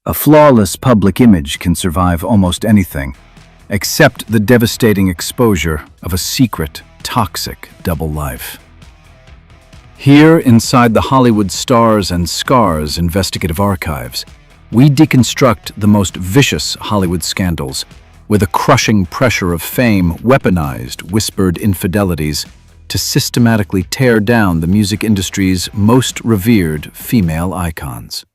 A flawless public image can survive almost anything, except the devastating exposure of a secret, toxic double life. Here, inside the Hollywood Stars and Scars investigative archives, we deconstruct the most vicious Hollywood scandals with a crushing pressure of fame, weaponized whispered infidelities to systematically tear down the music industry's most revered female icons.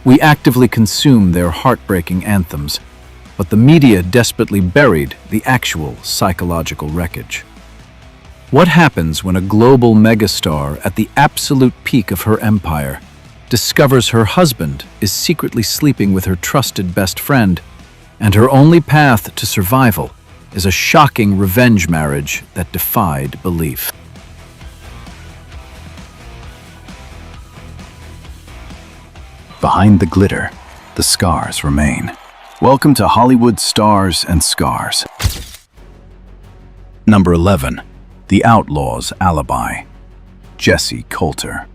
We actively consume their heartbreaking anthems, but the media desperately buried the actual psychological wreckage. What happens when a global megastar at the absolute peak of her empire discovers her husband is secretly sleeping with her trusted best friend, and her only path to survival is a shocking revenge marriage that defied belief? Behind the glitter, the scars remain. Welcome to Hollywood Stars and Scars. Number 11. The Outlaw's Alibi. Jessi Colter.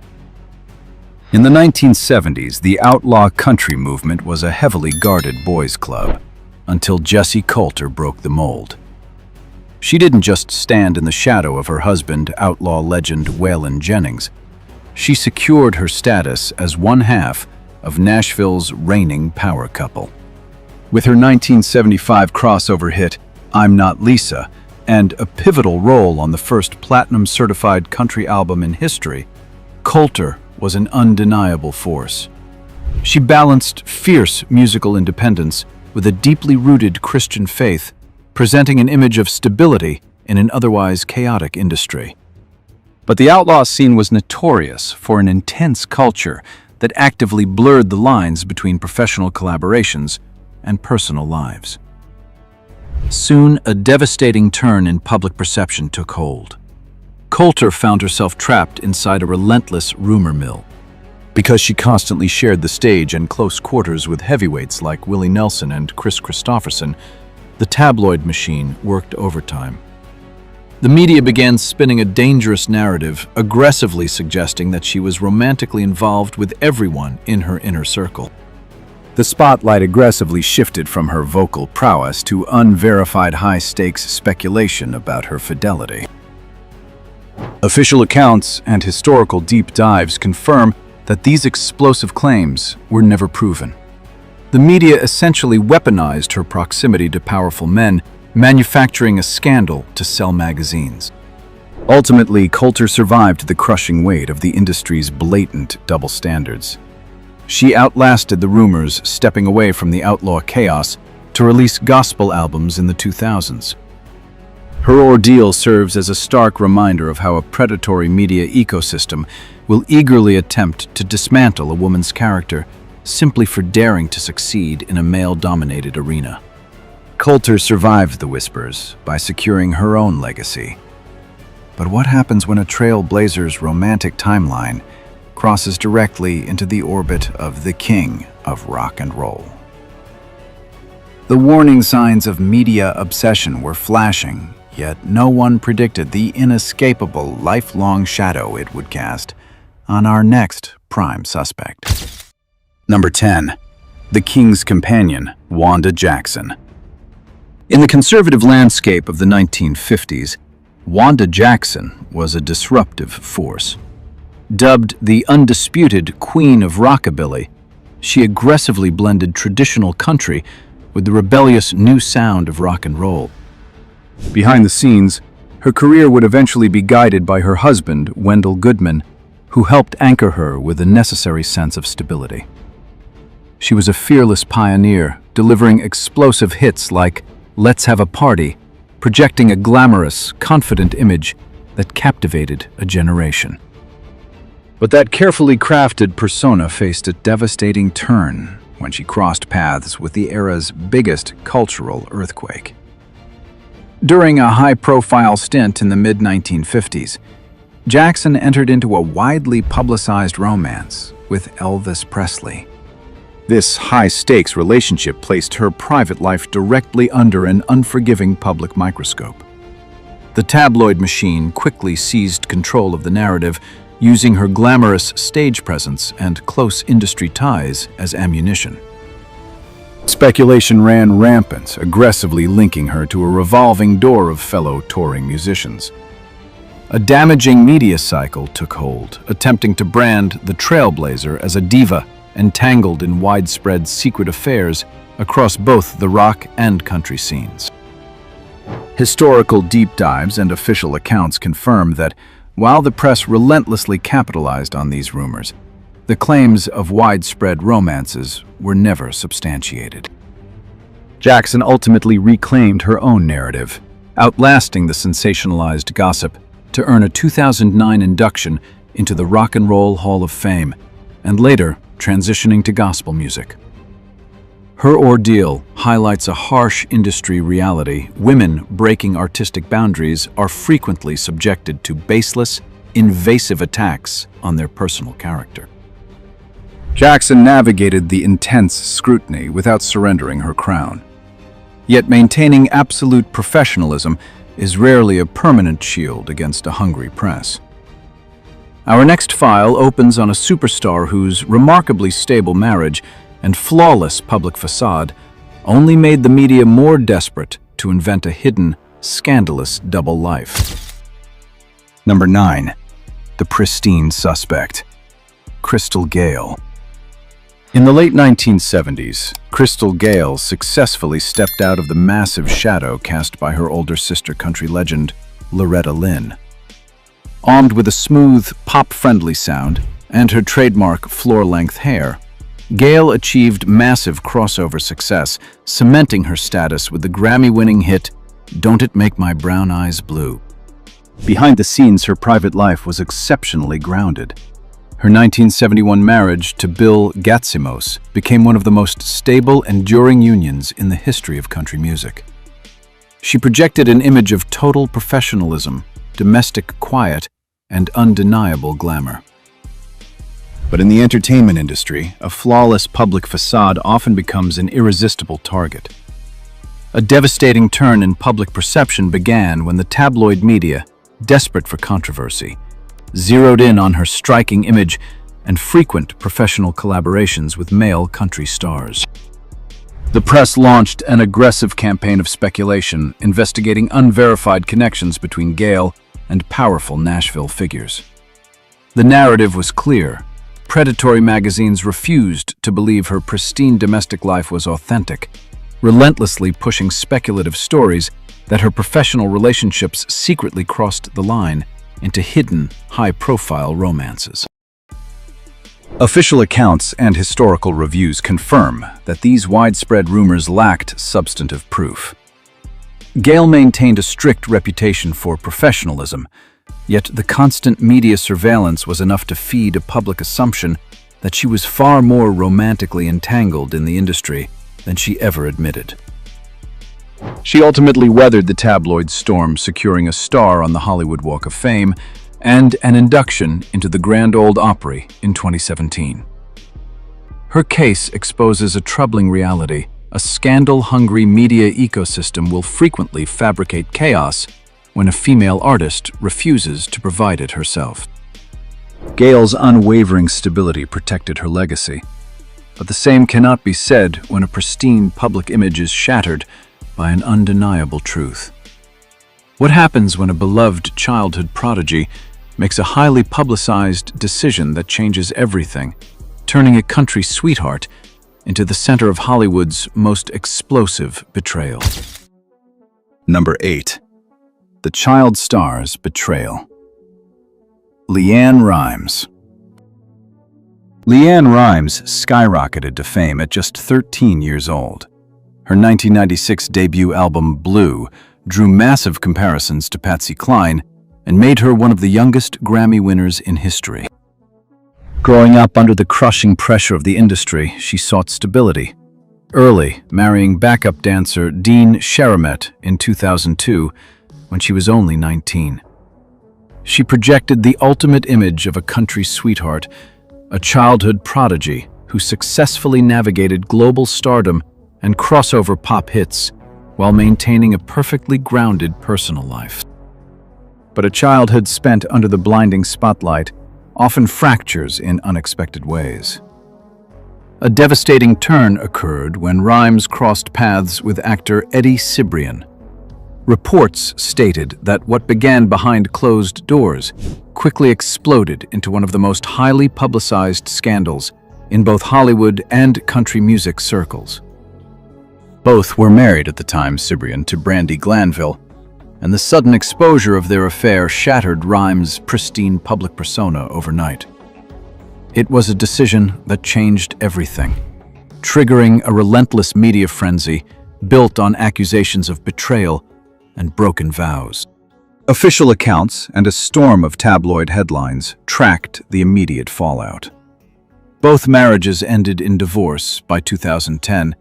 In the 1970s, the outlaw country movement was a heavily guarded boys' club, until Jessi Colter broke the mold. She didn't just stand in the shadow of her husband, outlaw legend Waylon Jennings. She secured her status as one half of Nashville's reigning power couple. With her 1975 crossover hit, I'm Not Lisa, and a pivotal role on the first platinum-certified country album in history, Colter was an undeniable force. She balanced fierce musical independence with a deeply rooted Christian faith, presenting an image of stability in an otherwise chaotic industry. But the outlaw scene was notorious for an intense culture that actively blurred the lines between professional collaborations and personal lives. Soon, a devastating turn in public perception took hold. Colter found herself trapped inside a relentless rumor mill. Because she constantly shared the stage and close quarters with heavyweights like Willie Nelson and Chris Christopherson, the tabloid machine worked overtime. The media began spinning a dangerous narrative, aggressively suggesting that she was romantically involved with everyone in her inner circle. The spotlight aggressively shifted from her vocal prowess to unverified high-stakes speculation about her fidelity. Official accounts and historical deep dives confirm that these explosive claims were never proven. The media essentially weaponized her proximity to powerful men, manufacturing a scandal to sell magazines. Ultimately, Colter survived the crushing weight of the industry's blatant double standards. She outlasted the rumors, stepping away from the outlaw chaos to release gospel albums in the 2000s. Her ordeal serves as a stark reminder of how a predatory media ecosystem will eagerly attempt to dismantle a woman's character simply for daring to succeed in a male-dominated arena. Colter survived the whispers by securing her own legacy. But what happens when a trailblazer's romantic timeline crosses directly into the orbit of the king of rock and roll? The warning signs of media obsession were flashing, yet no one predicted the inescapable lifelong shadow it would cast on our next prime suspect. Number 10. The King's Companion, Wanda Jackson. In the conservative landscape of the 1950s, Wanda Jackson was a disruptive force. Dubbed the undisputed Queen of Rockabilly, she aggressively blended traditional country with the rebellious new sound of rock and roll. Behind the scenes, her career would eventually be guided by her husband, Wendell Goodman, who helped anchor her with a necessary sense of stability. She was a fearless pioneer, delivering explosive hits like Let's Have a Party, projecting a glamorous, confident image that captivated a generation. But that carefully crafted persona faced a devastating turn when she crossed paths with the era's biggest cultural earthquake. During a high-profile stint in the mid-1950s, Jackson entered into a widely publicized romance with Elvis Presley. This high-stakes relationship placed her private life directly under an unforgiving public microscope. The tabloid machine quickly seized control of the narrative, using her glamorous stage presence and close industry ties as ammunition. Speculation ran rampant, aggressively linking her to a revolving door of fellow touring musicians. A damaging media cycle took hold, attempting to brand the trailblazer as a diva entangled in widespread secret affairs across both the rock and country scenes. Historical deep dives and official accounts confirm that, while the press relentlessly capitalized on these rumors, the claims of widespread romances were never substantiated. Jackson ultimately reclaimed her own narrative, outlasting the sensationalized gossip to earn a 2009 induction into the Rock and Roll Hall of Fame, and later transitioning to gospel music. Her ordeal highlights a harsh industry reality. Women breaking artistic boundaries are frequently subjected to baseless, invasive attacks on their personal character. Jackson navigated the intense scrutiny without surrendering her crown. Yet maintaining absolute professionalism is rarely a permanent shield against a hungry press. Our next file opens on a superstar whose remarkably stable marriage and flawless public facade only made the media more desperate to invent a hidden, scandalous double life. Number 9. The pristine suspect. Crystal Gayle. In the late 1970s, Crystal Gayle successfully stepped out of the massive shadow cast by her older sister country legend, Loretta Lynn. Armed with a smooth, pop-friendly sound and her trademark floor-length hair, Gayle achieved massive crossover success, cementing her status with the Grammy-winning hit, "Don't It Make My Brown Eyes Blue." Behind the scenes, her private life was exceptionally grounded. Her 1971 marriage to Bill Gatsimos became one of the most stable, enduring unions in the history of country music. She projected an image of total professionalism, domestic quiet, and undeniable glamour. But in the entertainment industry, a flawless public facade often becomes an irresistible target. A devastating turn in public perception began when the tabloid media, desperate for controversy, zeroed in on her striking image and frequent professional collaborations with male country stars. The press launched an aggressive campaign of speculation, investigating unverified connections between Gayle and powerful Nashville figures. The narrative was clear. Predatory magazines refused to believe her pristine domestic life was authentic, relentlessly pushing speculative stories that her professional relationships secretly crossed the line into hidden, high-profile romances. Official accounts and historical reviews confirm that these widespread rumors lacked substantive proof. Gayle maintained a strict reputation for professionalism, yet the constant media surveillance was enough to feed a public assumption that she was far more romantically entangled in the industry than she ever admitted. She ultimately weathered the tabloid storm, securing a star on the Hollywood Walk of Fame and an induction into the Grand Ole Opry in 2017. Her case exposes a troubling reality. A scandal-hungry media ecosystem will frequently fabricate chaos when a female artist refuses to provide it herself. Gayle's unwavering stability protected her legacy, but the same cannot be said when a pristine public image is shattered by an undeniable truth. What happens when a beloved childhood prodigy makes a highly publicized decision that changes everything, turning a country sweetheart into the center of Hollywood's most explosive betrayal? Number 8. The child star's betrayal. LeAnn Rimes. LeAnn Rimes skyrocketed to fame at just 13 years old. Her 1996 debut album, Blue, drew massive comparisons to Patsy Cline and made her one of the youngest Grammy winners in history. Growing up under the crushing pressure of the industry, she sought stability. Early, marrying backup dancer Dean Sharamet in 2002 when she was only 19. She projected the ultimate image of a country sweetheart, a childhood prodigy who successfully navigated global stardom and crossover pop hits while maintaining a perfectly grounded personal life. But a childhood spent under the blinding spotlight often fractures in unexpected ways. A devastating turn occurred when Rimes crossed paths with actor Eddie Cibrian. Reports stated that what began behind closed doors quickly exploded into one of the most highly publicized scandals in both Hollywood and country music circles. Both were married at the time, Cibrian to Brandi Glanville, and the sudden exposure of their affair shattered Rimes' pristine public persona overnight. It was a decision that changed everything, triggering a relentless media frenzy built on accusations of betrayal and broken vows. Official accounts and a storm of tabloid headlines tracked the immediate fallout. Both marriages ended in divorce by 2010,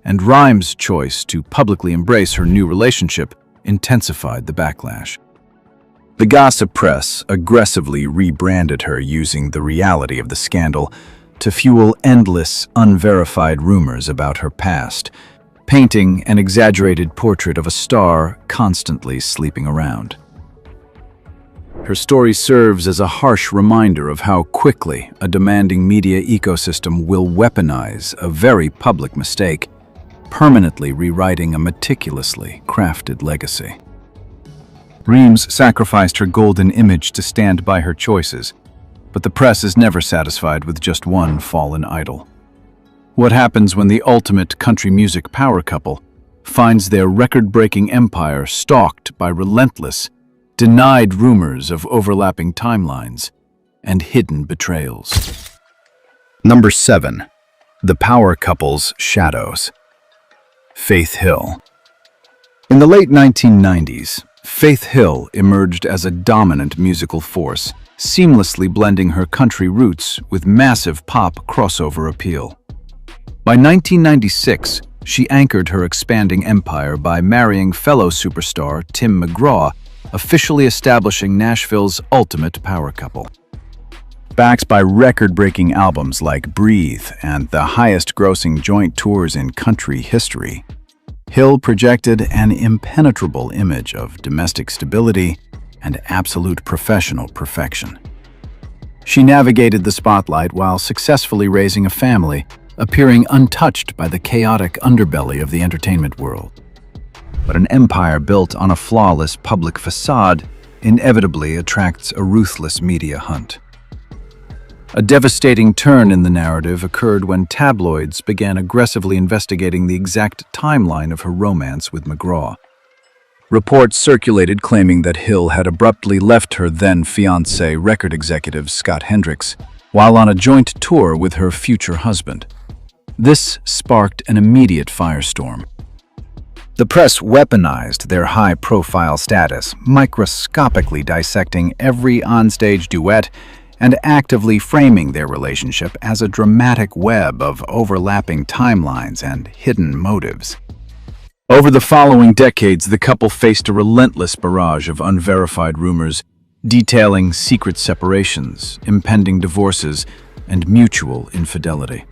and Rimes' choice to publicly embrace her new relationship intensified the backlash. The gossip press aggressively rebranded her using the reality of the scandal to fuel endless, unverified rumors about her past, painting an exaggerated portrait of a star constantly sleeping around. Her story serves as a harsh reminder of how quickly a demanding media ecosystem will weaponize a very public mistake, permanently rewriting a meticulously crafted legacy. Rimes sacrificed her golden image to stand by her choices, but the press is never satisfied with just one fallen idol. What happens when the ultimate country music power couple finds their record-breaking empire stalked by relentless, denied rumors of overlapping timelines and hidden betrayals? Number 7. The power couple's shadows. Faith Hill. In the late 1990s, Faith Hill emerged as a dominant musical force, seamlessly blending her country roots with massive pop crossover appeal. By 1996, she anchored her expanding empire by marrying fellow superstar Tim McGraw, officially establishing Nashville's ultimate power couple. Backed by record-breaking albums like Breathe and the highest-grossing joint tours in country history, Hill projected an impenetrable image of domestic stability and absolute professional perfection. She navigated the spotlight while successfully raising a family, appearing untouched by the chaotic underbelly of the entertainment world. But an empire built on a flawless public facade inevitably attracts a ruthless media hunt. A devastating turn in the narrative occurred when tabloids began aggressively investigating the exact timeline of her romance with McGraw. Reports circulated claiming that Hill had abruptly left her then-fiancé record executive Scott Hendricks while on a joint tour with her future husband. This sparked an immediate firestorm. The press weaponized their high-profile status, microscopically dissecting every onstage duet and actively framing their relationship as a dramatic web of overlapping timelines and hidden motives. Over the following decades, the couple faced a relentless barrage of unverified rumors detailing secret separations, impending divorces, and mutual infidelity.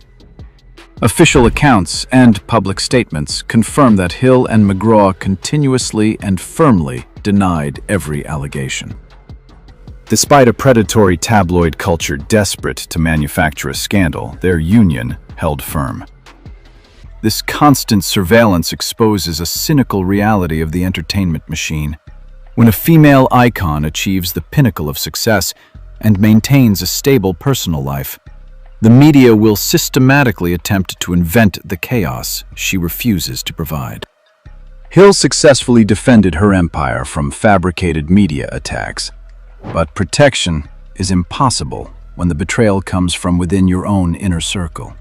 Official accounts and public statements confirm that Hill and McGraw continuously and firmly denied every allegation. Despite a predatory tabloid culture desperate to manufacture a scandal, their union held firm. This constant surveillance exposes a cynical reality of the entertainment machine. When a female icon achieves the pinnacle of success and maintains a stable personal life, the media will systematically attempt to invent the chaos she refuses to provide. Hill successfully defended her empire from fabricated media attacks, but protection is impossible when the betrayal comes from within your own inner circle.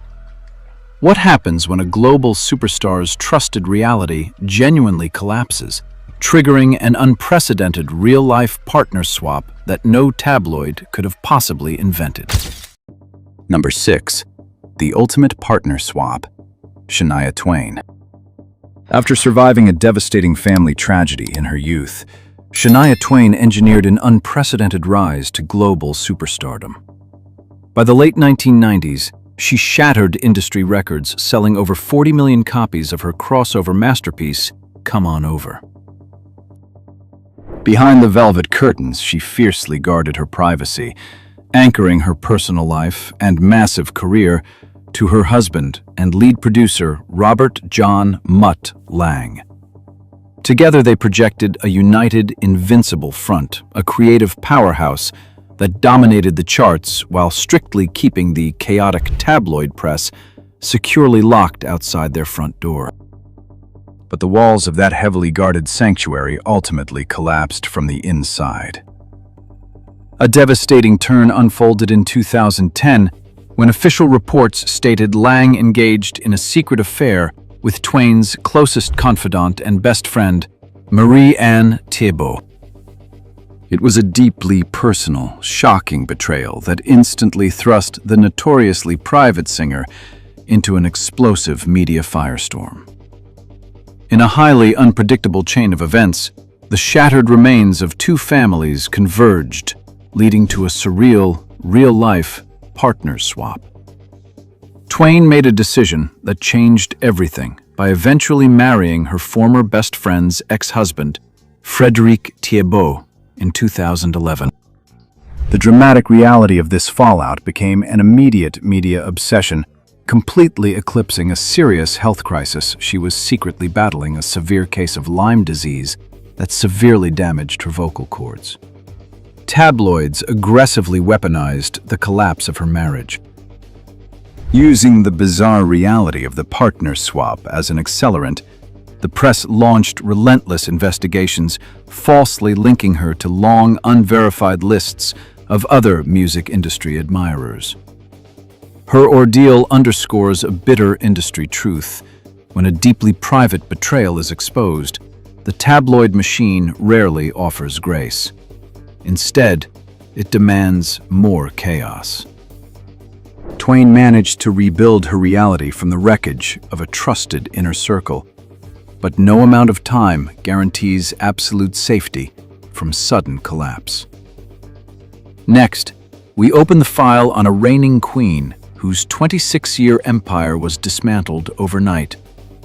What happens when a global superstar's trusted reality genuinely collapses, triggering an unprecedented real-life partner swap that no tabloid could have possibly invented? Number 6. The ultimate partner swap. Shania Twain. After surviving a devastating family tragedy in her youth, Shania Twain engineered an unprecedented rise to global superstardom. By the late 1990s, she shattered industry records, selling over 40 million copies of her crossover masterpiece, Come On Over. Behind the velvet curtains, she fiercely guarded her privacy, anchoring her personal life and massive career to her husband and lead producer Robert John Mutt Lang. Together they projected a united, invincible front, a creative powerhouse that dominated the charts while strictly keeping the chaotic tabloid press securely locked outside their front door. But the walls of that heavily guarded sanctuary ultimately collapsed from the inside. A devastating turn unfolded in 2010 when official reports stated Lang engaged in a secret affair with Twain's closest confidant and best friend, Marie-Anne Thiebaud. It was a deeply personal, shocking betrayal that instantly thrust the notoriously private singer into an explosive media firestorm. In a highly unpredictable chain of events, the shattered remains of two families converged, leading to a surreal, real-life partner swap. Twain made a decision that changed everything by eventually marrying her former best friend's ex-husband, Frédéric Thiebaud, in 2011. The dramatic reality of this fallout became an immediate media obsession, completely eclipsing a serious health crisis. She was secretly battling a severe case of Lyme disease that severely damaged her vocal cords. Tabloids aggressively weaponized the collapse of her marriage, using the bizarre reality of the partner swap as an accelerant. The press launched relentless investigations, falsely linking her to long, unverified lists of other music industry admirers. Her ordeal underscores a bitter industry truth. When a deeply private betrayal is exposed, the tabloid machine rarely offers grace. Instead, it demands more chaos. Twain managed to rebuild her reality from the wreckage of a trusted inner circle, but no amount of time guarantees absolute safety from sudden collapse. Next, we open the file on a reigning queen whose 26-year empire was dismantled overnight,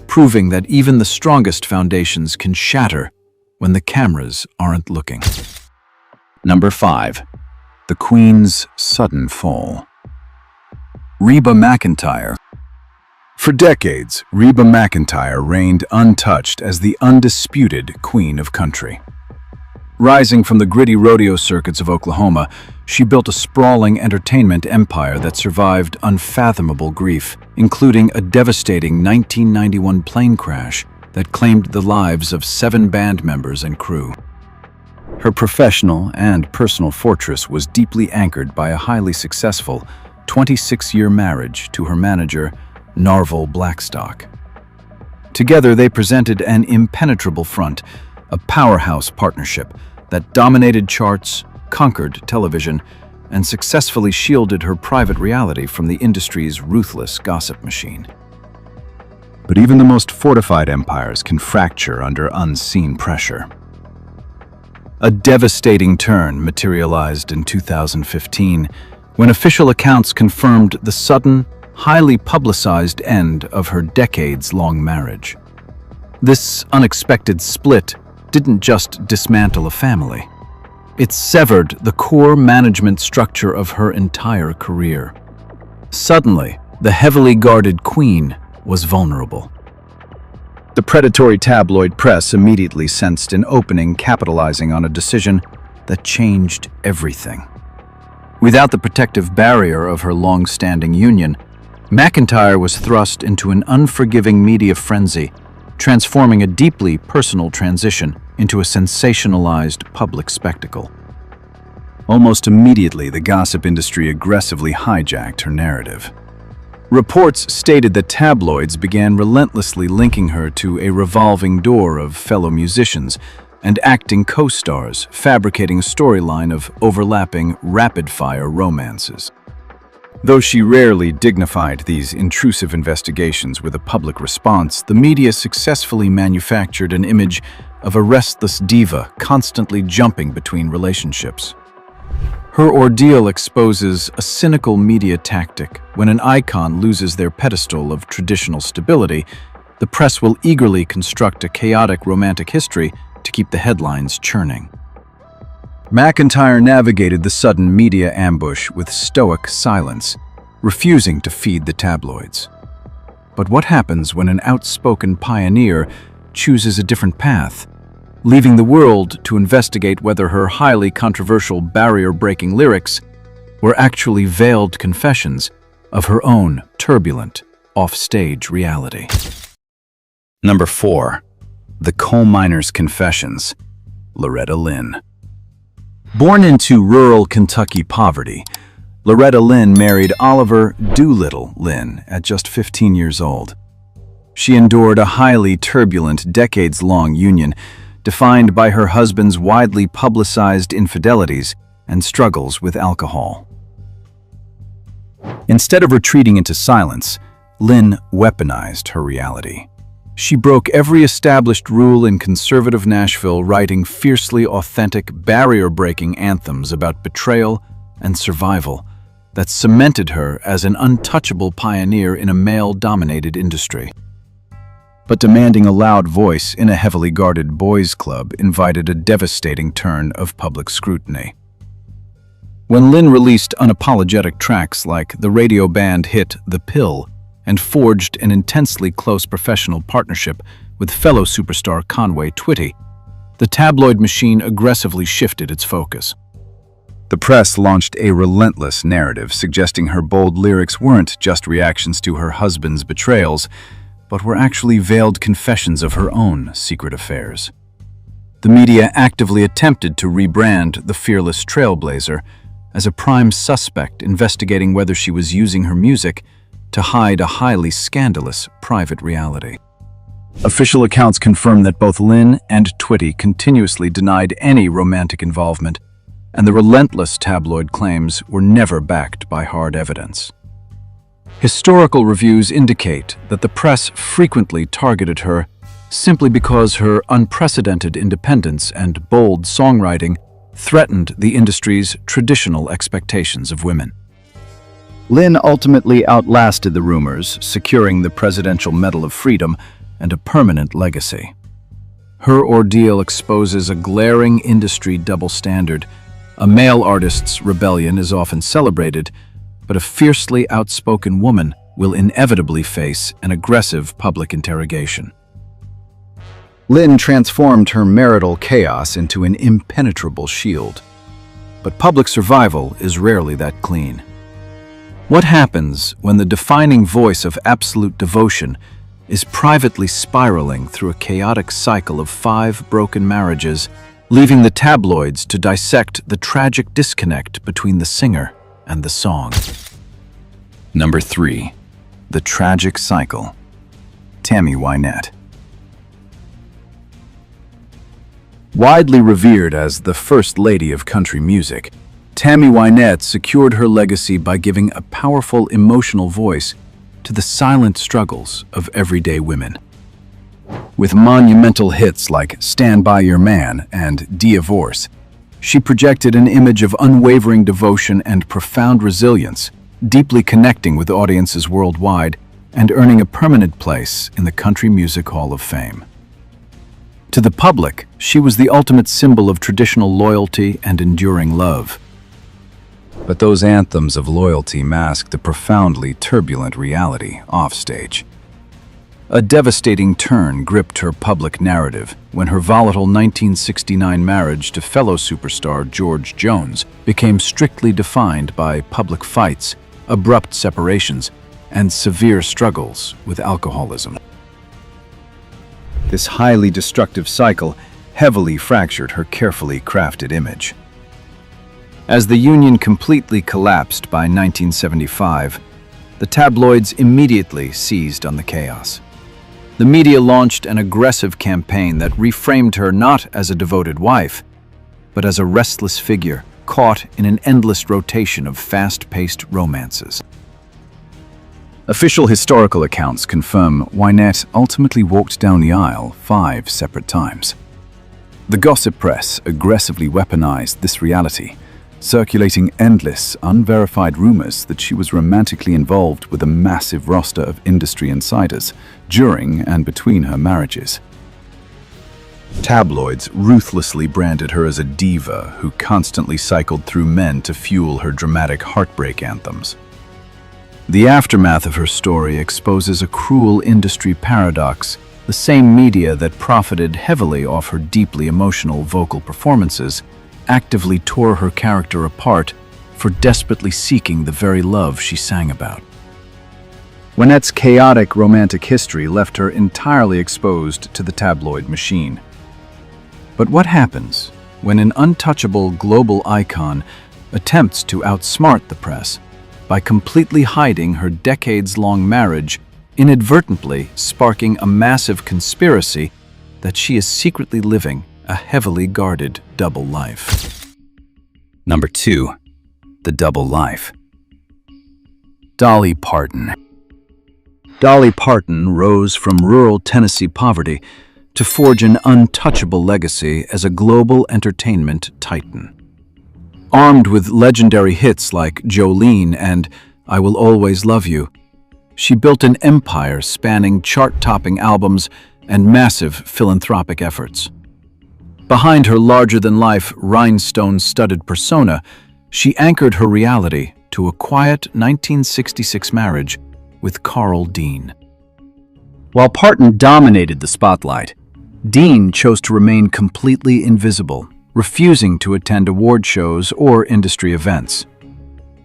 proving that even the strongest foundations can shatter when the cameras aren't looking. Number 5. The Queen's Sudden Fall. Reba McEntire. For decades, Reba McEntire reigned untouched as the undisputed queen of country. Rising from the gritty rodeo circuits of Oklahoma, she built a sprawling entertainment empire that survived unfathomable grief, including a devastating 1991 plane crash that claimed the lives of 7 band members and crew. Her professional and personal fortress was deeply anchored by a highly successful 26-year marriage to her manager, Narvel Blackstock. Together, they presented an impenetrable front, a powerhouse partnership that dominated charts, conquered television, and successfully shielded her private reality from the industry's ruthless gossip machine. But even the most fortified empires can fracture under unseen pressure. A devastating turn materialized in 2015 when official accounts confirmed the sudden, highly publicized end of her decades-long marriage. This unexpected split didn't just dismantle a family. It severed the core management structure of her entire career. Suddenly, the heavily guarded queen was vulnerable. The predatory tabloid press immediately sensed an opening, capitalizing on a decision that changed everything. Without the protective barrier of her long-standing union, McEntire was thrust into an unforgiving media frenzy, transforming a deeply personal transition into a sensationalized public spectacle. Almost immediately, the gossip industry aggressively hijacked her narrative. Reports stated that tabloids began relentlessly linking her to a revolving door of fellow musicians and acting co-stars, fabricating a storyline of overlapping, rapid-fire romances. Though she rarely dignified these intrusive investigations with a public response, the media successfully manufactured an image of a restless diva constantly jumping between relationships. Her ordeal exposes a cynical media tactic. When an icon loses their pedestal of traditional stability, the press will eagerly construct a chaotic romantic history to keep the headlines churning. McEntire navigated the sudden media ambush with stoic silence, refusing to feed the tabloids. But what happens when an outspoken pioneer chooses a different path, leaving the world to investigate whether her highly controversial barrier-breaking lyrics were actually veiled confessions of her own turbulent, off-stage reality? Number 4. The Coal Miner's Confessions, Loretta Lynn. Born into rural Kentucky poverty, Loretta Lynn married Oliver Doolittle Lynn at just 15 years old. She endured a highly turbulent, decades-long union defined by her husband's widely publicized infidelities and struggles with alcohol. Instead of retreating into silence, Lynn weaponized her reality. She broke every established rule in conservative Nashville, writing fiercely authentic, barrier-breaking anthems about betrayal and survival that cemented her as an untouchable pioneer in a male-dominated industry. But demanding a loud voice in a heavily guarded boys' club invited a devastating turn of public scrutiny. When Lynn released unapologetic tracks like the radio band hit The Pill and forged an intensely close professional partnership with fellow superstar Conway Twitty, the tabloid machine aggressively shifted its focus. The press launched a relentless narrative suggesting her bold lyrics weren't just reactions to her husband's betrayals, but were actually veiled confessions of her own secret affairs. The media actively attempted to rebrand the fearless trailblazer as a prime suspect, investigating whether she was using her music to hide a highly scandalous private reality. Official accounts confirm that both Lynn and Twitty continuously denied any romantic involvement, and the relentless tabloid claims were never backed by hard evidence. Historical reviews indicate that the press frequently targeted her simply because her unprecedented independence and bold songwriting threatened the industry's traditional expectations of women. Lynn ultimately outlasted the rumors, securing the Presidential Medal of Freedom and a permanent legacy. Her ordeal exposes a glaring industry double standard. A male artist's rebellion is often celebrated, but a fiercely outspoken woman will inevitably face an aggressive public interrogation. Lynn transformed her marital chaos into an impenetrable shield, but public survival is rarely that clean. What happens when the defining voice of absolute devotion is privately spiraling through a chaotic cycle of 5 broken marriages, leaving the tabloids to dissect the tragic disconnect between the singer and the song? Number 3. The Tragic Cycle, Tammy Wynette. Widely revered as the First Lady of country music, Tammy Wynette secured her legacy by giving a powerful emotional voice to the silent struggles of everyday women. With monumental hits like Stand By Your Man and Divorce, she projected an image of unwavering devotion and profound resilience, deeply connecting with audiences worldwide and earning a permanent place in the Country Music Hall of Fame. To the public, she was the ultimate symbol of traditional loyalty and enduring love. But those anthems of loyalty masked a profoundly turbulent reality offstage. A devastating turn gripped her public narrative when her volatile 1969 marriage to fellow superstar George Jones became strictly defined by public fights, abrupt separations, and severe struggles with alcoholism. This highly destructive cycle heavily fractured her carefully crafted image. As the union completely collapsed by 1975, the tabloids immediately seized on the chaos. The media launched an aggressive campaign that reframed her not as a devoted wife, but as a restless figure caught in an endless rotation of fast-paced romances. Official historical accounts confirm Wynette ultimately walked down the aisle 5 separate times. The gossip press aggressively weaponized this reality, circulating endless, unverified rumors that she was romantically involved with a massive roster of industry insiders during and between her marriages. Tabloids ruthlessly branded her as a diva who constantly cycled through men to fuel her dramatic heartbreak anthems. The aftermath of her story exposes a cruel industry paradox. The same media that profited heavily off her deeply emotional vocal performances actively tore her character apart for desperately seeking the very love she sang about. Wynette's chaotic romantic history left her entirely exposed to the tabloid machine. But what happens when an untouchable global icon attempts to outsmart the press by completely hiding her decades-long marriage, inadvertently sparking a massive conspiracy that she is secretly living a heavily guarded double life? Number 2. The double life. Dolly Parton. Dolly Parton rose from rural Tennessee poverty to forge an untouchable legacy as a global entertainment titan. Armed with legendary hits like Jolene and I Will Always Love You, she built an empire spanning chart-topping albums and massive philanthropic efforts. Behind her larger-than-life rhinestone-studded persona, she anchored her reality to a quiet 1966 marriage with Carl Dean. While Parton dominated the spotlight, Dean chose to remain completely invisible, refusing to attend award shows or industry events.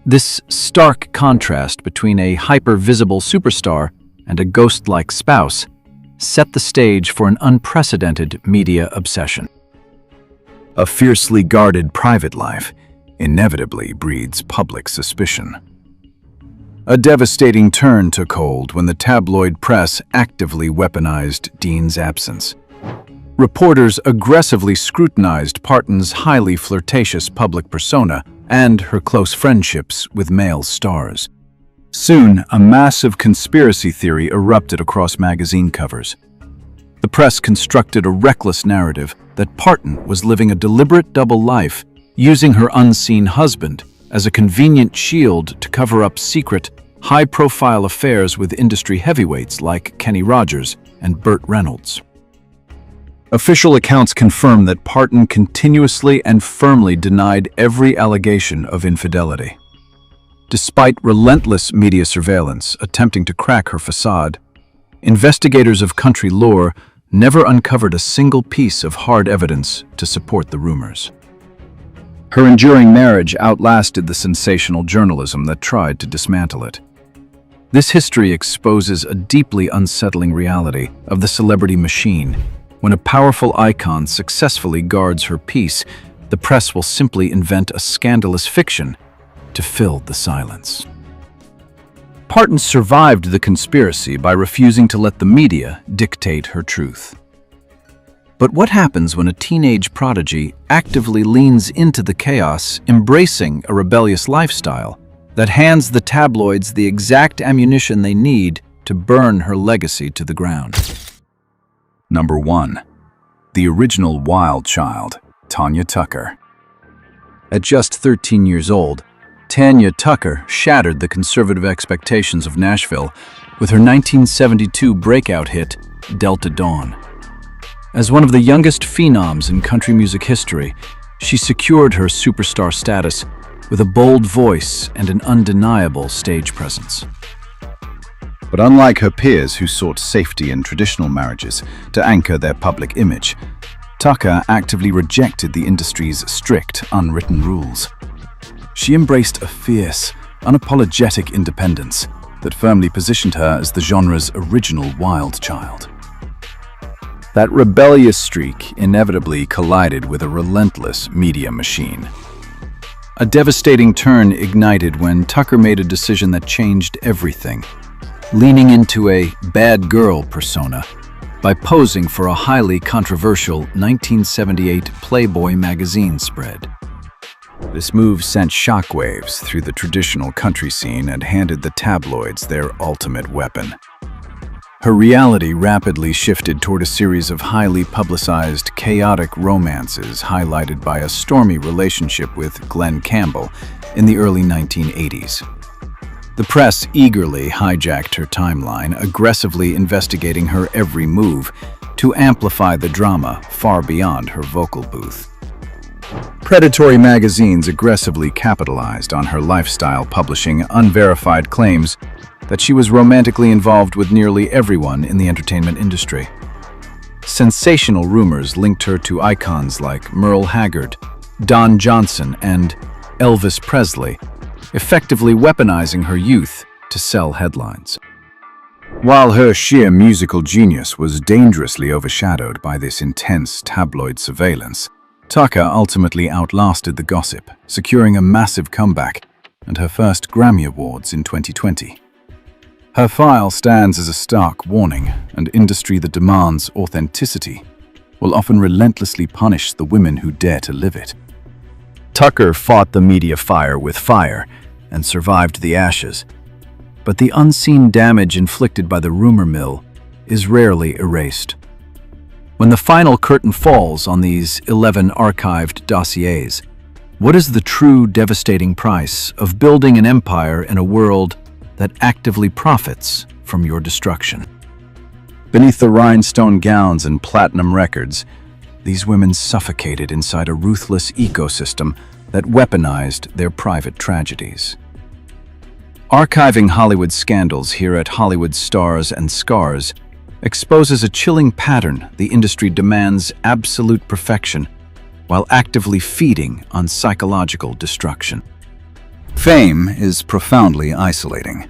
This stark contrast between a hyper-visible superstar and a ghost-like spouse set the stage for an unprecedented media obsession. A fiercely guarded private life inevitably breeds public suspicion. A devastating turn took hold when the tabloid press actively weaponized Dean's absence. Reporters aggressively scrutinized Parton's highly flirtatious public persona and her close friendships with male stars. Soon, a massive conspiracy theory erupted across magazine covers. The press constructed a reckless narrative that Parton was living a deliberate double life, using her unseen husband as a convenient shield to cover up secret, high-profile affairs with industry heavyweights like Kenny Rogers and Burt Reynolds. Official accounts confirm that Parton continuously and firmly denied every allegation of infidelity. Despite relentless media surveillance attempting to crack her facade, investigators of country lore never uncovered a single piece of hard evidence to support the rumors. Her enduring marriage outlasted the sensational journalism that tried to dismantle it. This history exposes a deeply unsettling reality of the celebrity machine. When a powerful icon successfully guards her peace, the press will simply invent a scandalous fiction to fill the silence. Parton survived the conspiracy by refusing to let the media dictate her truth. But what happens when a teenage prodigy actively leans into the chaos, embracing a rebellious lifestyle that hands the tabloids the exact ammunition they need to burn her legacy to the ground? Number 1. The original wild child, Tanya Tucker. At just 13 years old, Tanya Tucker shattered the conservative expectations of Nashville with her 1972 breakout hit, Delta Dawn. As one of the youngest phenoms in country music history, she secured her superstar status with a bold voice and an undeniable stage presence. But unlike her peers who sought safety in traditional marriages to anchor their public image, Tucker actively rejected the industry's strict, unwritten rules. She embraced a fierce, unapologetic independence that firmly positioned her as the genre's original wild child. That rebellious streak inevitably collided with a relentless media machine. A devastating turn ignited when Tucker made a decision that changed everything, leaning into a bad girl persona by posing for a highly controversial 1978 Playboy magazine spread. This move sent shockwaves through the traditional country scene and handed the tabloids their ultimate weapon. Her reality rapidly shifted toward a series of highly publicized, chaotic romances highlighted by a stormy relationship with Glenn Campbell in the early 1980s. The press eagerly hijacked her timeline, aggressively investigating her every move to amplify the drama far beyond her vocal booth. Predatory magazines aggressively capitalized on her lifestyle, publishing unverified claims that she was romantically involved with nearly everyone in the entertainment industry. Sensational rumors linked her to icons like Merle Haggard, Don Johnson, and Elvis Presley, effectively weaponizing her youth to sell headlines. While her sheer musical genius was dangerously overshadowed by this intense tabloid surveillance, Tucker ultimately outlasted the gossip, securing a massive comeback and her first Grammy Awards in 2020. Her file stands as a stark warning. An industry that demands authenticity will often relentlessly punish the women who dare to live it. Tucker fought the media fire with fire and survived the ashes. But the unseen damage inflicted by the rumor mill is rarely erased. When the final curtain falls on these 11 archived dossiers, what is the true devastating price of building an empire in a world that actively profits from your destruction? Beneath the rhinestone gowns and platinum records, these women suffocated inside a ruthless ecosystem that weaponized their private tragedies. Archiving Hollywood scandals here at Hollywood Stars and Scars exposes a chilling pattern. The industry demands absolute perfection while actively feeding on psychological destruction. Fame is profoundly isolating.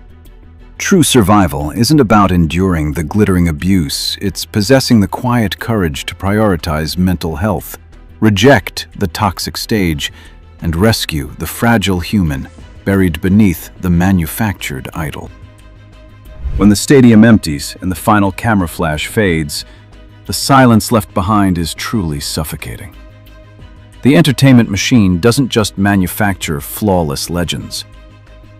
True survival isn't about enduring the glittering abuse, it's possessing the quiet courage to prioritize mental health, reject the toxic stage, and rescue the fragile human buried beneath the manufactured idol. When the stadium empties and the final camera flash fades, the silence left behind is truly suffocating. The entertainment machine doesn't just manufacture flawless legends.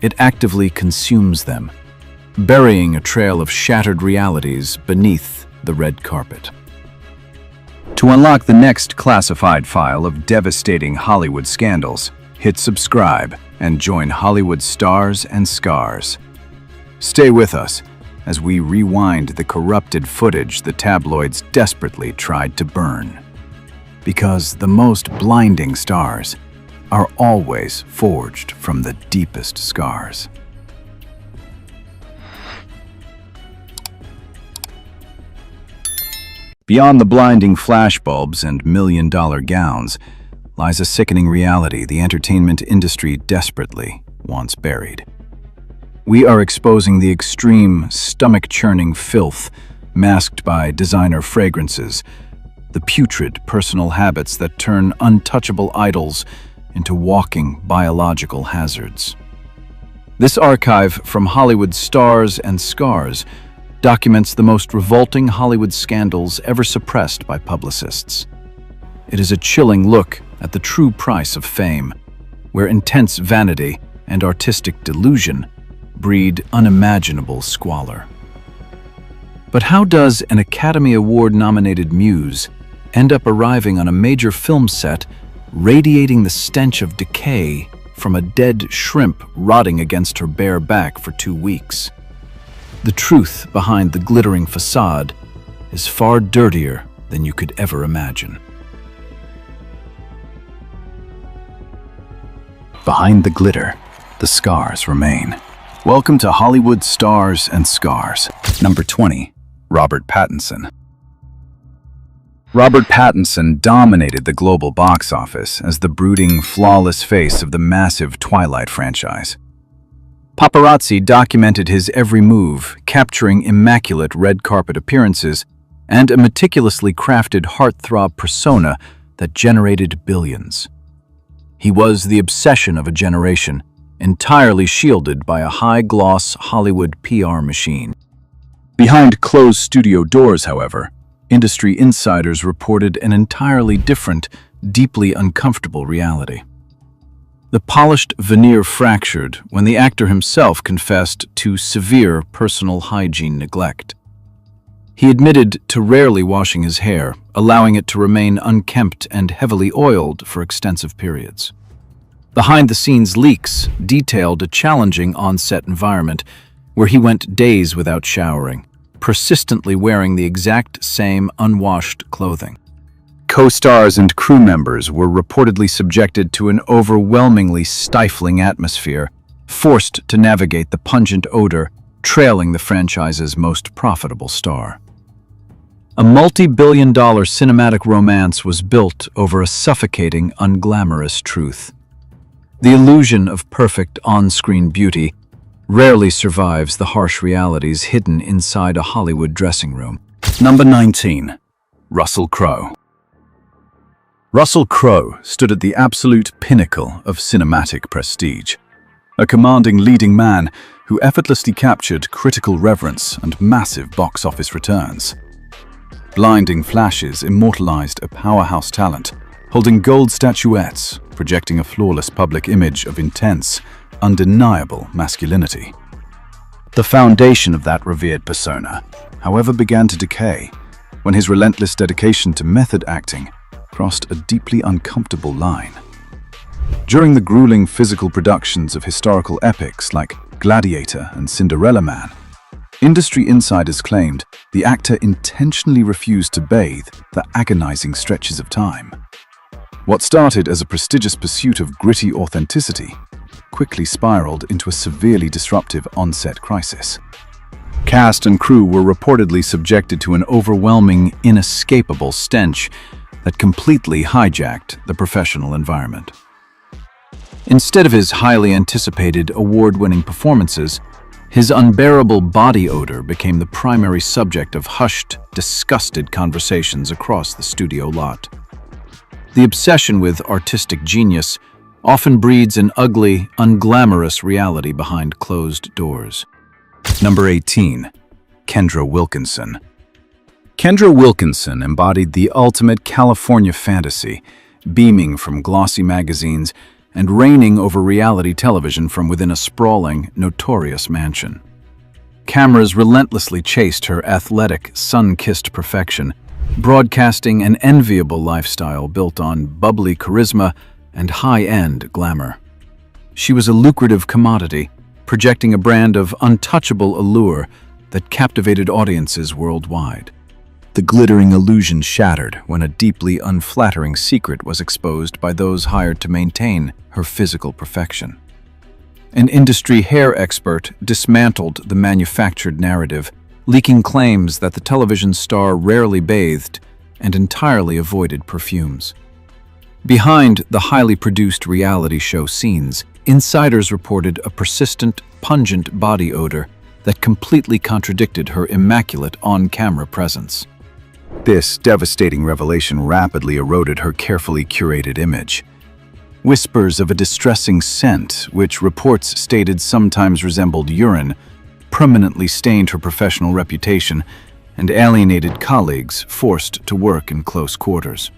It actively consumes them, burying a trail of shattered realities beneath the red carpet. To unlock the next classified file of devastating Hollywood scandals, hit subscribe and join Hollywood Stars and Scars. Stay with us as we rewind the corrupted footage the tabloids desperately tried to burn. Because the most blinding stars are always forged from the deepest scars. Beyond the blinding flashbulbs and million-dollar gowns lies a sickening reality the entertainment industry desperately wants buried. We are exposing the extreme, stomach-churning filth masked by designer fragrances, the putrid personal habits that turn untouchable idols into walking biological hazards. This archive from Hollywood Stars and Scars documents the most revolting Hollywood scandals ever suppressed by publicists. It is a chilling look at the true price of fame, where intense vanity and artistic delusion breed unimaginable squalor. But how does an Academy Award-nominated muse end up arriving on a major film set, radiating the stench of decay from a dead shrimp rotting against her bare back for 2 weeks? The truth behind the glittering facade is far dirtier than you could ever imagine. Behind the glitter, the scars remain. Welcome to Hollywood Stars and Scars. Number 20, Robert Pattinson. Robert Pattinson dominated the global box office as the brooding, flawless face of the massive Twilight franchise. Paparazzi documented his every move, capturing immaculate red carpet appearances and a meticulously crafted heartthrob persona that generated billions. He was the obsession of a generation, entirely shielded by a high-gloss Hollywood PR machine. Behind closed studio doors, however, industry insiders reported an entirely different, deeply uncomfortable reality. The polished veneer fractured when the actor himself confessed to severe personal hygiene neglect. He admitted to rarely washing his hair, allowing it to remain unkempt and heavily oiled for extensive periods. Behind-the-scenes leaks detailed a challenging on-set environment where he went days without showering, persistently wearing the exact same unwashed clothing. Co-stars and crew members were reportedly subjected to an overwhelmingly stifling atmosphere, forced to navigate the pungent odor trailing the franchise's most profitable star. A multi-billion-dollar cinematic romance was built over a suffocating, unglamorous truth. The illusion of perfect on-screen beauty rarely survives the harsh realities hidden inside a Hollywood dressing room. Number 19. Russell Crowe. Russell Crowe stood at the absolute pinnacle of cinematic prestige. A commanding leading man who effortlessly captured critical reverence and massive box office returns. Blinding flashes immortalized a powerhouse talent, holding gold statuettes, projecting a flawless public image of intense, undeniable masculinity. The foundation of that revered persona, however, began to decay when his relentless dedication to method acting crossed a deeply uncomfortable line. During the grueling physical productions of historical epics like Gladiator and Cinderella Man, industry insiders claimed the actor intentionally refused to bathe the agonizing stretches of time. What started as a prestigious pursuit of gritty authenticity quickly spiraled into a severely disruptive on-set crisis. Cast and crew were reportedly subjected to an overwhelming, inescapable stench that completely hijacked the professional environment. Instead of his highly anticipated, award-winning performances, his unbearable body odor became the primary subject of hushed, disgusted conversations across the studio lot. The obsession with artistic genius often breeds an ugly, unglamorous reality behind closed doors. Number 18. Kendra Wilkinson. Kendra Wilkinson embodied the ultimate California fantasy, beaming from glossy magazines and reigning over reality television from within a sprawling, notorious mansion. Cameras relentlessly chased her athletic, sun-kissed perfection, broadcasting an enviable lifestyle built on bubbly charisma and high-end glamour. She was a lucrative commodity, projecting a brand of untouchable allure that captivated audiences worldwide. The glittering illusion shattered when a deeply unflattering secret was exposed by those hired to maintain her physical perfection. An industry hair expert dismantled the manufactured narrative, leaking claims that the television star rarely bathed and entirely avoided perfumes. Behind the highly produced reality show scenes, insiders reported a persistent, pungent body odor that completely contradicted her immaculate on-camera presence. This devastating revelation rapidly eroded her carefully curated image. Whispers of a distressing scent, which reports stated sometimes resembled urine, permanently stained her professional reputation and alienated colleagues forced to work in close quarters.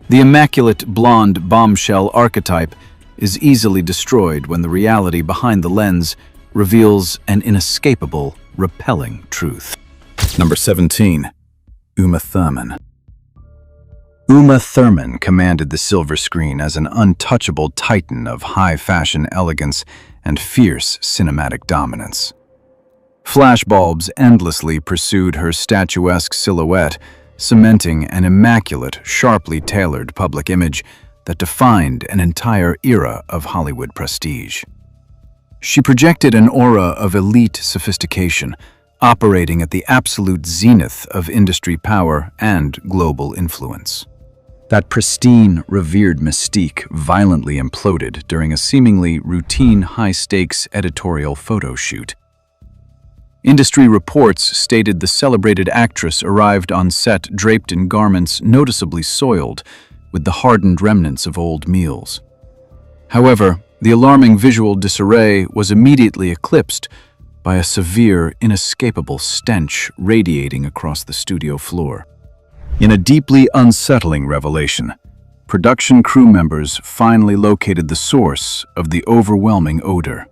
The immaculate blonde bombshell archetype is easily destroyed when the reality behind the lens reveals an inescapable, repelling truth. Number 17. Uma Thurman. Uma Thurman commanded the silver screen as an untouchable titan of high-fashion elegance and fierce cinematic dominance. Flashbulbs endlessly pursued her statuesque silhouette, cementing an immaculate, sharply tailored public image that defined an entire era of Hollywood prestige. She projected an aura of elite sophistication, operating at the absolute zenith of industry power and global influence. That pristine, revered mystique violently imploded during a seemingly routine high-stakes editorial photo shoot. Industry reports stated the celebrated actress arrived on set draped in garments noticeably soiled with the hardened remnants of old meals. However, the alarming visual disarray was immediately eclipsed by a severe, inescapable stench radiating across the studio floor. In a deeply unsettling revelation, production crew members finally located the source of the overwhelming odor.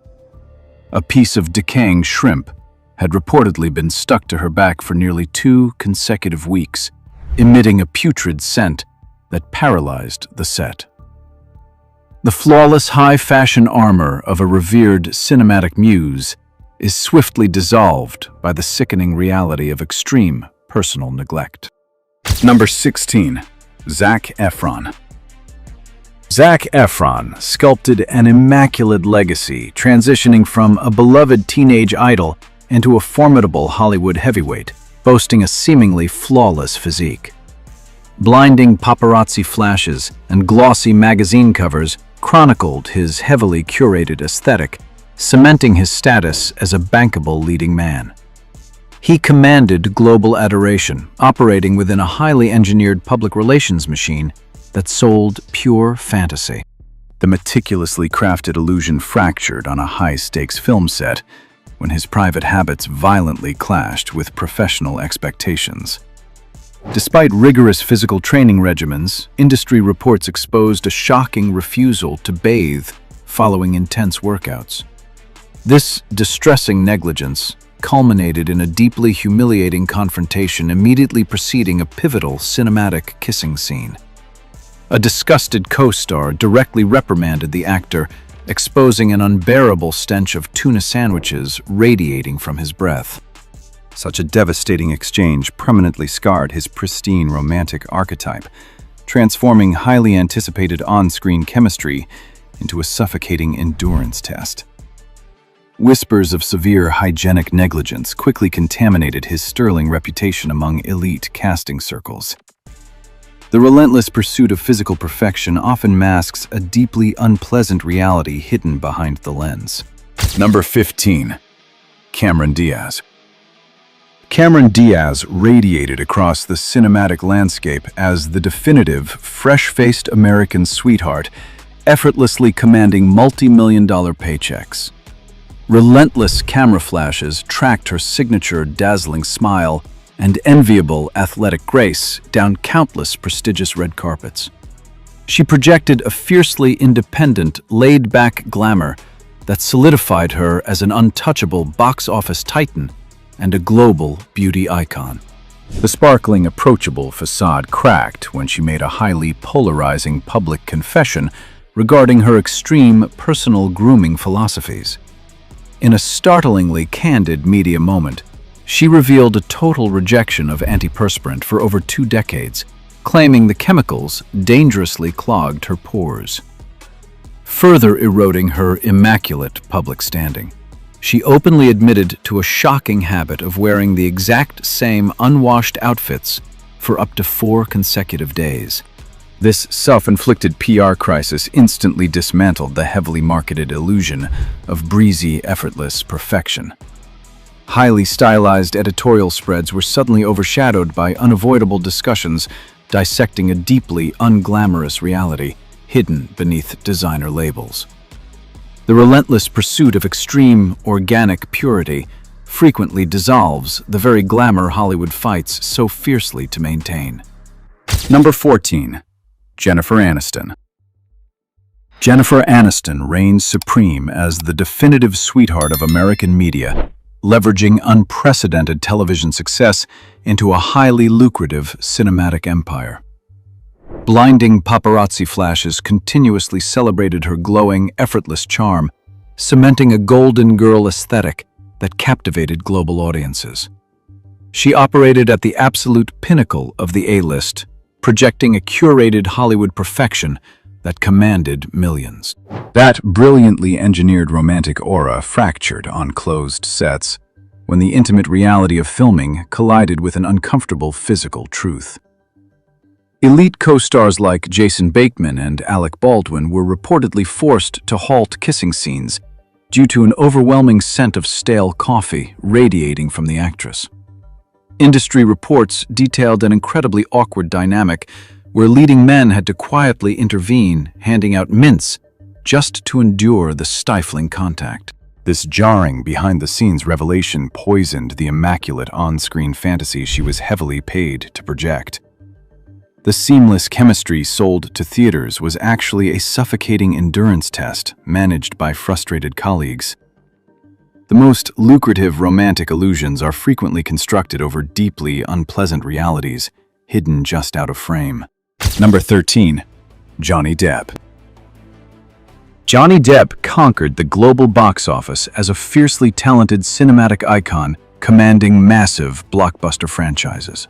A piece of decaying shrimp had reportedly been stuck to her back for nearly 2 consecutive weeks, emitting a putrid scent that paralyzed the set. The flawless high-fashion armor of a revered cinematic muse is swiftly dissolved by the sickening reality of extreme personal neglect. Number 16. Zac Efron. Zac Efron sculpted an immaculate legacy, transitioning from a beloved teenage idol into a formidable Hollywood heavyweight, boasting a seemingly flawless physique. Blinding paparazzi flashes and glossy magazine covers chronicled his heavily curated aesthetic, cementing his status as a bankable leading man. He commanded global adoration, operating within a highly engineered public relations machine that sold pure fantasy. The meticulously crafted illusion fractured on a high-stakes film set when his private habits violently clashed with professional expectations. Despite rigorous physical training regimens, industry reports exposed a shocking refusal to bathe following intense workouts. This distressing negligence culminated in a deeply humiliating confrontation immediately preceding a pivotal cinematic kissing scene. A disgusted co-star directly reprimanded the actor, exposing an unbearable stench of tuna sandwiches radiating from his breath. Such a devastating exchange permanently scarred his pristine romantic archetype, transforming highly anticipated on-screen chemistry into a suffocating endurance test. Whispers of severe hygienic negligence quickly contaminated his sterling reputation among elite casting circles. The relentless pursuit of physical perfection often masks a deeply unpleasant reality hidden behind the lens. Number 15. Cameron Diaz. Cameron Diaz radiated across the cinematic landscape as the definitive, fresh-faced American sweetheart, effortlessly commanding multi-million-dollar paychecks. Relentless camera flashes tracked her signature dazzling smile and enviable athletic grace down countless prestigious red carpets. She projected a fiercely independent, laid-back glamour that solidified her as an untouchable box office titan and a global beauty icon. The sparkling, approachable facade cracked when she made a highly polarizing public confession regarding her extreme personal grooming philosophies. In a startlingly candid media moment, she revealed a total rejection of antiperspirant for over 2 decades, claiming the chemicals dangerously clogged her pores, further eroding her immaculate public standing. She openly admitted to a shocking habit of wearing the exact same unwashed outfits for up to 4 consecutive days. This self-inflicted PR crisis instantly dismantled the heavily marketed illusion of breezy, effortless perfection. Highly stylized editorial spreads were suddenly overshadowed by unavoidable discussions dissecting a deeply unglamorous reality hidden beneath designer labels. The relentless pursuit of extreme, organic purity frequently dissolves the very glamour Hollywood fights so fiercely to maintain. Number 14. Jennifer Aniston. Jennifer Aniston reigns supreme as the definitive sweetheart of American media, leveraging unprecedented television success into a highly lucrative cinematic empire. Blinding paparazzi flashes continuously celebrated her glowing, effortless charm, cementing a golden girl aesthetic that captivated global audiences. She operated at the absolute pinnacle of the A-list, projecting a curated Hollywood perfection that commanded millions. That brilliantly engineered romantic aura fractured on closed sets when the intimate reality of filming collided with an uncomfortable physical truth. Elite co-stars like Jason Bateman and Alec Baldwin were reportedly forced to halt kissing scenes due to an overwhelming scent of stale coffee radiating from the actress. Industry reports detailed an incredibly awkward dynamic where leading men had to quietly intervene, handing out mints just to endure the stifling contact. This jarring behind-the-scenes revelation poisoned the immaculate on-screen fantasy she was heavily paid to project. The seamless chemistry sold to theaters was actually a suffocating endurance test managed by frustrated colleagues. The most lucrative romantic illusions are frequently constructed over deeply unpleasant realities, hidden just out of frame. Number 13. Johnny Depp. Johnny Depp conquered the global box office as a fiercely talented cinematic icon commanding massive blockbuster franchises.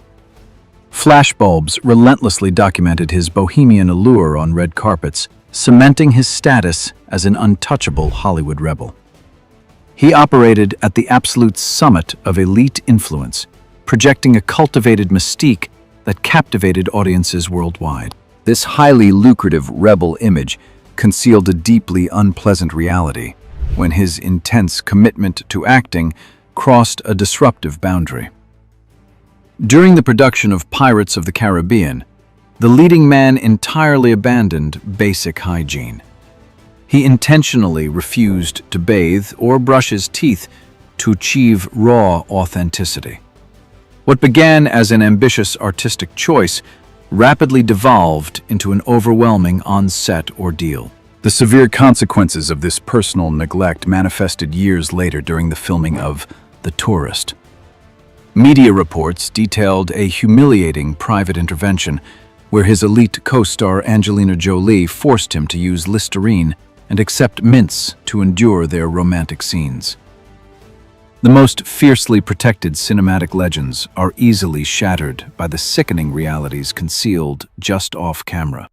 Flashbulbs relentlessly documented his bohemian allure on red carpets, cementing his status as an untouchable Hollywood rebel. He operated at the absolute summit of elite influence, projecting a cultivated mystique that captivated audiences worldwide. This highly lucrative rebel image concealed a deeply unpleasant reality when his intense commitment to acting crossed a disruptive boundary. During the production of Pirates of the Caribbean, the leading man entirely abandoned basic hygiene. He intentionally refused to bathe or brush his teeth to achieve raw authenticity. What began as an ambitious artistic choice rapidly devolved into an overwhelming on-set ordeal. The severe consequences of this personal neglect manifested years later during the filming of The Tourist. Media reports detailed a humiliating private intervention where his elite co-star Angelina Jolie forced him to use Listerine and accept mints to endure their romantic scenes. The most fiercely protected cinematic legends are easily shattered by the sickening realities concealed just off camera.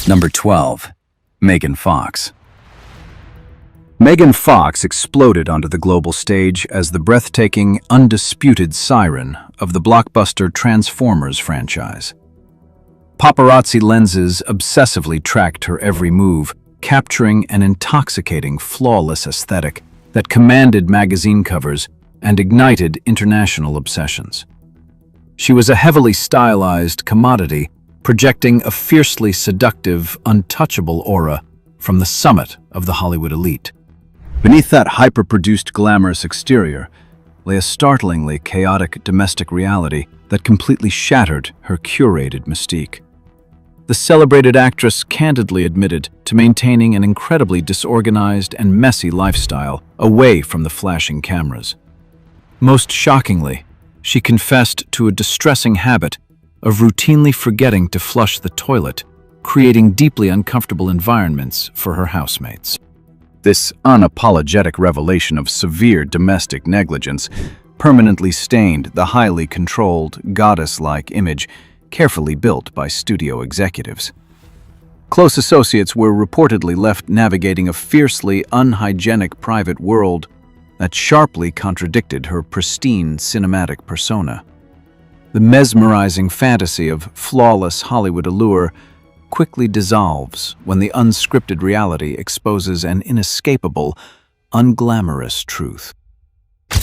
Number 12. Megan Fox. Megan Fox exploded onto the global stage as the breathtaking, undisputed siren of the blockbuster Transformers franchise. Paparazzi lenses obsessively tracked her every move, capturing an intoxicating, flawless aesthetic that commanded magazine covers and ignited international obsessions. She was a heavily stylized commodity, projecting a fiercely seductive, untouchable aura from the summit of the Hollywood elite. Beneath that hyper-produced glamorous exterior lay a startlingly chaotic domestic reality that completely shattered her curated mystique. The celebrated actress candidly admitted to maintaining an incredibly disorganized and messy lifestyle away from the flashing cameras. Most shockingly, she confessed to a distressing habit of routinely forgetting to flush the toilet, creating deeply uncomfortable environments for her housemates. This unapologetic revelation of severe domestic negligence permanently stained the highly controlled, goddess-like image carefully built by studio executives. Close associates were reportedly left navigating a fiercely unhygienic private world that sharply contradicted her pristine cinematic persona. The mesmerizing fantasy of flawless Hollywood allure quickly dissolves when the unscripted reality exposes an inescapable, unglamorous truth.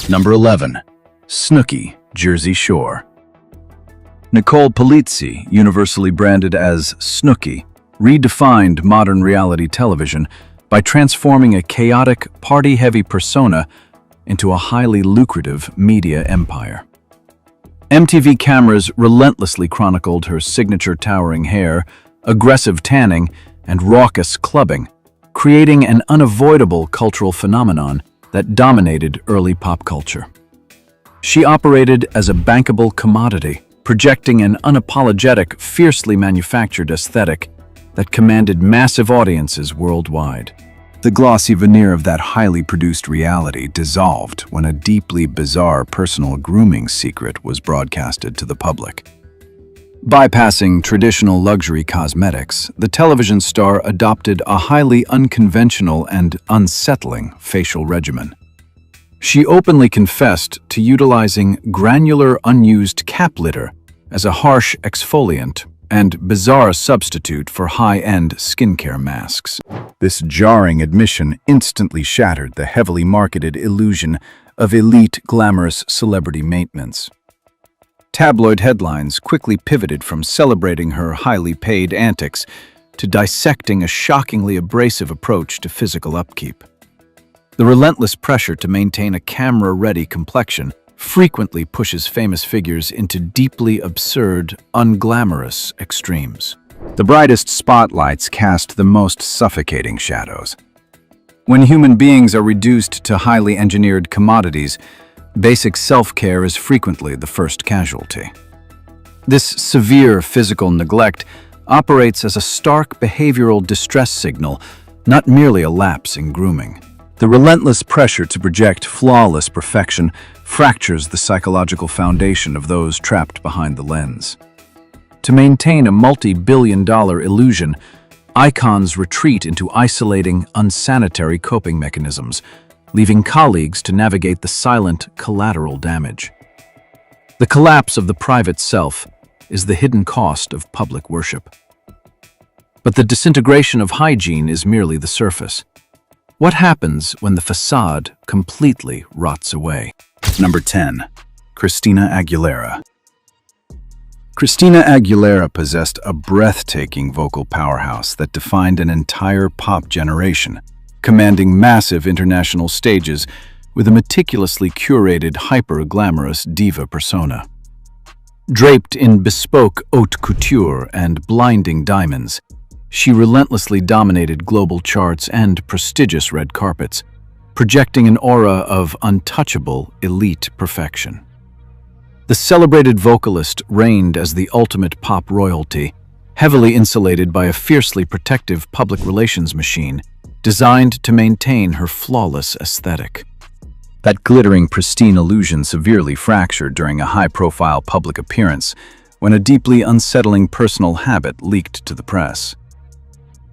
Number 11. Snooki, Jersey Shore. Nicole Polizzi, universally branded as Snooki, redefined modern reality television by transforming a chaotic, party-heavy persona into a highly lucrative media empire. MTV cameras relentlessly chronicled her signature towering hair, aggressive tanning, and raucous clubbing, creating an unavoidable cultural phenomenon that dominated early pop culture. She operated as a bankable commodity, projecting an unapologetic, fiercely manufactured aesthetic that commanded massive audiences worldwide. The glossy veneer of that highly produced reality dissolved when a deeply bizarre personal grooming secret was broadcasted to the public. Bypassing traditional luxury cosmetics, the television star adopted a highly unconventional and unsettling facial regimen. She openly confessed to utilizing granular unused cap litter as a harsh exfoliant and bizarre substitute for high-end skincare masks. This jarring admission instantly shattered the heavily marketed illusion of elite, glamorous celebrity maintenance. Tabloid headlines quickly pivoted from celebrating her highly paid antics to dissecting a shockingly abrasive approach to physical upkeep. The relentless pressure to maintain a camera-ready complexion frequently pushes famous figures into deeply absurd, unglamorous extremes. The brightest spotlights cast the most suffocating shadows. When human beings are reduced to highly engineered commodities, basic self-care is frequently the first casualty. This severe physical neglect operates as a stark behavioral distress signal, not merely a lapse in grooming. The relentless pressure to project flawless perfection fractures the psychological foundation of those trapped behind the lens. To maintain a multi-billion-dollar illusion, Icons retreat into isolating, unsanitary coping mechanisms, leaving colleagues to navigate the silent, collateral damage. The collapse of the private self is the hidden cost of public worship. But the disintegration of hygiene is merely the surface. What happens when the facade completely rots away? Number 10. Christina Aguilera. Christina Aguilera possessed a breathtaking vocal powerhouse that defined an entire pop generation, commanding massive international stages with a meticulously curated, hyper-glamorous diva persona. Draped in bespoke haute couture and blinding diamonds, she relentlessly dominated global charts and prestigious red carpets, projecting an aura of untouchable, elite perfection. The celebrated vocalist reigned as the ultimate pop royalty, heavily insulated by a fiercely protective public relations machine designed to maintain her flawless aesthetic. That glittering, pristine illusion severely fractured during a high-profile public appearance when a deeply unsettling personal habit leaked to the press.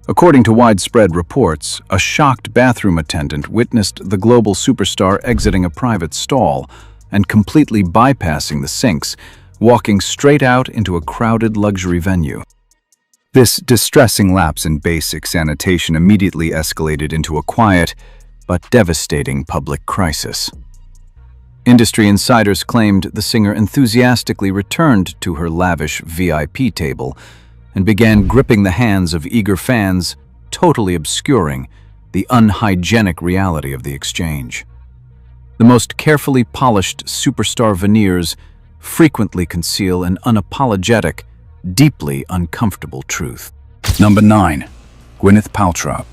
According to widespread reports, a shocked bathroom attendant witnessed the global superstar exiting a private stall and completely bypassing the sinks, walking straight out into a crowded luxury venue. This distressing lapse in basic sanitation immediately escalated into a quiet but devastating public crisis. Industry insiders claimed the singer enthusiastically returned to her lavish VIP table and began gripping the hands of eager fans, totally obscuring the unhygienic reality of the exchange. The most carefully polished superstar veneers frequently conceal an unapologetic, deeply uncomfortable truth. Number 9. Gwyneth Paltrow.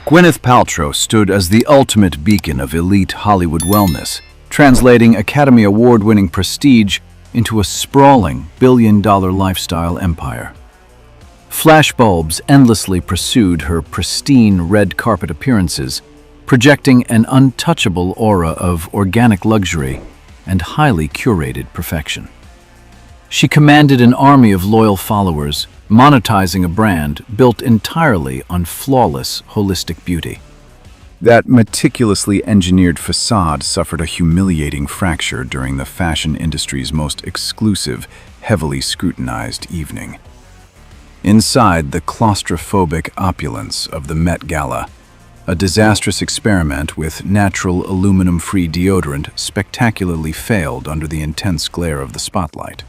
Gwyneth Paltrow stood as the ultimate beacon of elite Hollywood wellness, translating Academy Award-winning prestige into a sprawling billion-dollar lifestyle empire. Flashbulbs endlessly pursued her pristine red carpet appearances, projecting an untouchable aura of organic luxury and highly curated perfection. She commanded an army of loyal followers, monetizing a brand built entirely on flawless, holistic beauty. That meticulously engineered facade suffered a humiliating fracture during the fashion industry's most exclusive, heavily scrutinized evening. Inside the claustrophobic opulence of the Met Gala, a disastrous experiment with natural aluminum-free deodorant spectacularly failed under the intense glare of the spotlight.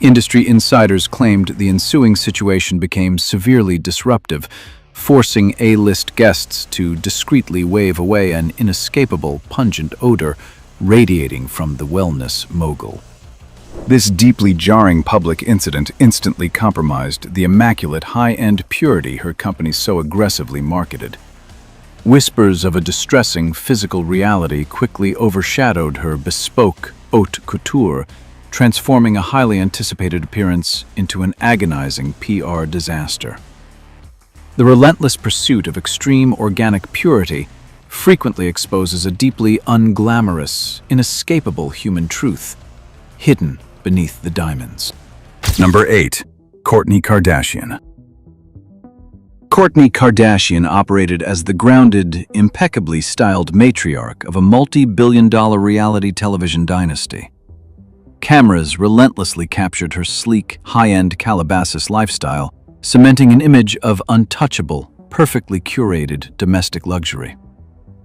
Industry insiders claimed the ensuing situation became severely disruptive, forcing A-list guests to discreetly wave away an inescapable, pungent odor radiating from the wellness mogul. This deeply jarring public incident instantly compromised the immaculate high-end purity her company so aggressively marketed. Whispers of a distressing physical reality quickly overshadowed her bespoke haute couture, transforming a highly anticipated appearance into an agonizing PR disaster. The relentless pursuit of extreme organic purity frequently exposes a deeply unglamorous, inescapable human truth, hidden beneath the diamonds. Number 8. Kourtney Kardashian. Kourtney Kardashian operated as the grounded, impeccably styled matriarch of a multi-billion-dollar reality television dynasty. Cameras relentlessly captured her sleek, high-end Calabasas lifestyle, cementing an image of untouchable, perfectly curated domestic luxury.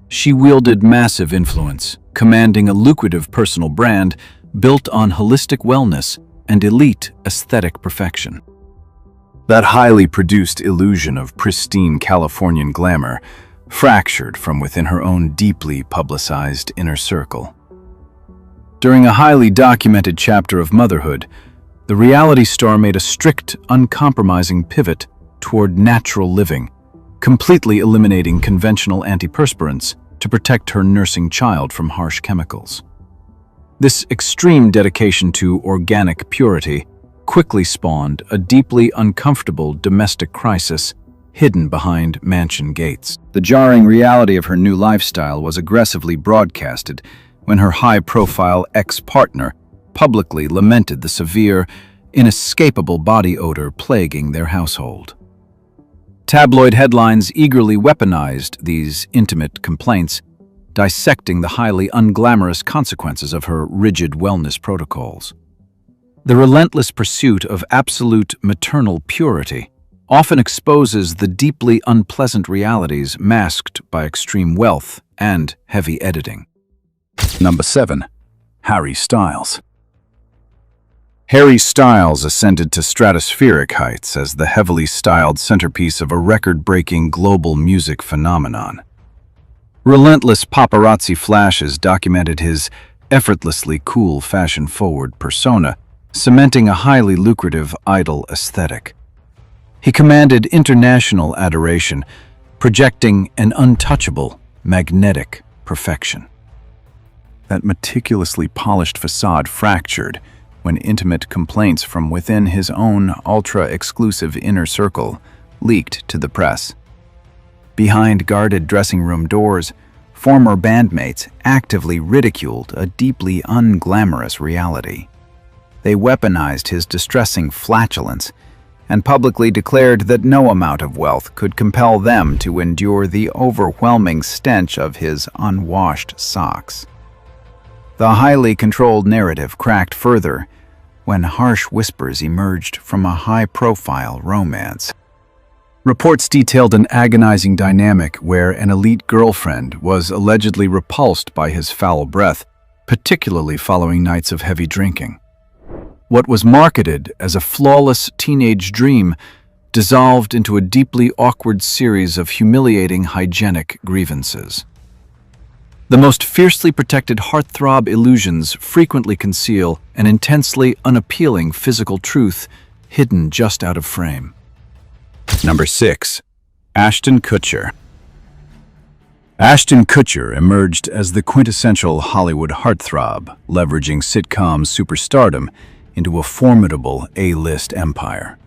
She wielded massive influence, commanding a lucrative personal brand built on holistic wellness and elite aesthetic perfection. That highly produced illusion of pristine Californian glamour fractured from within her own deeply publicized inner circle. During a highly documented chapter of motherhood, the reality star made a strict, uncompromising pivot toward natural living, completely eliminating conventional antiperspirants to protect her nursing child from harsh chemicals. This extreme dedication to organic purity quickly spawned a deeply uncomfortable domestic crisis hidden behind mansion gates. The jarring reality of her new lifestyle was aggressively broadcasted when her high-profile ex-partner publicly lamented the severe, inescapable body odor plaguing their household. Tabloid headlines eagerly weaponized these intimate complaints, dissecting the highly unglamorous consequences of her rigid wellness protocols. The relentless pursuit of absolute maternal purity often exposes the deeply unpleasant realities masked by extreme wealth and heavy editing. Number 7. Harry Styles. Harry Styles ascended to stratospheric heights as the heavily styled centerpiece of a record-breaking global music phenomenon. Relentless paparazzi flashes documented his effortlessly cool, fashion-forward persona, cementing a highly lucrative idol aesthetic. He commanded international adoration, projecting an untouchable, magnetic perfection. That meticulously polished facade fractured when intimate complaints from within his own ultra-exclusive inner circle leaked to the press. Behind guarded dressing room doors, former bandmates actively ridiculed a deeply unglamorous reality. They weaponized his distressing flatulence and publicly declared that no amount of wealth could compel them to endure the overwhelming stench of his unwashed socks. The highly controlled narrative cracked further when harsh whispers emerged from a high-profile romance. Reports detailed an agonizing dynamic where an elite girlfriend was allegedly repulsed by his foul breath, particularly following nights of heavy drinking. What was marketed as a flawless teenage dream dissolved into a deeply awkward series of humiliating hygienic grievances. The most fiercely protected heartthrob illusions frequently conceal an intensely unappealing physical truth hidden just out of frame. Number 6. Ashton Kutcher. Ashton Kutcher emerged as the quintessential Hollywood heartthrob, leveraging sitcom superstardom into a formidable A-list empire.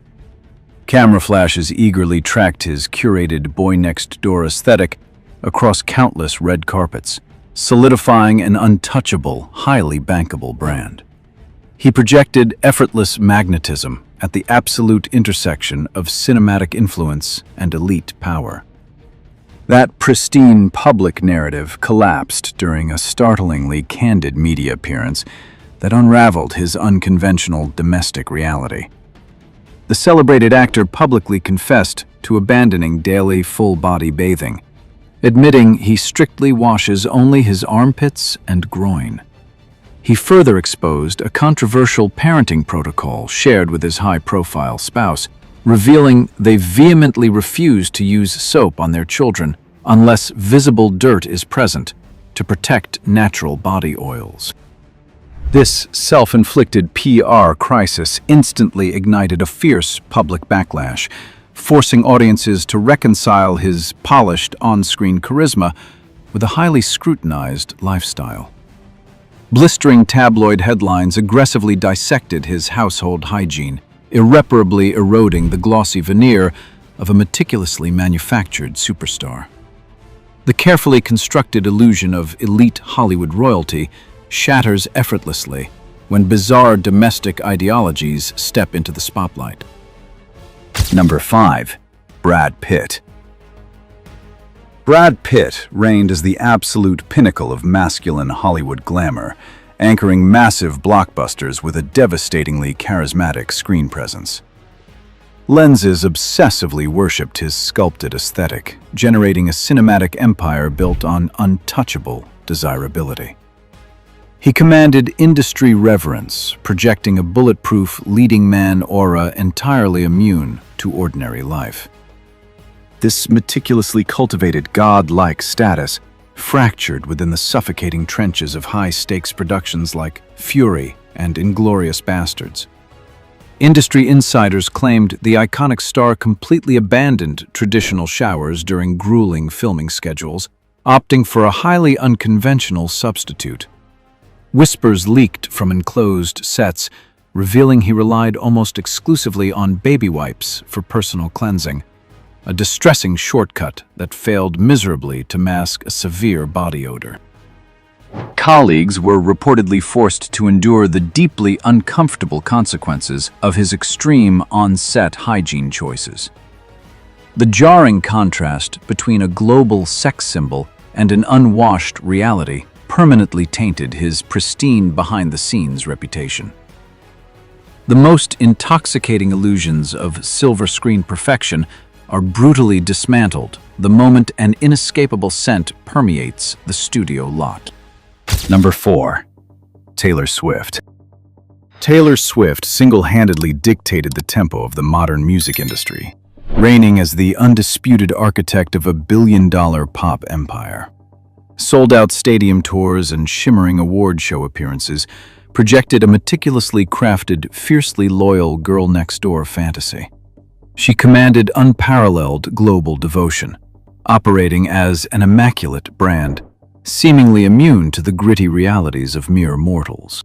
Camera flashes eagerly tracked his curated boy-next-door aesthetic across countless red carpets, solidifying an untouchable, highly bankable brand. He projected effortless magnetism at the absolute intersection of cinematic influence and elite power. That pristine public narrative collapsed during a startlingly candid media appearance that unraveled his unconventional domestic reality. The celebrated actor publicly confessed to abandoning daily full-body bathing, admitting he strictly washes only his armpits and groin. He further exposed a controversial parenting protocol shared with his high-profile spouse, revealing they vehemently refuse to use soap on their children unless visible dirt is present to protect natural body oils. This self-inflicted PR crisis instantly ignited a fierce public backlash, forcing audiences to reconcile his polished on-screen charisma with a highly scrutinized lifestyle. Blistering tabloid headlines aggressively dissected his household hygiene, irreparably eroding the glossy veneer of a meticulously manufactured superstar. The carefully constructed illusion of elite Hollywood royalty shatters effortlessly when bizarre domestic ideologies step into the spotlight. Number 5. Brad Pitt. Brad Pitt reigned as the absolute pinnacle of masculine Hollywood glamour, anchoring massive blockbusters with a devastatingly charismatic screen presence. Lenses obsessively worshipped his sculpted aesthetic, generating a cinematic empire built on untouchable desirability. He commanded industry reverence, projecting a bulletproof leading man aura entirely immune to ordinary life. This meticulously cultivated god-like status fractured within the suffocating trenches of high-stakes productions like Fury and Inglourious Bastards. Industry insiders claimed the iconic star completely abandoned traditional showers during grueling filming schedules, opting for a highly unconventional substitute. Whispers leaked from enclosed sets, revealing he relied almost exclusively on baby wipes for personal cleansing, a distressing shortcut that failed miserably to mask a severe body odor. Colleagues were reportedly forced to endure the deeply uncomfortable consequences of his extreme on-set hygiene choices. The jarring contrast between a global sex symbol and an unwashed reality permanently tainted his pristine behind-the-scenes reputation. The most intoxicating illusions of silver screen perfection are brutally dismantled the moment an inescapable scent permeates the studio lot. Number 4. Taylor Swift. Taylor Swift single-handedly dictated the tempo of the modern music industry, reigning as the undisputed architect of a billion-dollar pop empire. Sold-out stadium tours and shimmering award show appearances projected a meticulously crafted, fiercely loyal girl-next-door fantasy. She commanded unparalleled global devotion, operating as an immaculate brand, seemingly immune to the gritty realities of mere mortals.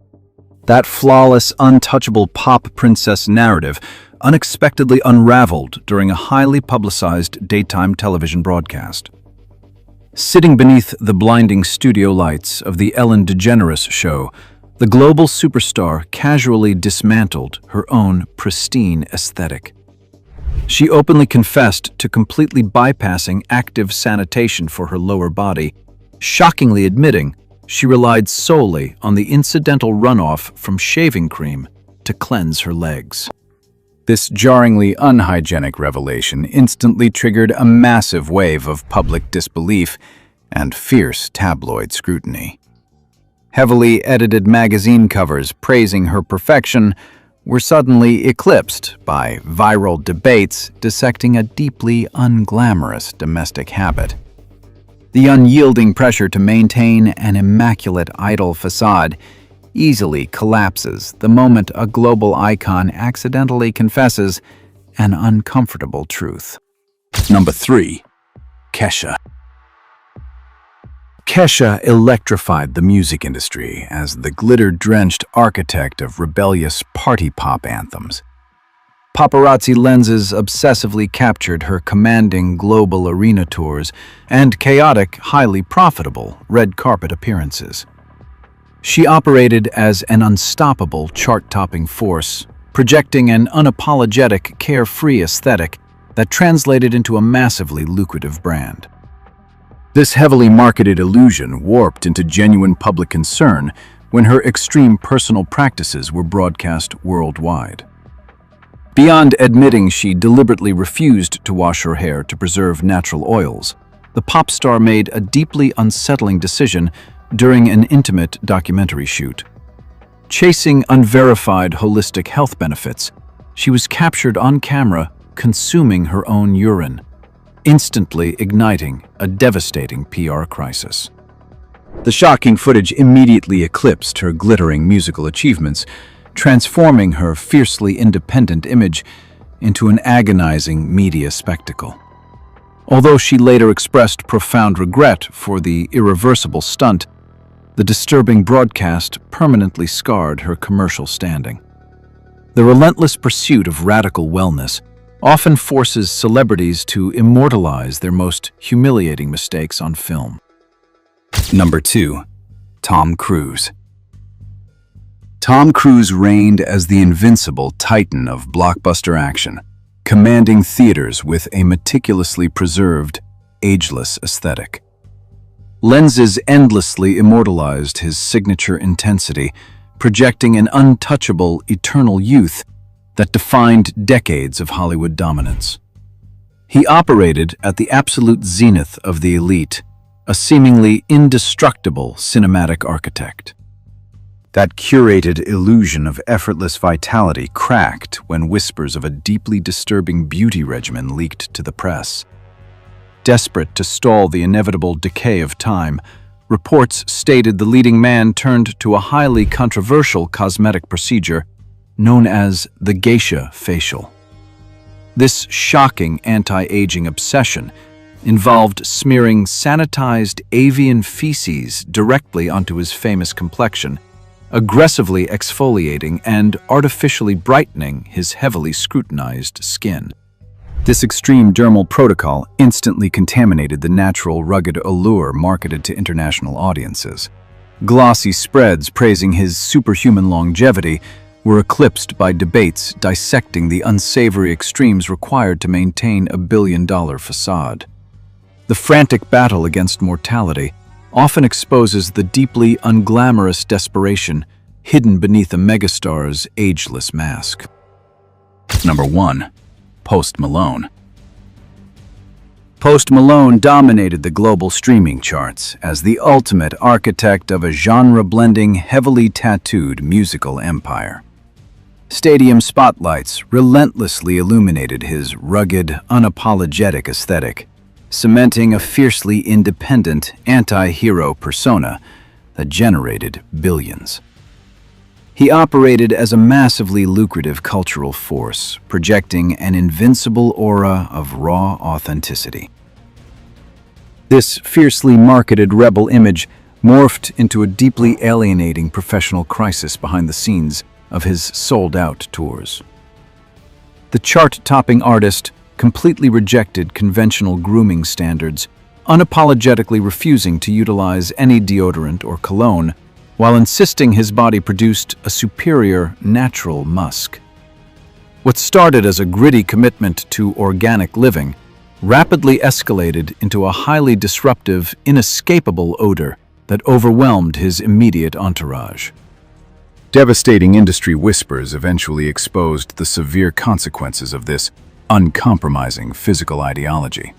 That flawless, untouchable pop princess narrative unexpectedly unraveled during a highly publicized daytime television broadcast. Sitting beneath the blinding studio lights of the Ellen DeGeneres show, the global superstar casually dismantled her own pristine aesthetic. She openly confessed to completely bypassing active sanitation for her lower body, shockingly admitting she relied solely on the incidental runoff from shaving cream to cleanse her legs. This jarringly unhygienic revelation instantly triggered a massive wave of public disbelief and fierce tabloid scrutiny. Heavily edited magazine covers praising her perfection were suddenly eclipsed by viral debates dissecting a deeply unglamorous domestic habit. The unyielding pressure to maintain an immaculate idol facade easily collapses the moment a global icon accidentally confesses an uncomfortable truth. Number 3. Kesha. Kesha electrified the music industry as the glitter-drenched architect of rebellious party pop anthems. Paparazzi lenses obsessively captured her commanding global arena tours and chaotic, highly profitable red carpet appearances. She operated as an unstoppable chart-topping force, projecting an unapologetic, carefree aesthetic that translated into a massively lucrative brand. This heavily marketed illusion warped into genuine public concern when her extreme personal practices were broadcast worldwide. Beyond admitting she deliberately refused to wash her hair to preserve natural oils, the pop star made a deeply unsettling decision during an intimate documentary shoot. Chasing unverified holistic health benefits, she was captured on camera consuming her own urine, instantly igniting a devastating PR crisis. The shocking footage immediately eclipsed her glittering musical achievements, transforming her fiercely independent image into an agonizing media spectacle. Although she later expressed profound regret for the irreversible stunt, the disturbing broadcast permanently scarred her commercial standing. The relentless pursuit of radical wellness often forces celebrities to immortalize their most humiliating mistakes on film. Number 2. Tom Cruise. Tom Cruise reigned as the invincible titan of blockbuster action, commanding theaters with a meticulously preserved, ageless aesthetic. Lenses endlessly immortalized his signature intensity, projecting an untouchable, eternal youth that defined decades of Hollywood dominance. He operated at the absolute zenith of the elite, a seemingly indestructible cinematic architect. That curated illusion of effortless vitality cracked when whispers of a deeply disturbing beauty regimen leaked to the press. Desperate to stall the inevitable decay of time, reports stated the leading man turned to a highly controversial cosmetic procedure known as the geisha facial. This shocking anti-aging obsession involved smearing sanitized avian feces directly onto his famous complexion, aggressively exfoliating and artificially brightening his heavily scrutinized skin. This extreme dermal protocol instantly contaminated the natural rugged allure marketed to international audiences. Glossy spreads praising his superhuman longevity were eclipsed by debates dissecting the unsavory extremes required to maintain a billion-dollar facade. The frantic battle against mortality often exposes the deeply unglamorous desperation hidden beneath a megastar's ageless mask. Number 1. Post Malone. Post Malone dominated the global streaming charts as the ultimate architect of a genre-blending, heavily tattooed musical empire. Stadium spotlights relentlessly illuminated his rugged, unapologetic aesthetic, cementing a fiercely independent, anti-hero persona that generated billions. He operated as a massively lucrative cultural force, projecting an invincible aura of raw authenticity. This fiercely marketed rebel image morphed into a deeply alienating professional crisis behind the scenes of his sold-out tours. The chart-topping artist completely rejected conventional grooming standards, unapologetically refusing to utilize any deodorant or cologne, while insisting his body produced a superior, natural musk. What started as a gritty commitment to organic living rapidly escalated into a highly disruptive, inescapable odor that overwhelmed his immediate entourage. Devastating industry whispers eventually exposed the severe consequences of this uncompromising physical ideology.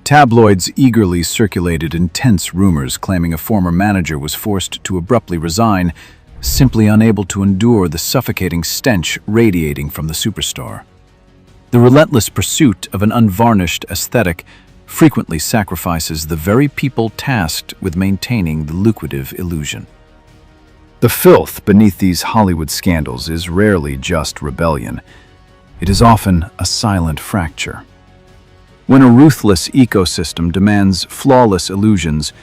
Tabloids eagerly circulated intense rumors claiming a former manager was forced to abruptly resign, simply unable to endure the suffocating stench radiating from the superstar. The relentless pursuit of an unvarnished aesthetic frequently sacrifices the very people tasked with maintaining the lucrative illusion. The filth beneath these Hollywood scandals is rarely just rebellion. It is often a silent fracture. When a ruthless ecosystem demands flawless illusions,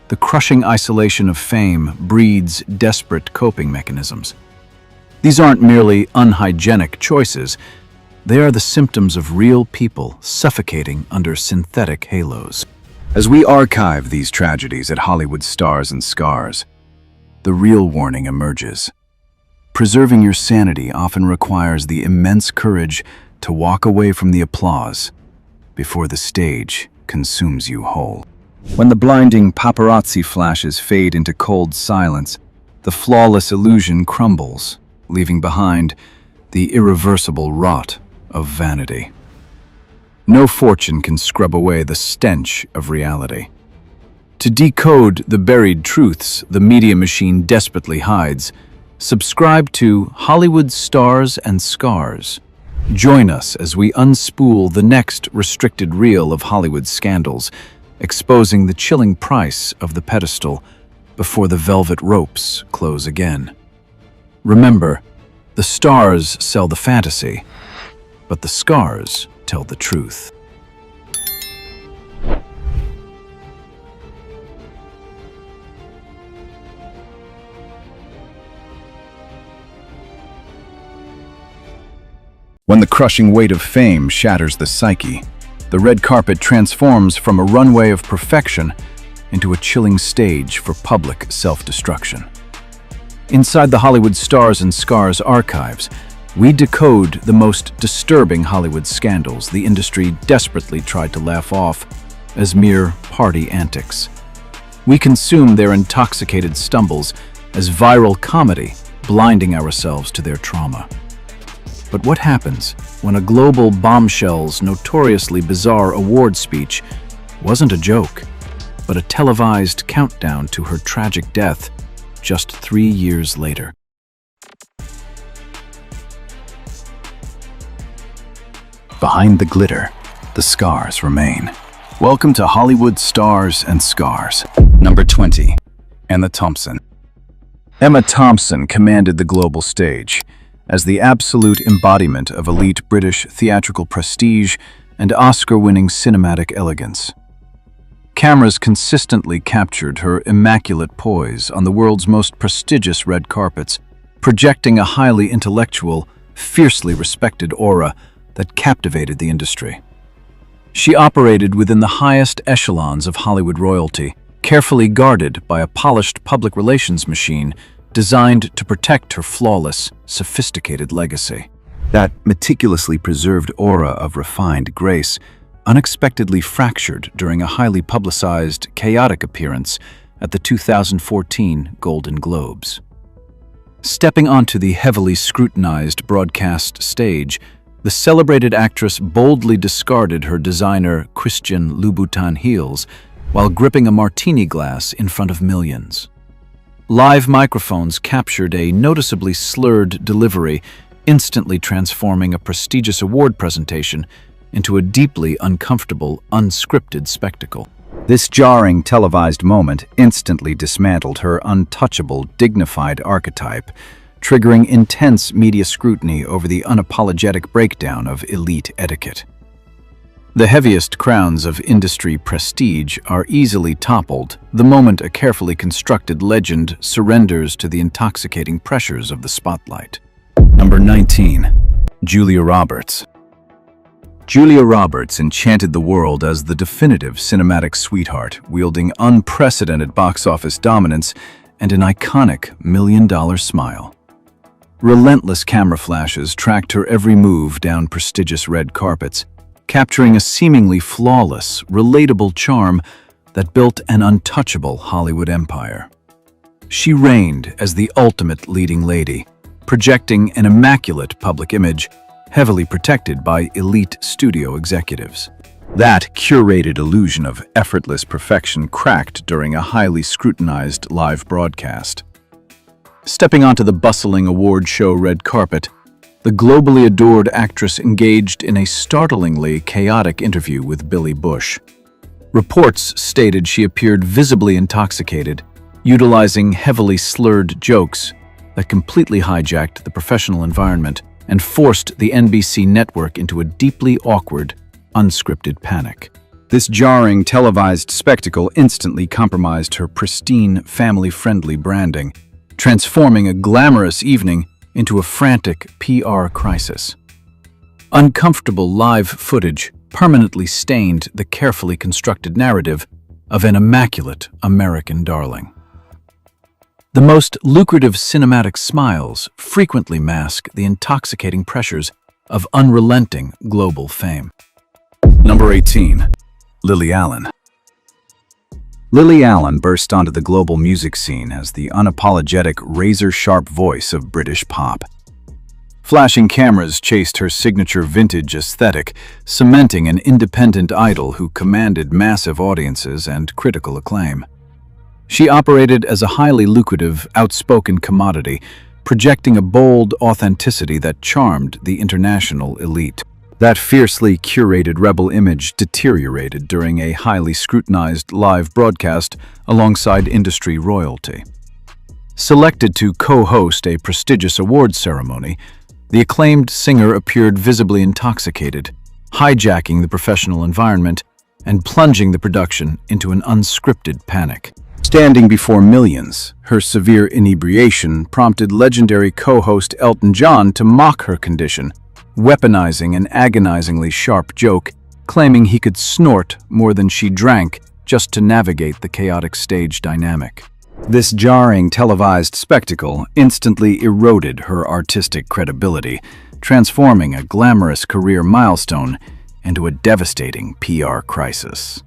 the crushing isolation of fame breeds desperate coping mechanisms. These aren't merely unhygienic choices. They are the symptoms of real people suffocating under synthetic halos. As we archive these tragedies at Hollywood Stars and Scars, the real warning emerges. Preserving your sanity often requires the immense courage to walk away from the applause before the stage consumes you whole. When the blinding paparazzi flashes fade into cold silence, the flawless illusion crumbles, leaving behind the irreversible rot of vanity. No fortune can scrub away the stench of reality. To decode the buried truths the media machine desperately hides, subscribe to Hollywood Stars and Scars. Join us as we unspool the next restricted reel of Hollywood scandals, exposing the chilling price of the pedestal before the velvet ropes close again. Remember, the stars sell the fantasy, but the scars tell the truth. When the crushing weight of fame shatters the psyche, the red carpet transforms from a runway of perfection into a chilling stage for public self-destruction. Inside the Hollywood Stars and Scars archives, we decode the most disturbing Hollywood scandals the industry desperately tried to laugh off as mere party antics. We consume their intoxicated stumbles as viral comedy, blinding ourselves to their trauma. But what happens when a global bombshell's notoriously bizarre award speech wasn't a joke, but a televised countdown to her tragic death just 3 years later? Behind the glitter, the scars remain. Welcome to Hollywood Stars and Scars. Number 20. Emma Thompson. Emma Thompson commanded the global stage as the absolute embodiment of elite British theatrical prestige and Oscar-winning cinematic elegance. Cameras consistently captured her immaculate poise on the world's most prestigious red carpets, projecting a highly intellectual, fiercely respected aura that captivated the industry. She operated within the highest echelons of Hollywood royalty, carefully guarded by a polished public relations machine designed to protect her flawless, sophisticated legacy. That meticulously preserved aura of refined grace unexpectedly fractured during a highly publicized, chaotic appearance at the 2014 Golden Globes. Stepping onto the heavily scrutinized broadcast stage, the celebrated actress boldly discarded her designer Christian Louboutin heels while gripping a martini glass in front of millions. Live microphones captured a noticeably slurred delivery, instantly transforming a prestigious award presentation into a deeply uncomfortable, unscripted spectacle. This jarring televised moment instantly dismantled her untouchable, dignified archetype, triggering intense media scrutiny over the unapologetic breakdown of elite etiquette. The heaviest crowns of industry prestige are easily toppled the moment a carefully constructed legend surrenders to the intoxicating pressures of the spotlight. Number 19. Julia Roberts. Julia Roberts enchanted the world as the definitive cinematic sweetheart, wielding unprecedented box office dominance and an iconic million-dollar smile. Relentless camera flashes tracked her every move down prestigious red carpets, capturing a seemingly flawless, relatable charm that built an untouchable Hollywood empire. She reigned as the ultimate leading lady, projecting an immaculate public image, heavily protected by elite studio executives. That curated illusion of effortless perfection cracked during a highly scrutinized live broadcast. Stepping onto the bustling award show red carpet, the globally adored actress engaged in a startlingly chaotic interview with Billy Bush. Reports stated she appeared visibly intoxicated, utilizing heavily slurred jokes that completely hijacked the professional environment and forced the NBC network into a deeply awkward, unscripted panic. This jarring televised spectacle instantly compromised her pristine, family-friendly branding, transforming a glamorous evening into a frantic PR crisis. Uncomfortable live footage permanently stained the carefully constructed narrative of an immaculate American darling. The most lucrative cinematic smiles frequently mask the intoxicating pressures of unrelenting global fame. Number 18. Lily Allen. Lily Allen burst onto the global music scene as the unapologetic, razor-sharp voice of British pop. Flashing cameras chased her signature vintage aesthetic, cementing an independent idol who commanded massive audiences and critical acclaim. She operated as a highly lucrative, outspoken commodity, projecting a bold authenticity that charmed the international elite. That fiercely curated rebel image deteriorated during a highly scrutinized live broadcast alongside industry royalty. Selected to co-host a prestigious awards ceremony, the acclaimed singer appeared visibly intoxicated, hijacking the professional environment and plunging the production into an unscripted panic. Standing before millions, her severe inebriation prompted legendary co-host Elton John to mock her condition, weaponizing an agonizingly sharp joke, claiming he could snort more than she drank just to navigate the chaotic stage dynamic. This jarring televised spectacle instantly eroded her artistic credibility, transforming a glamorous career milestone into a devastating PR crisis.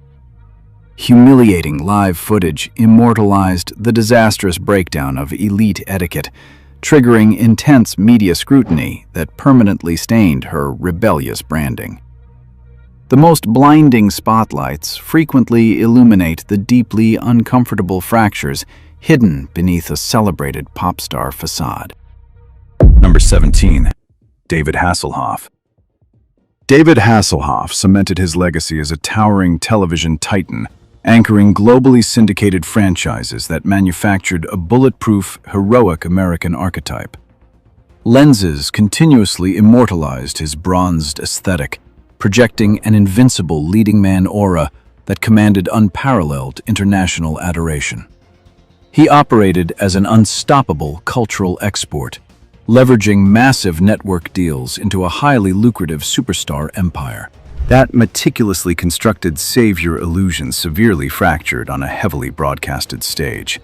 Humiliating live footage immortalized the disastrous breakdown of elite etiquette, triggering intense media scrutiny that permanently stained her rebellious branding. The most blinding spotlights frequently illuminate the deeply uncomfortable fractures hidden beneath a celebrated pop star facade. Number 17. David Hasselhoff. David Hasselhoff cemented his legacy as a towering television titan, anchoring globally syndicated franchises that manufactured a bulletproof, heroic American archetype. Lenses continuously immortalized his bronzed aesthetic, projecting an invincible leading man aura that commanded unparalleled international adoration. He operated as an unstoppable cultural export, leveraging massive network deals into a highly lucrative superstar empire. That meticulously constructed savior illusion severely fractured on a heavily broadcasted stage.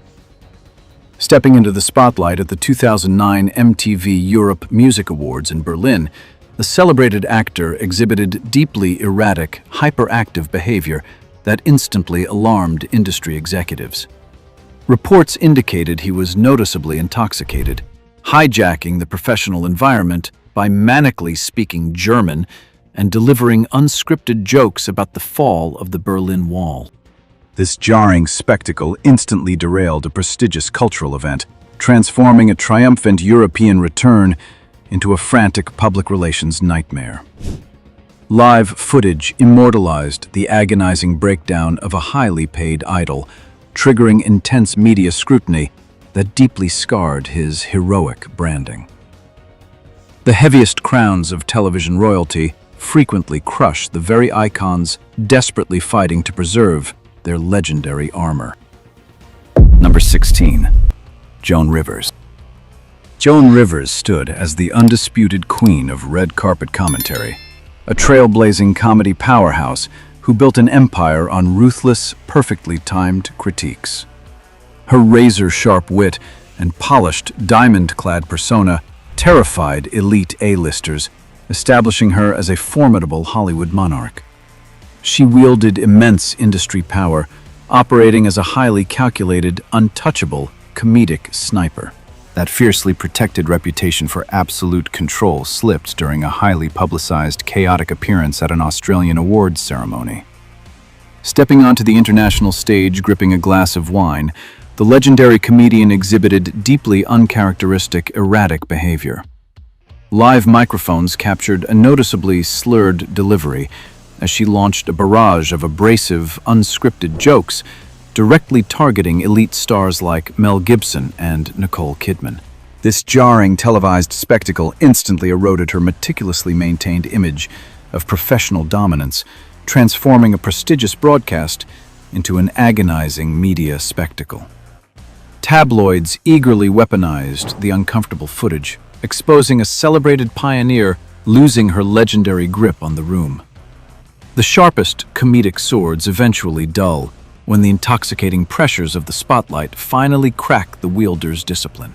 Stepping into the spotlight at the 2009 MTV Europe Music Awards in Berlin, the celebrated actor exhibited deeply erratic, hyperactive behavior that instantly alarmed industry executives. Reports indicated he was noticeably intoxicated, hijacking the professional environment by manically speaking German and delivering unscripted jokes about the fall of the Berlin Wall. This jarring spectacle instantly derailed a prestigious cultural event, transforming a triumphant European return into a frantic public relations nightmare. Live footage immortalized the agonizing breakdown of a highly paid idol, triggering intense media scrutiny that deeply scarred his heroic branding. The heaviest crowns of television royalty frequently crush the very icons desperately fighting to preserve their legendary armor. Number 16. Joan Rivers. Joan Rivers stood as the undisputed queen of red carpet commentary, a trailblazing comedy powerhouse who built an empire on ruthless, perfectly timed critiques. Her razor-sharp wit and polished, diamond-clad persona terrified elite A-listers, establishing her as a formidable Hollywood monarch. She wielded immense industry power, operating as a highly calculated, untouchable, comedic sniper. That fiercely protected reputation for absolute control slipped during a highly publicized, chaotic appearance at an Australian awards ceremony. Stepping onto the international stage gripping a glass of wine, the legendary comedian exhibited deeply uncharacteristic, erratic behavior. Live microphones captured a noticeably slurred delivery as she launched a barrage of abrasive, unscripted jokes directly targeting elite stars like Mel Gibson and Nicole Kidman. This jarring televised spectacle instantly eroded her meticulously maintained image of professional dominance, transforming a prestigious broadcast into an agonizing media spectacle. Tabloids eagerly weaponized the uncomfortable footage, exposing a celebrated pioneer losing her legendary grip on the room. The sharpest comedic swords eventually dull when the intoxicating pressures of the spotlight finally crack the wielder's discipline.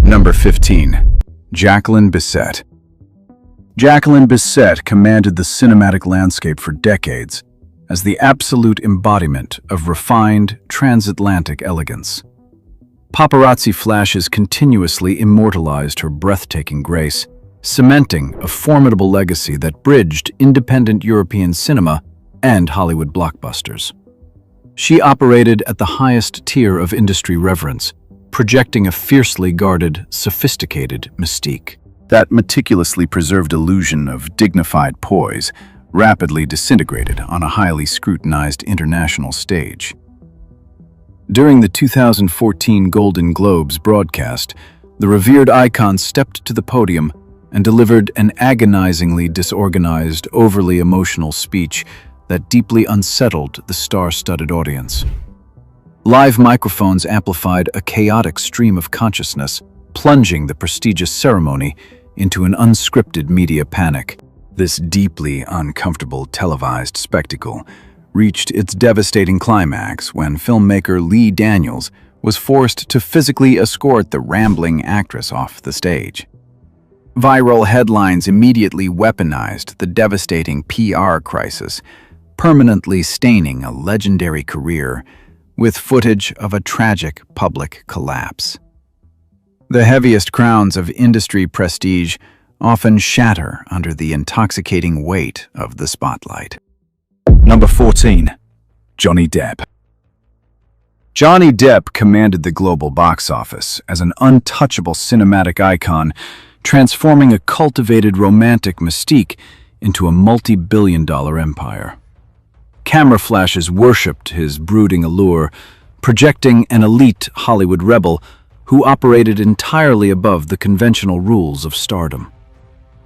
Number 15. Jacqueline Bisset. Jacqueline Bisset commanded the cinematic landscape for decades as the absolute embodiment of refined, transatlantic elegance. Paparazzi flashes continuously immortalized her breathtaking grace, cementing a formidable legacy that bridged independent European cinema and Hollywood blockbusters. She operated at the highest tier of industry reverence, projecting a fiercely guarded, sophisticated mystique. That meticulously preserved illusion of dignified poise rapidly disintegrated on a highly scrutinized international stage. During the 2014 Golden Globes broadcast, the revered icon stepped to the podium and delivered an agonizingly disorganized, overly emotional speech that deeply unsettled the star-studded audience. Live microphones amplified a chaotic stream of consciousness, plunging the prestigious ceremony into an unscripted media panic. This deeply uncomfortable televised spectacle reached its devastating climax when filmmaker Lee Daniels was forced to physically escort the rambling actress off the stage. Viral headlines immediately weaponized the devastating PR crisis, permanently staining a legendary career with footage of a tragic public collapse. The heaviest crowns of industry prestige often shatter under the intoxicating weight of the spotlight. Number 14. Johnny Depp. Johnny Depp commanded the global box office as an untouchable cinematic icon, transforming a cultivated romantic mystique into a multi-billion-dollar empire. Camera flashes worshipped his brooding allure, projecting an elite Hollywood rebel who operated entirely above the conventional rules of stardom.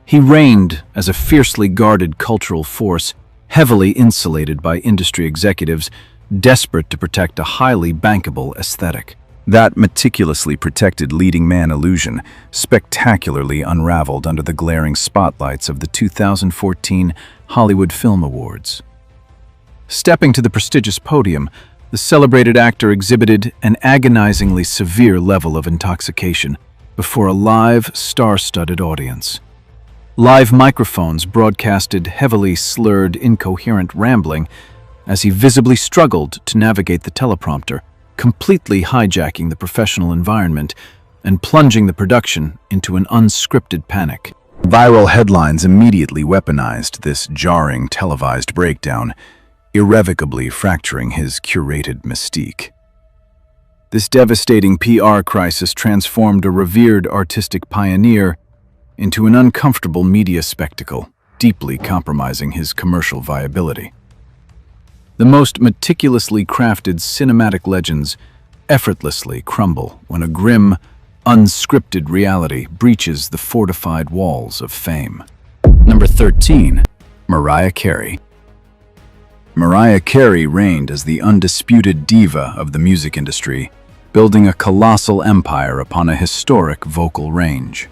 He reigned as a fiercely guarded cultural force, heavily insulated by industry executives, desperate to protect a highly bankable aesthetic. That meticulously protected leading man illusion spectacularly unraveled under the glaring spotlights of the 2014 Hollywood Film Awards. Stepping to the prestigious podium, the celebrated actor exhibited an agonizingly severe level of intoxication before a live, star-studded audience. Live microphones broadcasted heavily slurred, incoherent rambling as he visibly struggled to navigate the teleprompter, completely hijacking the professional environment and plunging the production into an unscripted panic. Viral headlines immediately weaponized this jarring televised breakdown, irrevocably fracturing his curated mystique. This devastating PR crisis transformed a revered artistic pioneer into an uncomfortable media spectacle, deeply compromising his commercial viability. The most meticulously crafted cinematic legends effortlessly crumble when a grim, unscripted reality breaches the fortified walls of fame. Number 13. Mariah Carey. Mariah Carey reigned as the undisputed diva of the music industry, building a colossal empire upon a historic vocal range.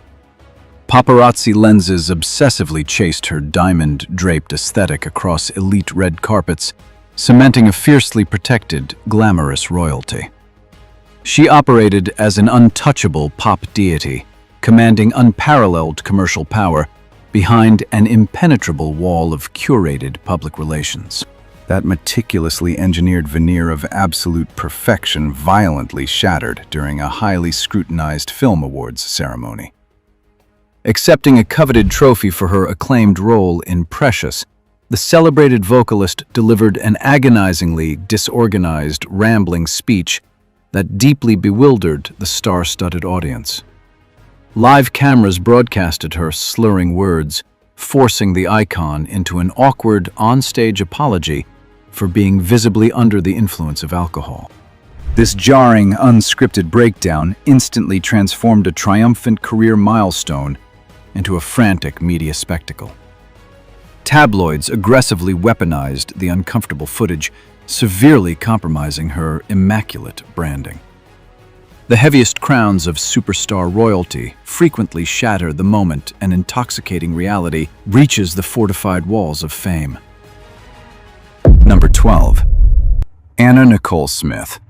Paparazzi lenses obsessively chased her diamond-draped aesthetic across elite red carpets, cementing a fiercely protected, glamorous royalty. She operated as an untouchable pop deity, commanding unparalleled commercial power behind an impenetrable wall of curated public relations. That meticulously engineered veneer of absolute perfection violently shattered during a highly scrutinized film awards ceremony. Accepting a coveted trophy for her acclaimed role in Precious, the celebrated vocalist delivered an agonizingly disorganized, rambling speech that deeply bewildered the star-studded audience. Live cameras broadcasted her slurring words, forcing the icon into an awkward on-stage apology for being visibly under the influence of alcohol. This jarring, unscripted breakdown instantly transformed a triumphant career milestone into a frantic media spectacle. Tabloids aggressively weaponized the uncomfortable footage, severely compromising her immaculate branding. The heaviest crowns of superstar royalty frequently shatter the moment an intoxicating reality reaches the fortified walls of fame. Number 12. Anna Nicole Smith.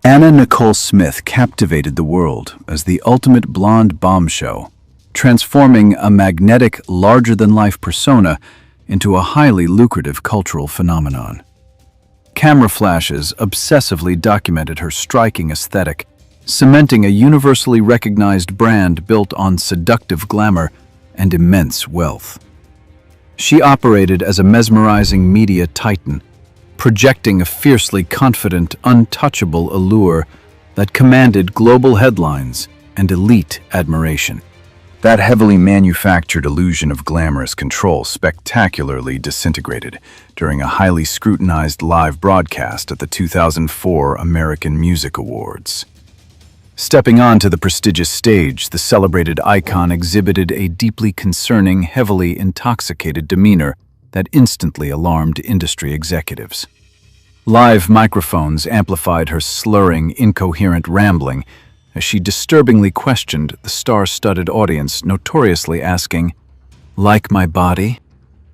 Anna Nicole Smith captivated the world as the ultimate blonde bombshell, transforming a magnetic, larger-than-life persona into a highly lucrative cultural phenomenon. Camera flashes obsessively documented her striking aesthetic, cementing a universally recognized brand built on seductive glamour and immense wealth. She operated as a mesmerizing media titan, projecting a fiercely confident, untouchable allure that commanded global headlines and elite admiration. That heavily manufactured illusion of glamorous control spectacularly disintegrated during a highly scrutinized live broadcast at the 2004 American Music Awards. Stepping onto the prestigious stage, the celebrated icon exhibited a deeply concerning, heavily intoxicated demeanor that instantly alarmed industry executives. Live microphones amplified her slurring, incoherent rambling as she disturbingly questioned the star-studded audience, notoriously asking, "Like my body?"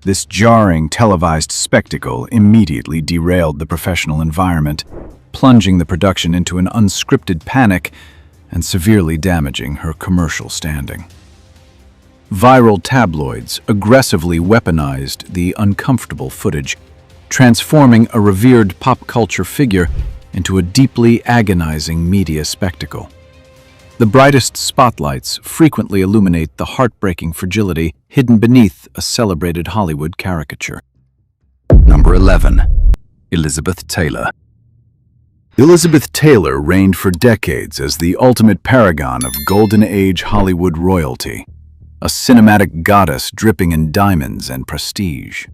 This jarring, televised spectacle immediately derailed the professional environment, plunging the production into an unscripted panic and severely damaging her commercial standing. Viral tabloids aggressively weaponized the uncomfortable footage, transforming a revered pop culture figure into a deeply agonizing media spectacle. The brightest spotlights frequently illuminate the heartbreaking fragility hidden beneath a celebrated Hollywood caricature. Number 11. Elizabeth Taylor. Elizabeth Taylor reigned for decades as the ultimate paragon of Golden Age Hollywood royalty, a cinematic goddess dripping in diamonds and prestige.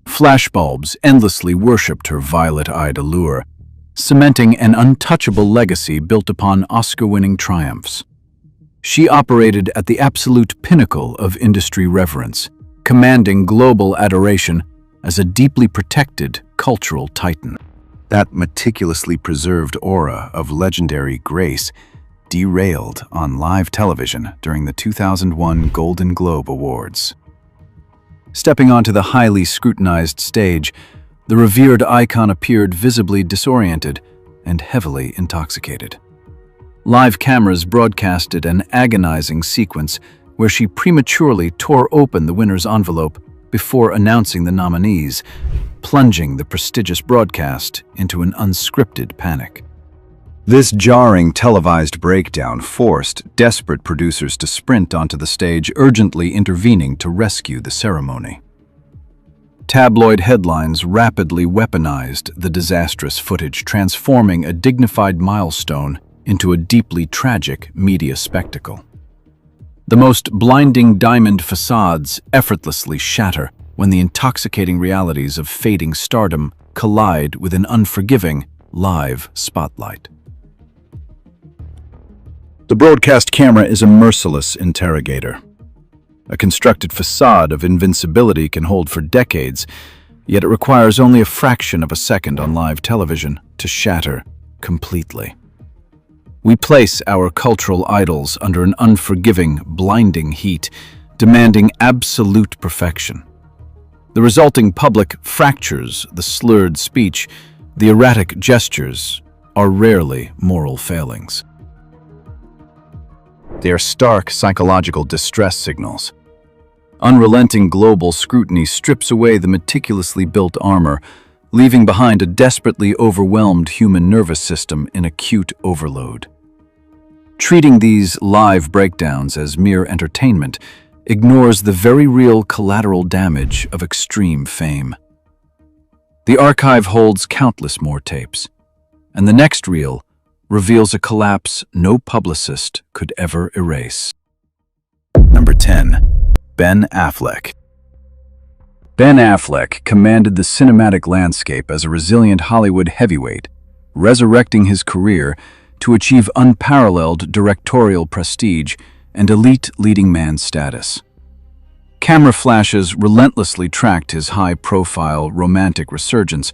Flashbulbs endlessly worshipped her violet-eyed allure, cementing an untouchable legacy built upon Oscar-winning triumphs. She operated at the absolute pinnacle of industry reverence, commanding global adoration as a deeply protected cultural titan. That meticulously preserved aura of legendary grace derailed on live television during the 2001 Golden Globe Awards. Stepping onto the highly scrutinized stage, the revered icon appeared visibly disoriented and heavily intoxicated. Live cameras broadcasted an agonizing sequence where she prematurely tore open the winner's envelope before announcing the nominees, plunging the prestigious broadcast into an unscripted panic. This jarring televised breakdown forced desperate producers to sprint onto the stage, urgently intervening to rescue the ceremony. Tabloid headlines rapidly weaponized the disastrous footage, transforming a dignified milestone into a deeply tragic media spectacle. The most blinding diamond facades effortlessly shatter when the intoxicating realities of fading stardom collide with an unforgiving live spotlight. The broadcast camera is a merciless interrogator. A constructed facade of invincibility can hold for decades, yet it requires only a fraction of a second on live television to shatter completely. We place our cultural idols under an unforgiving, blinding heat, demanding absolute perfection. The resulting public fractures, the slurred speech, the erratic gestures, are rarely moral failings. They are stark psychological distress signals. Unrelenting global scrutiny strips away the meticulously built armor, leaving behind a desperately overwhelmed human nervous system in acute overload. Treating these live breakdowns as mere entertainment ignores the very real collateral damage of extreme fame. The archive holds countless more tapes, and the next reel reveals a collapse no publicist could ever erase. Number 10. Ben Affleck. Ben Affleck commanded the cinematic landscape as a resilient Hollywood heavyweight, resurrecting his career to achieve unparalleled directorial prestige and elite leading man status. Camera flashes relentlessly tracked his high-profile romantic resurgence,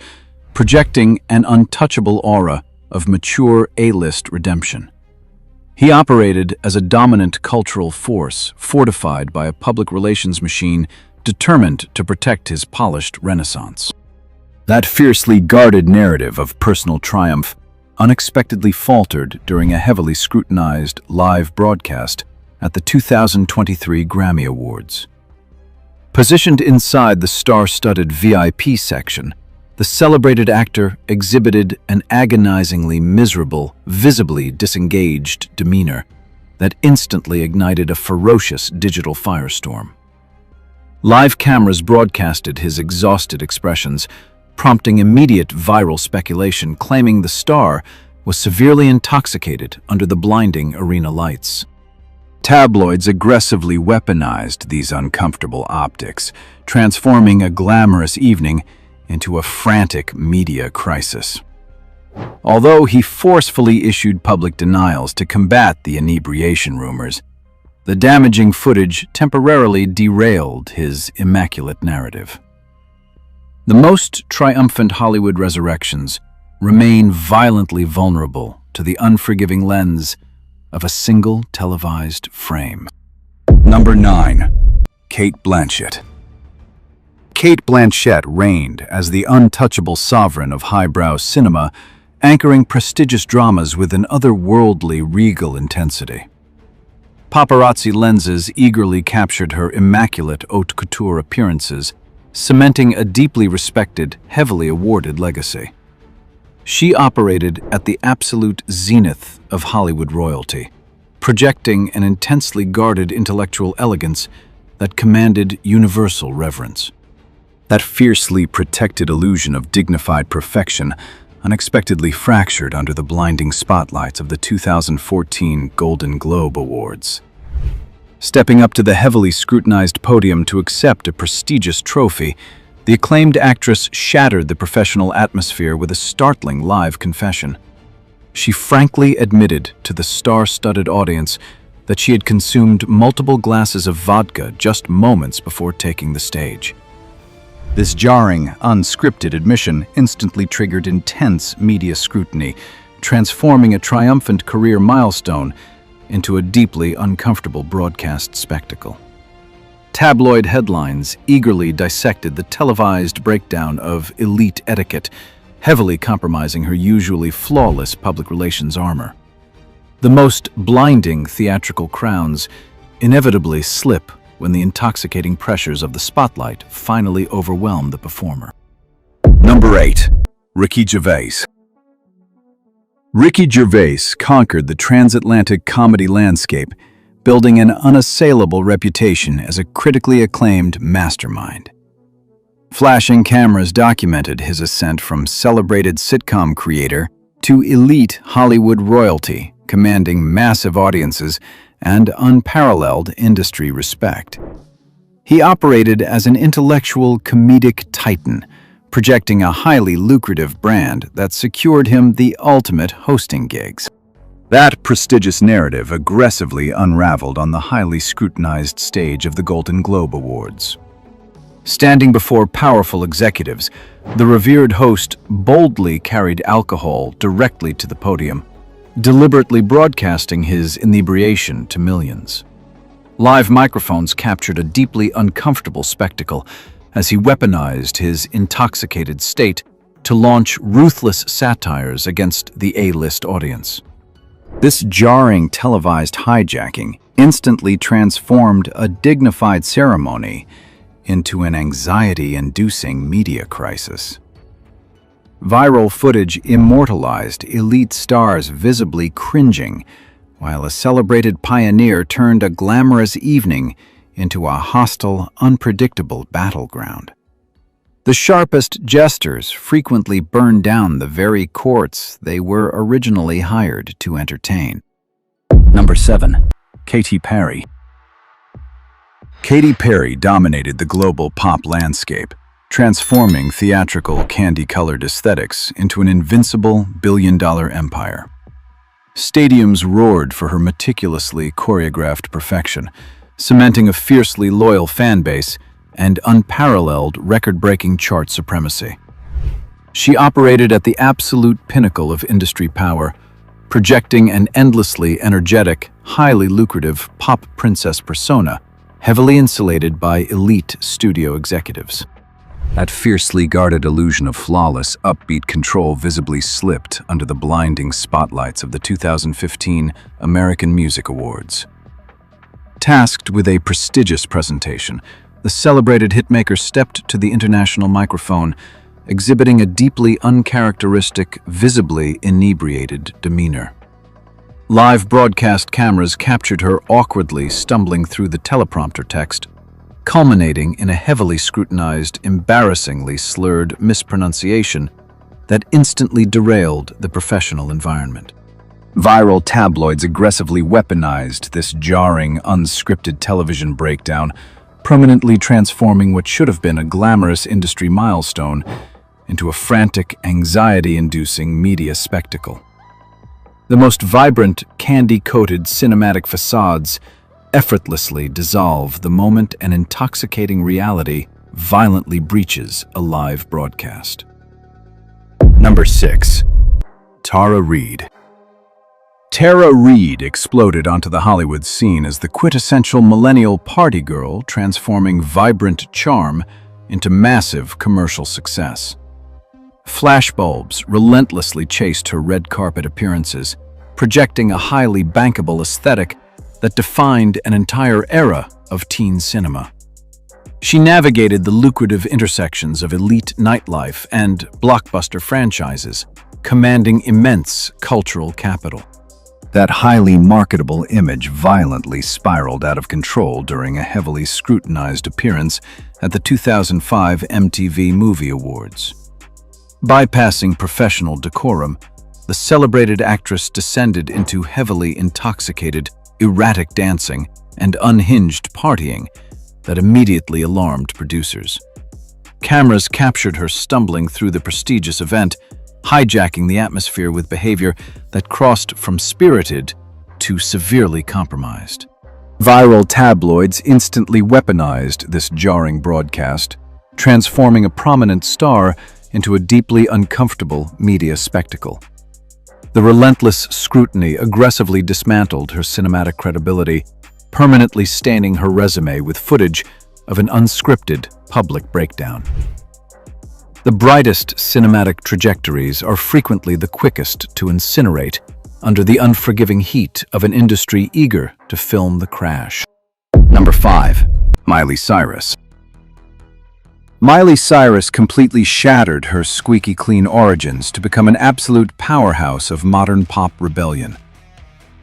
projecting an untouchable aura of mature A-list redemption. He operated as a dominant cultural force, fortified by a public relations machine determined to protect his polished renaissance. That fiercely guarded narrative of personal triumph unexpectedly faltered during a heavily scrutinized live broadcast at the 2023 Grammy Awards. Positioned inside the star-studded VIP section, the celebrated actor exhibited an agonizingly miserable, visibly disengaged demeanor that instantly ignited a ferocious digital firestorm. Live cameras broadcasted his exhausted expressions, prompting immediate viral speculation claiming the star was severely intoxicated under the blinding arena lights. Tabloids aggressively weaponized these uncomfortable optics, transforming a glamorous evening into a frantic media crisis. Although he forcefully issued public denials to combat the inebriation rumors, the damaging footage temporarily derailed his immaculate narrative. The most triumphant Hollywood resurrections remain violently vulnerable to the unforgiving lens of a single televised frame. Number 9. Cate Blanchett. Cate Blanchett reigned as the untouchable sovereign of highbrow cinema, anchoring prestigious dramas with an otherworldly, regal intensity. Paparazzi lenses eagerly captured her immaculate haute couture appearances, cementing a deeply respected, heavily awarded legacy. She operated at the absolute zenith of Hollywood royalty, projecting an intensely guarded intellectual elegance that commanded universal reverence. That fiercely protected illusion of dignified perfection unexpectedly fractured under the blinding spotlights of the 2014 Golden Globe Awards. Stepping up to the heavily scrutinized podium to accept a prestigious trophy, the acclaimed actress shattered the professional atmosphere with a startling live confession. She frankly admitted to the star-studded audience that she had consumed multiple glasses of vodka just moments before taking the stage. This jarring, unscripted admission instantly triggered intense media scrutiny, transforming a triumphant career milestone into a deeply uncomfortable broadcast spectacle. Tabloid headlines eagerly dissected the televised breakdown of elite etiquette, heavily compromising her usually flawless public relations armor. The most blinding theatrical crowns inevitably slip when the intoxicating pressures of the spotlight finally overwhelm the performer. Number 8. Ricky Gervais. Ricky Gervais conquered the transatlantic comedy landscape, building an unassailable reputation as a critically acclaimed mastermind. Flashing cameras documented his ascent from celebrated sitcom creator to elite Hollywood royalty, commanding massive audiences and unparalleled industry respect. He operated as an intellectual comedic titan, projecting a highly lucrative brand that secured him the ultimate hosting gigs. That prestigious narrative aggressively unraveled on the highly scrutinized stage of the Golden Globe Awards. Standing before powerful executives, the revered host boldly carried alcohol directly to the podium, deliberately broadcasting his inebriation to millions. Live microphones captured a deeply uncomfortable spectacle as he weaponized his intoxicated state to launch ruthless satires against the A-list audience. This jarring televised hijacking instantly transformed a dignified ceremony into an anxiety-inducing media crisis. Viral footage immortalized elite stars visibly cringing, while a celebrated pioneer turned a glamorous evening into a hostile, unpredictable battleground. The sharpest jesters frequently burned down the very courts they were originally hired to entertain. Number 7. Katy Perry. Katy Perry dominated the global pop landscape, transforming theatrical candy-colored aesthetics into an invincible billion-dollar empire. Stadiums roared for her meticulously choreographed perfection, cementing a fiercely loyal fan base and unparalleled record-breaking chart supremacy. She operated at the absolute pinnacle of industry power, projecting an endlessly energetic, highly lucrative pop princess persona, heavily insulated by elite studio executives. That fiercely guarded illusion of flawless, upbeat control visibly slipped under the blinding spotlights of the 2015 American Music Awards. Tasked with a prestigious presentation, the celebrated hitmaker stepped to the international microphone, exhibiting a deeply uncharacteristic, visibly inebriated demeanor. Live broadcast cameras captured her awkwardly stumbling through the teleprompter text, culminating in a heavily scrutinized, embarrassingly slurred mispronunciation that instantly derailed the professional environment. Viral tabloids aggressively weaponized this jarring, unscripted television breakdown, permanently transforming what should have been a glamorous industry milestone into a frantic, anxiety-inducing media spectacle. The most vibrant, candy-coated cinematic facades effortlessly dissolve the moment an intoxicating reality violently breaches a live broadcast. Number 6. Tara Reid. Tara Reid exploded onto the Hollywood scene as the quintessential millennial party girl, transforming vibrant charm into massive commercial success. Flashbulbs relentlessly chased her red carpet appearances, projecting a highly bankable aesthetic that defined an entire era of teen cinema. She navigated the lucrative intersections of elite nightlife and blockbuster franchises, commanding immense cultural capital. That highly marketable image violently spiraled out of control during a heavily scrutinized appearance at the 2005 MTV Movie Awards. Bypassing professional decorum, the celebrated actress descended into heavily intoxicated, erratic dancing and unhinged partying that immediately alarmed producers. Cameras captured her stumbling through the prestigious event, hijacking the atmosphere with behavior that crossed from spirited to severely compromised. Viral tabloids instantly weaponized this jarring broadcast, transforming a prominent star into a deeply uncomfortable media spectacle. The relentless scrutiny aggressively dismantled her cinematic credibility, permanently staining her resume with footage of an unscripted public breakdown. The brightest cinematic trajectories are frequently the quickest to incinerate under the unforgiving heat of an industry eager to film the crash. Number 5. Miley Cyrus. Miley Cyrus completely shattered her squeaky clean origins to become an absolute powerhouse of modern pop rebellion.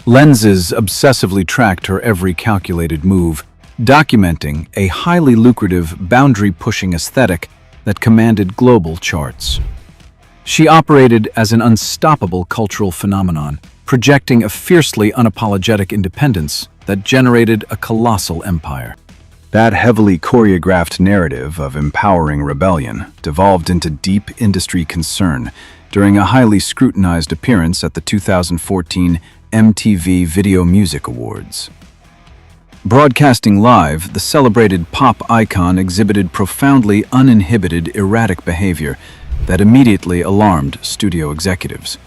Lenses obsessively tracked her every calculated move, documenting a highly lucrative, boundary-pushing aesthetic that commanded global charts. She operated as an unstoppable cultural phenomenon, projecting a fiercely unapologetic independence that generated a colossal empire. That heavily choreographed narrative of empowering rebellion devolved into deep industry concern during a highly scrutinized appearance at the 2014 MTV Video Music Awards. Broadcasting live, the celebrated pop icon exhibited profoundly uninhibited, erratic behavior that immediately alarmed studio executives.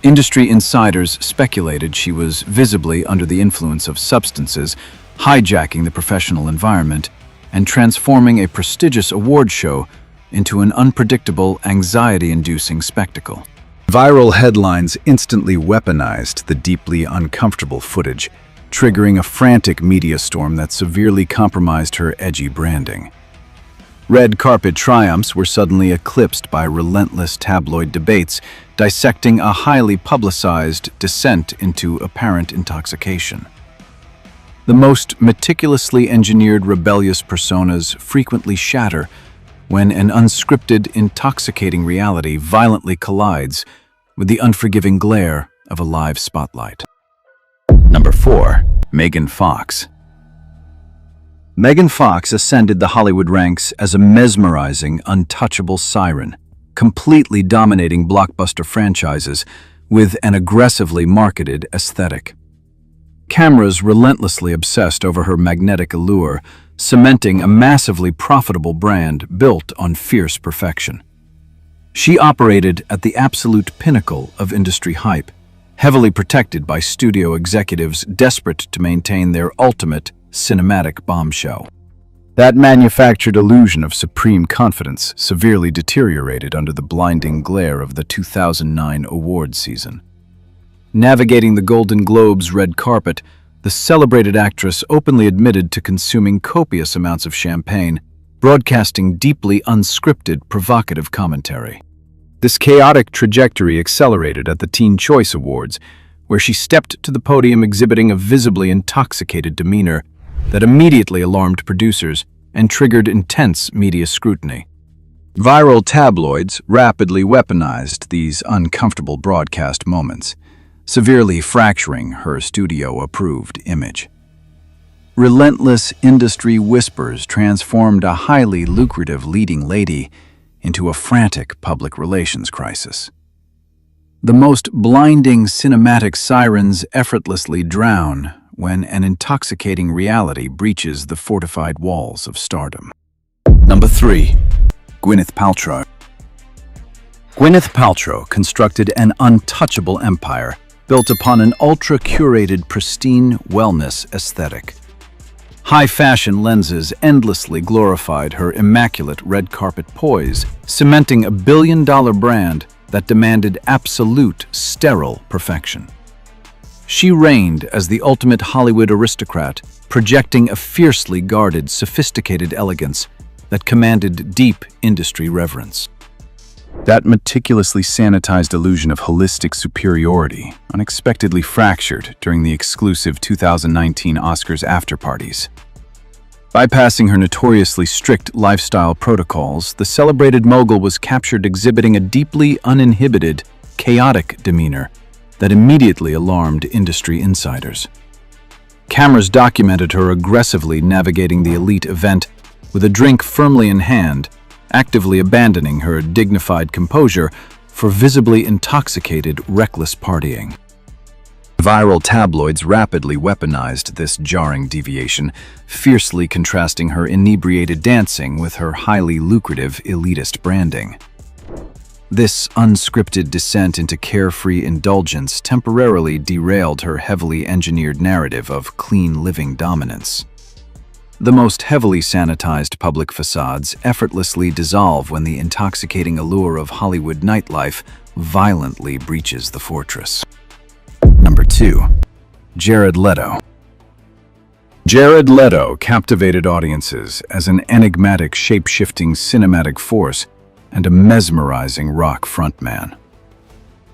Industry insiders speculated she was visibly under the influence of substances, hijacking the professional environment and transforming a prestigious award show into an unpredictable, anxiety-inducing spectacle. Viral headlines instantly weaponized the deeply uncomfortable footage, triggering a frantic media storm that severely compromised her edgy branding. Red carpet triumphs were suddenly eclipsed by relentless tabloid debates, dissecting a highly publicized descent into apparent intoxication. The most meticulously engineered rebellious personas frequently shatter when an unscripted, intoxicating reality violently collides with the unforgiving glare of a live spotlight. Number 4. Megan Fox. Megan Fox ascended the Hollywood ranks as a mesmerizing, untouchable siren, completely dominating blockbuster franchises with an aggressively marketed aesthetic. Cameras relentlessly obsessed over her magnetic allure, cementing a massively profitable brand built on fierce perfection. She operated at the absolute pinnacle of industry hype, heavily protected by studio executives desperate to maintain their ultimate cinematic bombshell. That manufactured illusion of supreme confidence severely deteriorated under the blinding glare of the 2009 award season. Navigating the Golden Globe's red carpet, the celebrated actress openly admitted to consuming copious amounts of champagne, broadcasting deeply unscripted, provocative commentary. This chaotic trajectory accelerated at the Teen Choice Awards, where she stepped to the podium exhibiting a visibly intoxicated demeanor that immediately alarmed producers and triggered intense media scrutiny. Viral tabloids rapidly weaponized these uncomfortable broadcast moments, severely fracturing her studio-approved image. Relentless industry whispers transformed a highly lucrative leading lady into a frantic public relations crisis. The most blinding cinematic sirens effortlessly drown when an intoxicating reality breaches the fortified walls of stardom. Number 3. Gwyneth Paltrow. Gwyneth Paltrow constructed an untouchable empire built upon an ultra-curated, pristine wellness aesthetic. High-fashion lenses endlessly glorified her immaculate red carpet poise, cementing a billion-dollar brand that demanded absolute, sterile perfection. She reigned as the ultimate Hollywood aristocrat, projecting a fiercely guarded, sophisticated elegance that commanded deep industry reverence. That meticulously sanitized illusion of holistic superiority unexpectedly fractured during the exclusive 2019 Oscars after-parties. Bypassing her notoriously strict lifestyle protocols, the celebrated mogul was captured exhibiting a deeply uninhibited, chaotic demeanor that immediately alarmed industry insiders. Cameras documented her aggressively navigating the elite event with a drink firmly in hand, actively abandoning her dignified composure for visibly intoxicated, reckless partying. Viral tabloids rapidly weaponized this jarring deviation, fiercely contrasting her inebriated dancing with her highly lucrative elitist branding. This unscripted descent into carefree indulgence temporarily derailed her heavily engineered narrative of clean living dominance. The most heavily sanitized public facades effortlessly dissolve when the intoxicating allure of Hollywood nightlife violently breaches the fortress. Number 2. Jared Leto. Jared Leto captivated audiences as an enigmatic, shape-shifting cinematic force and a mesmerizing rock frontman.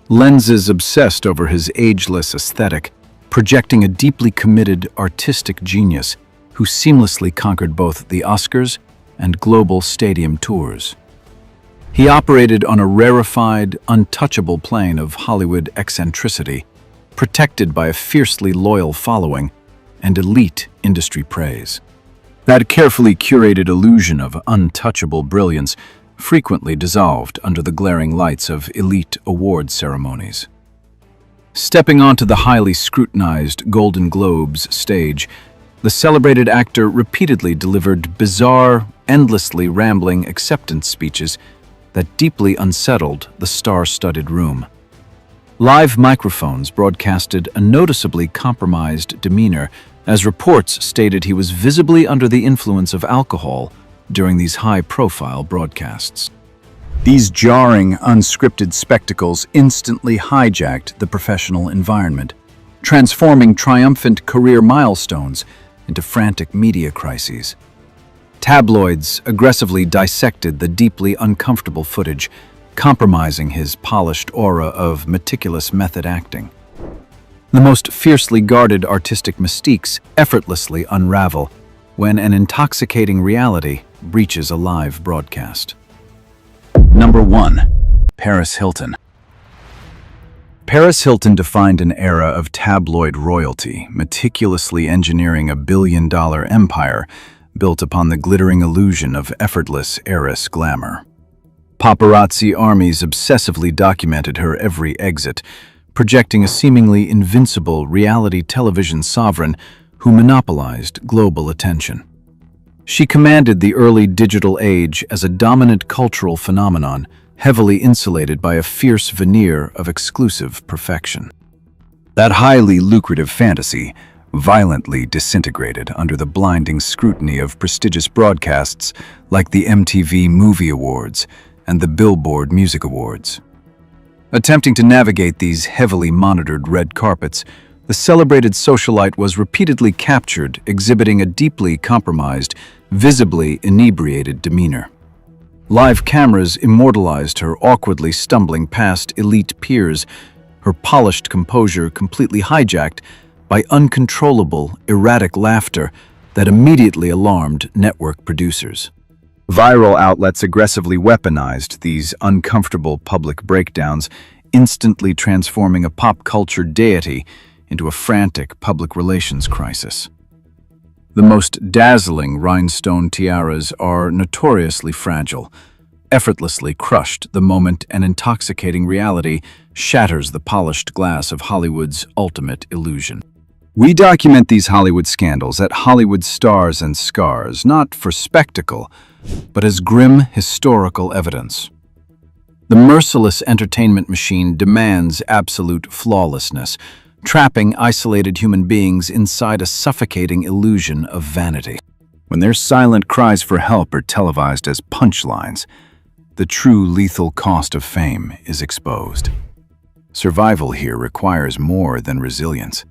Lenses obsessed over his ageless aesthetic, projecting a deeply committed artistic genius who seamlessly conquered both the Oscars and global stadium tours. He operated on a rarefied, untouchable plane of Hollywood eccentricity, protected by a fiercely loyal following and elite industry praise. That carefully curated illusion of untouchable brilliance frequently dissolved under the glaring lights of elite award ceremonies. Stepping onto the highly scrutinized Golden Globes stage, the celebrated actor repeatedly delivered bizarre, endlessly rambling acceptance speeches that deeply unsettled the star-studded room. Live microphones broadcasted a noticeably compromised demeanor, as reports stated he was visibly under the influence of alcohol during these high-profile broadcasts. These jarring, unscripted spectacles instantly hijacked the professional environment, transforming triumphant career milestones into frantic media crises. Tabloids aggressively dissected the deeply uncomfortable footage, compromising his polished aura of meticulous method acting. The most fiercely guarded artistic mystiques effortlessly unravel when an intoxicating reality breaches a live broadcast. Number 1. Paris Hilton. Paris Hilton defined an era of tabloid royalty, meticulously engineering a billion-dollar empire built upon the glittering illusion of effortless heiress glamour. Paparazzi armies obsessively documented her every exit, projecting a seemingly invincible reality television sovereign who monopolized global attention. She commanded the early digital age as a dominant cultural phenomenon, heavily insulated by a fierce veneer of exclusive perfection. That highly lucrative fantasy violently disintegrated under the blinding scrutiny of prestigious broadcasts like the MTV Movie Awards and the Billboard Music Awards. Attempting to navigate these heavily monitored red carpets, the celebrated socialite was repeatedly captured, exhibiting a deeply compromised, visibly inebriated demeanor. Live cameras immortalized her awkwardly stumbling past elite peers, her polished composure completely hijacked by uncontrollable, erratic laughter that immediately alarmed network producers. Viral outlets aggressively weaponized these uncomfortable public breakdowns, instantly transforming a pop culture deity into a frantic public relations crisis. The most dazzling rhinestone tiaras are notoriously fragile, effortlessly crushed the moment an intoxicating reality shatters the polished glass of Hollywood's ultimate illusion. We document these Hollywood scandals at Hollywood Stars and Scars, not for spectacle, but as grim historical evidence. The merciless entertainment machine demands absolute flawlessness, trapping isolated human beings inside a suffocating illusion of vanity. When their silent cries for help are televised as punchlines, the true lethal cost of fame is exposed. Survival here requires more than resilience.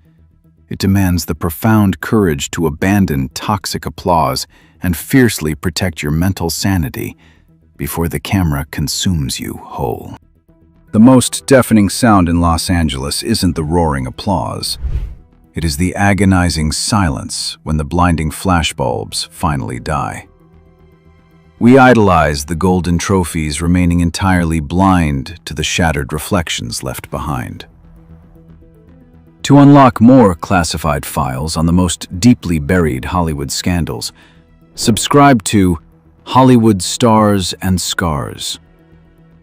It demands the profound courage to abandon toxic applause and fiercely protect your mental sanity before the camera consumes you whole. The most deafening sound in Los Angeles isn't the roaring applause. It is the agonizing silence when the blinding flashbulbs finally die. We idolize the golden trophies, remaining entirely blind to the shattered reflections left behind. To unlock more classified files on the most deeply buried Hollywood scandals, subscribe to Hollywood Stars and Scars.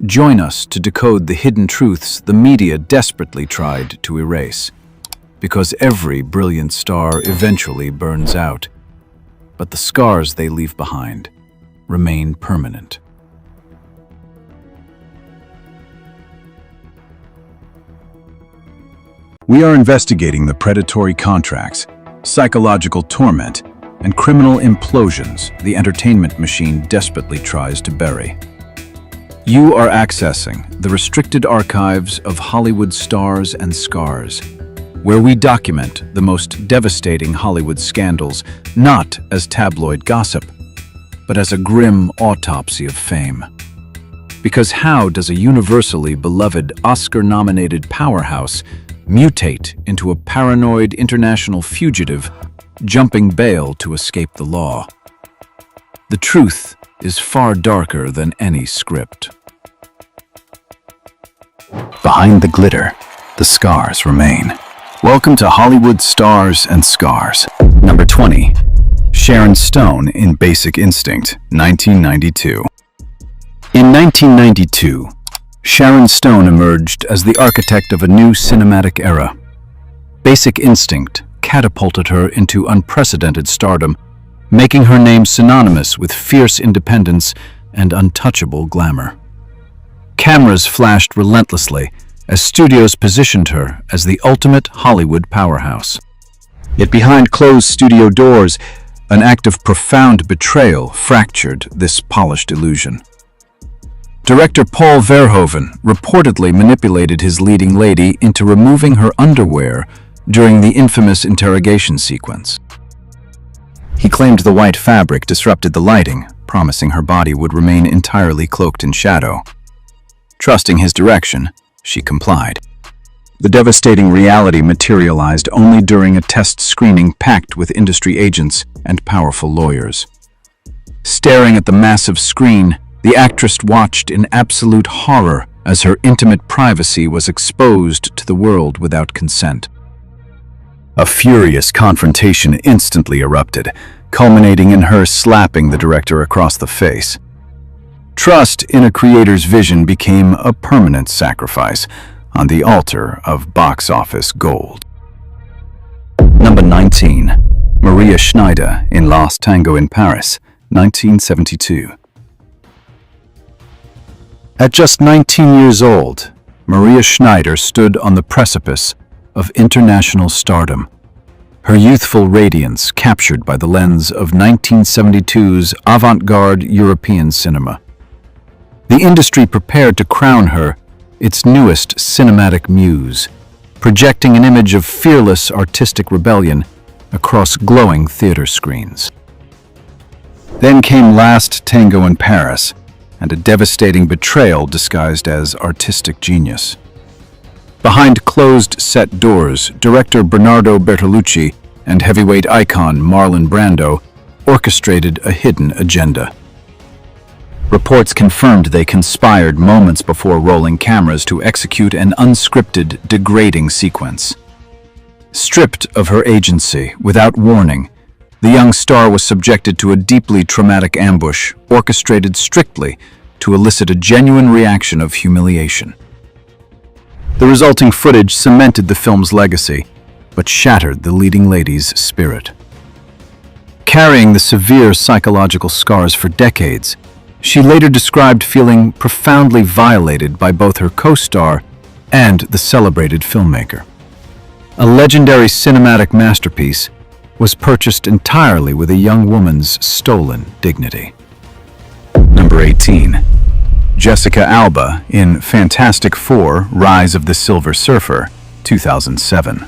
Join us to decode the hidden truths the media desperately tried to erase. because every brilliant star eventually burns out, but the scars they leave behind remain permanent. We are investigating the predatory contracts, psychological torment, and criminal implosions the entertainment machine desperately tries to bury. You are accessing the restricted archives of Hollywood stars and scars, where we document the most devastating Hollywood scandals not as tabloid gossip, but as a grim autopsy of fame. Because how does a universally beloved Oscar-nominated powerhouse mutate into a paranoid international fugitive jumping bail to escape the law? The truth is far darker than any script. Behind the glitter, the scars remain. Welcome to Hollywood Stars and Scars. Number 20. Sharon Stone in Basic Instinct, 1992. In 1992, Sharon Stone emerged as the architect of a new cinematic era. Basic Instinct catapulted her into unprecedented stardom, making her name synonymous with fierce independence and untouchable glamour. Cameras flashed relentlessly as studios positioned her as the ultimate Hollywood powerhouse. Yet behind closed studio doors, an act of profound betrayal fractured this polished illusion. Director Paul Verhoeven reportedly manipulated his leading lady into removing her underwear during the infamous interrogation sequence. He claimed the white fabric disrupted the lighting, promising her body would remain entirely cloaked in shadow. Trusting his direction, she complied. The devastating reality materialized only during a test screening packed with industry agents and powerful lawyers. Staring at the massive screen, the actress watched in absolute horror as her intimate privacy was exposed to the world without consent. A furious confrontation instantly erupted, culminating in her slapping the director across the face. Trust in a creator's vision became a permanent sacrifice on the altar of box office gold. Number 19. Maria Schneider in Last Tango in Paris, 1972. At just 19 years old, Maria Schneider stood on the precipice of international stardom, her youthful radiance captured by the lens of 1972's avant-garde European cinema. The industry prepared to crown her its newest cinematic muse, projecting an image of fearless artistic rebellion across glowing theater screens. Then came Last Tango in Paris, and a devastating betrayal disguised as artistic genius. Behind closed set doors, director Bernardo Bertolucci and heavyweight icon Marlon Brando orchestrated a hidden agenda. Reports confirmed they conspired moments before rolling cameras to execute an unscripted, degrading sequence. Stripped of her agency, without warning, the young star was subjected to a deeply traumatic ambush, orchestrated strictly to elicit a genuine reaction of humiliation. The resulting footage cemented the film's legacy, but shattered the leading lady's spirit. Carrying the severe psychological scars for decades, she later described feeling profoundly violated by both her co-star and the celebrated filmmaker. A legendary cinematic masterpiece was purchased entirely with a young woman's stolen dignity. Number 18. Jessica Alba in Fantastic Four: Rise of the Silver Surfer, 2007.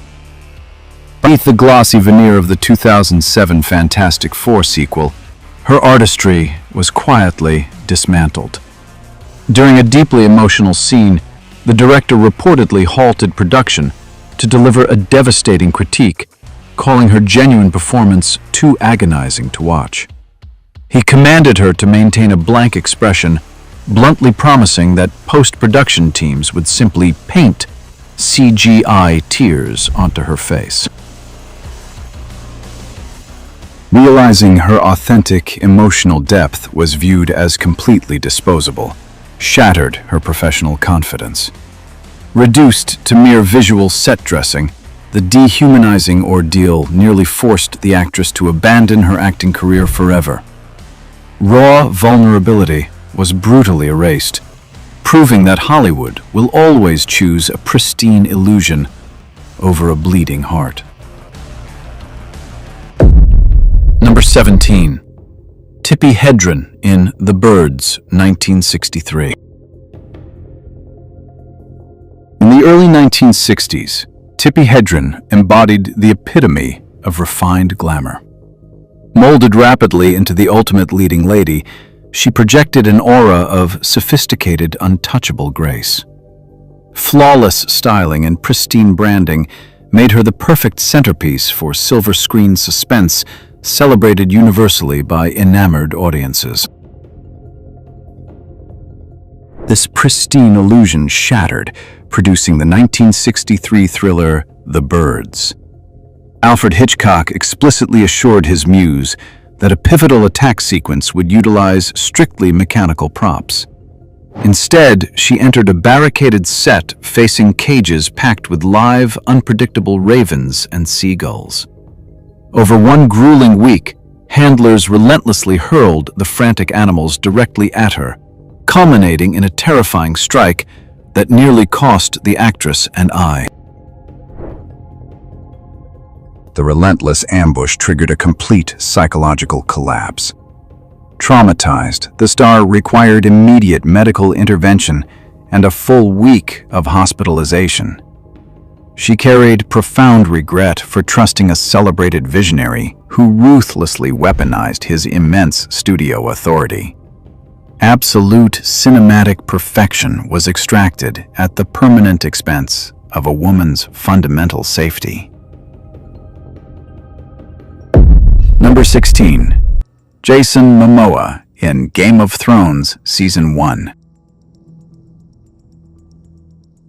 Beneath the glossy veneer of the 2007 Fantastic Four sequel, her artistry was quietly dismantled. During a deeply emotional scene, the director reportedly halted production to deliver a devastating critique, calling her genuine performance too agonizing to watch. He commanded her to maintain a blank expression, bluntly promising that post-production teams would simply paint CGI tears onto her face. Realizing her authentic, emotional depth was viewed as completely disposable, shattered her professional confidence. Reduced to mere visual set dressing, The dehumanizing ordeal nearly forced the actress to abandon her acting career forever. Raw vulnerability was brutally erased, proving that Hollywood will always choose a pristine illusion over a bleeding heart. Number 17. Tippi Hedren in The Birds, 1963. In the early 1960s, Tippi Hedren embodied the epitome of refined glamour. Molded rapidly into the ultimate leading lady, she projected an aura of sophisticated, untouchable grace. Flawless styling and pristine branding made her the perfect centerpiece for silver screen suspense, celebrated universally by enamored audiences. This pristine illusion shattered, producing the 1963 thriller The Birds. Alfred Hitchcock explicitly assured his muse that a pivotal attack sequence would utilize strictly mechanical props. Instead, she entered a barricaded set facing cages packed with live, unpredictable ravens and seagulls. Over one grueling week, handlers relentlessly hurled the frantic animals directly at her, culminating in a terrifying strike that nearly cost the actress an eye. The relentless ambush triggered a complete psychological collapse. Traumatized, the star required immediate medical intervention and a full week of hospitalization. She carried profound regret for trusting a celebrated visionary who ruthlessly weaponized his immense studio authority. Absolute cinematic perfection was extracted at the permanent expense of a woman's fundamental safety. Number 16. Jason Momoa in Game of Thrones Season 1.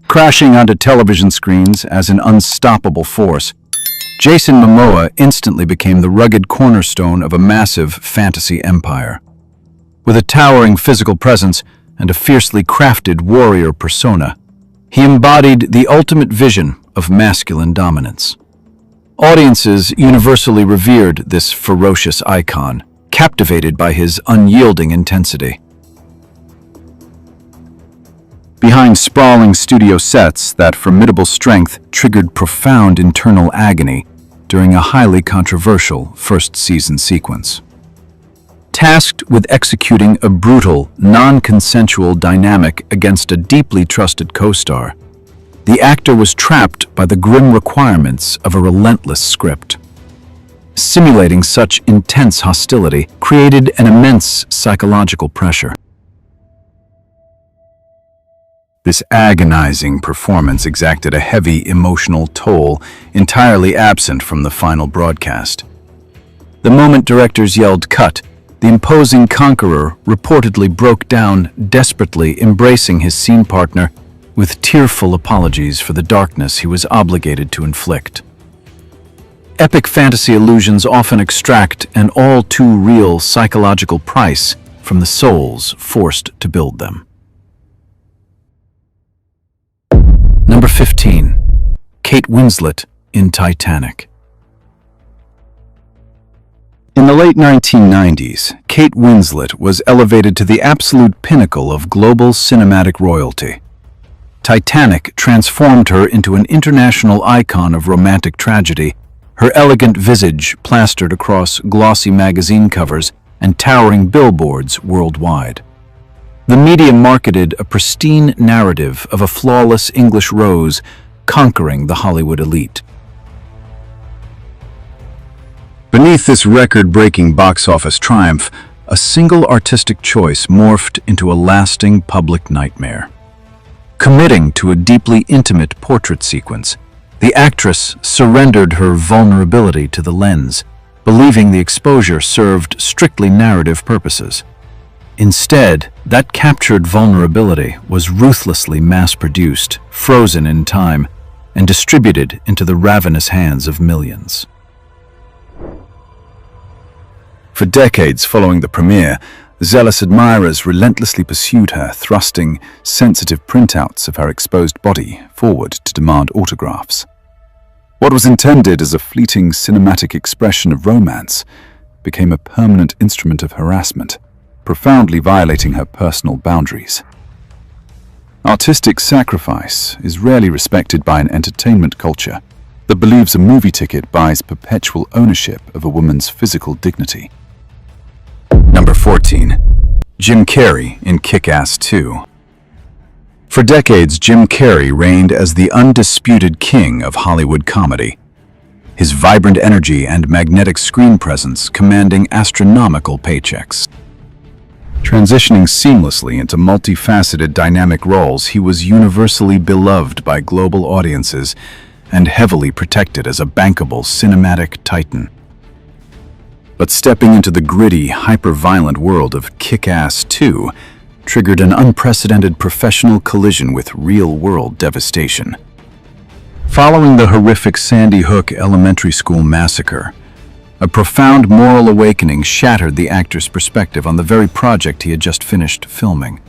Crashing onto television screens as an unstoppable force, Jason Momoa instantly became the rugged cornerstone of a massive fantasy empire. With a towering physical presence and a fiercely crafted warrior persona, he embodied the ultimate vision of masculine dominance. Audiences universally revered this ferocious icon, captivated by his unyielding intensity. Behind sprawling studio sets, that formidable strength triggered profound internal agony during a highly controversial first-season sequence. Tasked with executing a brutal, non-consensual dynamic against a deeply trusted co-star, the actor was trapped by the grim requirements of a relentless script. Simulating such intense hostility created an immense psychological pressure. This agonizing performance exacted a heavy emotional toll entirely absent from the final broadcast. The moment directors yelled "cut," the imposing conqueror reportedly broke down, desperately embracing his scene partner with tearful apologies for the darkness he was obligated to inflict. Epic fantasy illusions often extract an all-too-real psychological price from the souls forced to build them. Number 15. Kate Winslet in Titanic. In the late 1990s, Kate Winslet was elevated to the absolute pinnacle of global cinematic royalty. Titanic transformed her into an international icon of romantic tragedy, her elegant visage plastered across glossy magazine covers and towering billboards worldwide. The media marketed a pristine narrative of a flawless English rose conquering the Hollywood elite. Beneath this record-breaking box office triumph, a single artistic choice morphed into a lasting public nightmare. Committing to a deeply intimate portrait sequence, the actress surrendered her vulnerability to the lens, believing the exposure served strictly narrative purposes. Instead, that captured vulnerability was ruthlessly mass-produced, frozen in time, and distributed into the ravenous hands of millions. For decades following the premiere, zealous admirers relentlessly pursued her, thrusting sensitive printouts of her exposed body forward to demand autographs. What was intended as a fleeting cinematic expression of romance became a permanent instrument of harassment, profoundly violating her personal boundaries. Artistic sacrifice is rarely respected by an entertainment culture that believes a movie ticket buys perpetual ownership of a woman's physical dignity. Number 14. Jim Carrey in Kick-Ass 2. For decades, Jim Carrey reigned as the undisputed king of Hollywood comedy, his vibrant energy and magnetic screen presence commanding astronomical paychecks. Transitioning seamlessly into multifaceted dynamic roles, he was universally beloved by global audiences and heavily protected as a bankable cinematic titan. But stepping into the gritty, hyper-violent world of Kick-Ass 2 triggered an unprecedented professional collision with real-world devastation. Following the horrific Sandy Hook Elementary School massacre, a profound moral awakening shattered the actor's perspective on the very project he had just finished filming.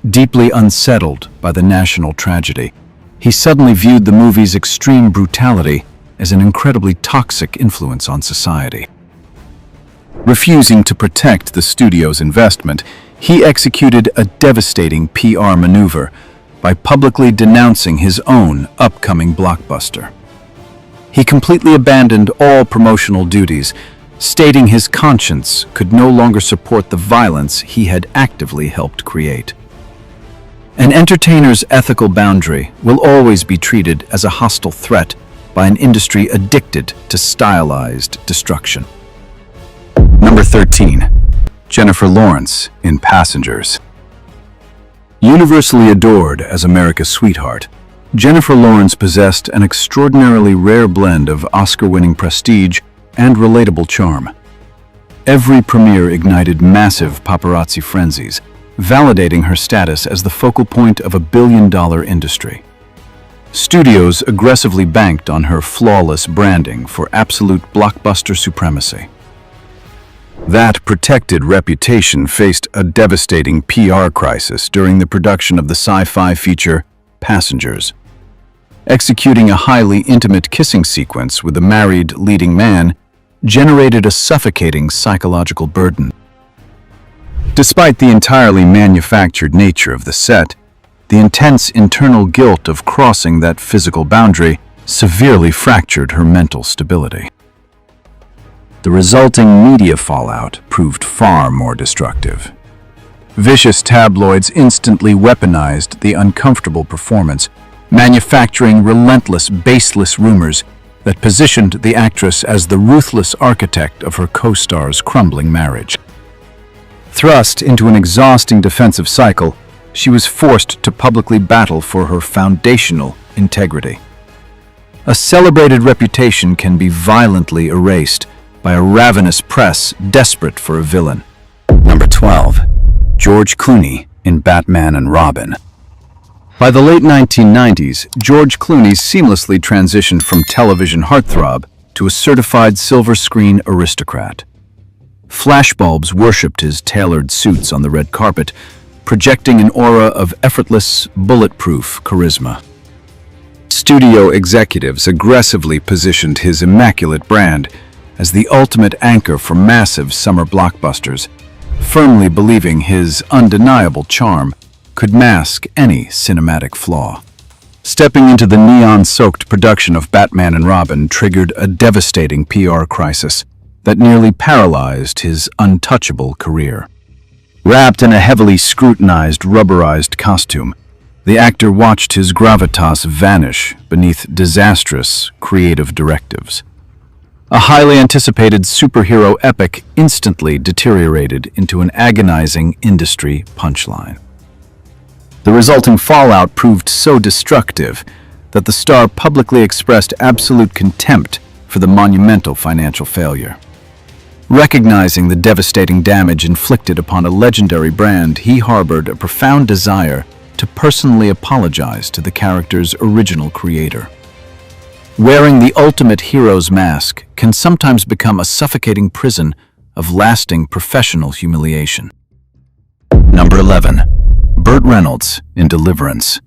Deeply unsettled by the national tragedy, he suddenly viewed the movie's extreme brutality as an incredibly toxic influence on society. Refusing to protect the studio's investment, he executed a devastating PR maneuver by publicly denouncing his own upcoming blockbuster. He completely abandoned all promotional duties, stating his conscience could no longer support the violence he had actively helped create. An entertainer's ethical boundary will always be treated as a hostile threat by an industry addicted to stylized destruction. Number 13. Jennifer Lawrence in Passengers. Universally adored as America's sweetheart, Jennifer Lawrence possessed an extraordinarily rare blend of Oscar-winning prestige and relatable charm. Every premiere ignited massive paparazzi frenzies, validating her status as the focal point of a billion-dollar industry. Studios aggressively banked on her flawless branding for absolute blockbuster supremacy. That protected reputation faced a devastating PR crisis during the production of the sci-fi feature Passengers. Executing a highly intimate kissing sequence with a married leading man generated a suffocating psychological burden. Despite the entirely manufactured nature of the set, the intense internal guilt of crossing that physical boundary severely fractured her mental stability. The resulting media fallout proved far more destructive. Vicious tabloids instantly weaponized the uncomfortable performance, manufacturing relentless, baseless rumors that positioned the actress as the ruthless architect of her co-star's crumbling marriage. Thrust into an exhausting defensive cycle, she was forced to publicly battle for her foundational integrity. A celebrated reputation can be violently erased by a ravenous press desperate for a villain. Number 12. George Clooney in Batman and Robin. By the late 1990s, George Clooney seamlessly transitioned from television heartthrob to a certified silver screen aristocrat. Flashbulbs worshipped his tailored suits on the red carpet, projecting an aura of effortless, bulletproof charisma. Studio executives aggressively positioned his immaculate brand as the ultimate anchor for massive summer blockbusters, firmly believing his undeniable charm could mask any cinematic flaw. Stepping into the neon-soaked production of Batman and Robin triggered a devastating PR crisis that nearly paralyzed his untouchable career. Wrapped in a heavily scrutinized, rubberized costume, the actor watched his gravitas vanish beneath disastrous creative directives. A highly anticipated superhero epic instantly deteriorated into an agonizing industry punchline. The resulting fallout proved so destructive that the star publicly expressed absolute contempt for the monumental financial failure. Recognizing the devastating damage inflicted upon a legendary brand, he harbored a profound desire to personally apologize to the character's original creator. Wearing the ultimate hero's mask can sometimes become a suffocating prison of lasting professional humiliation. Number 11. Burt Reynolds in Deliverance.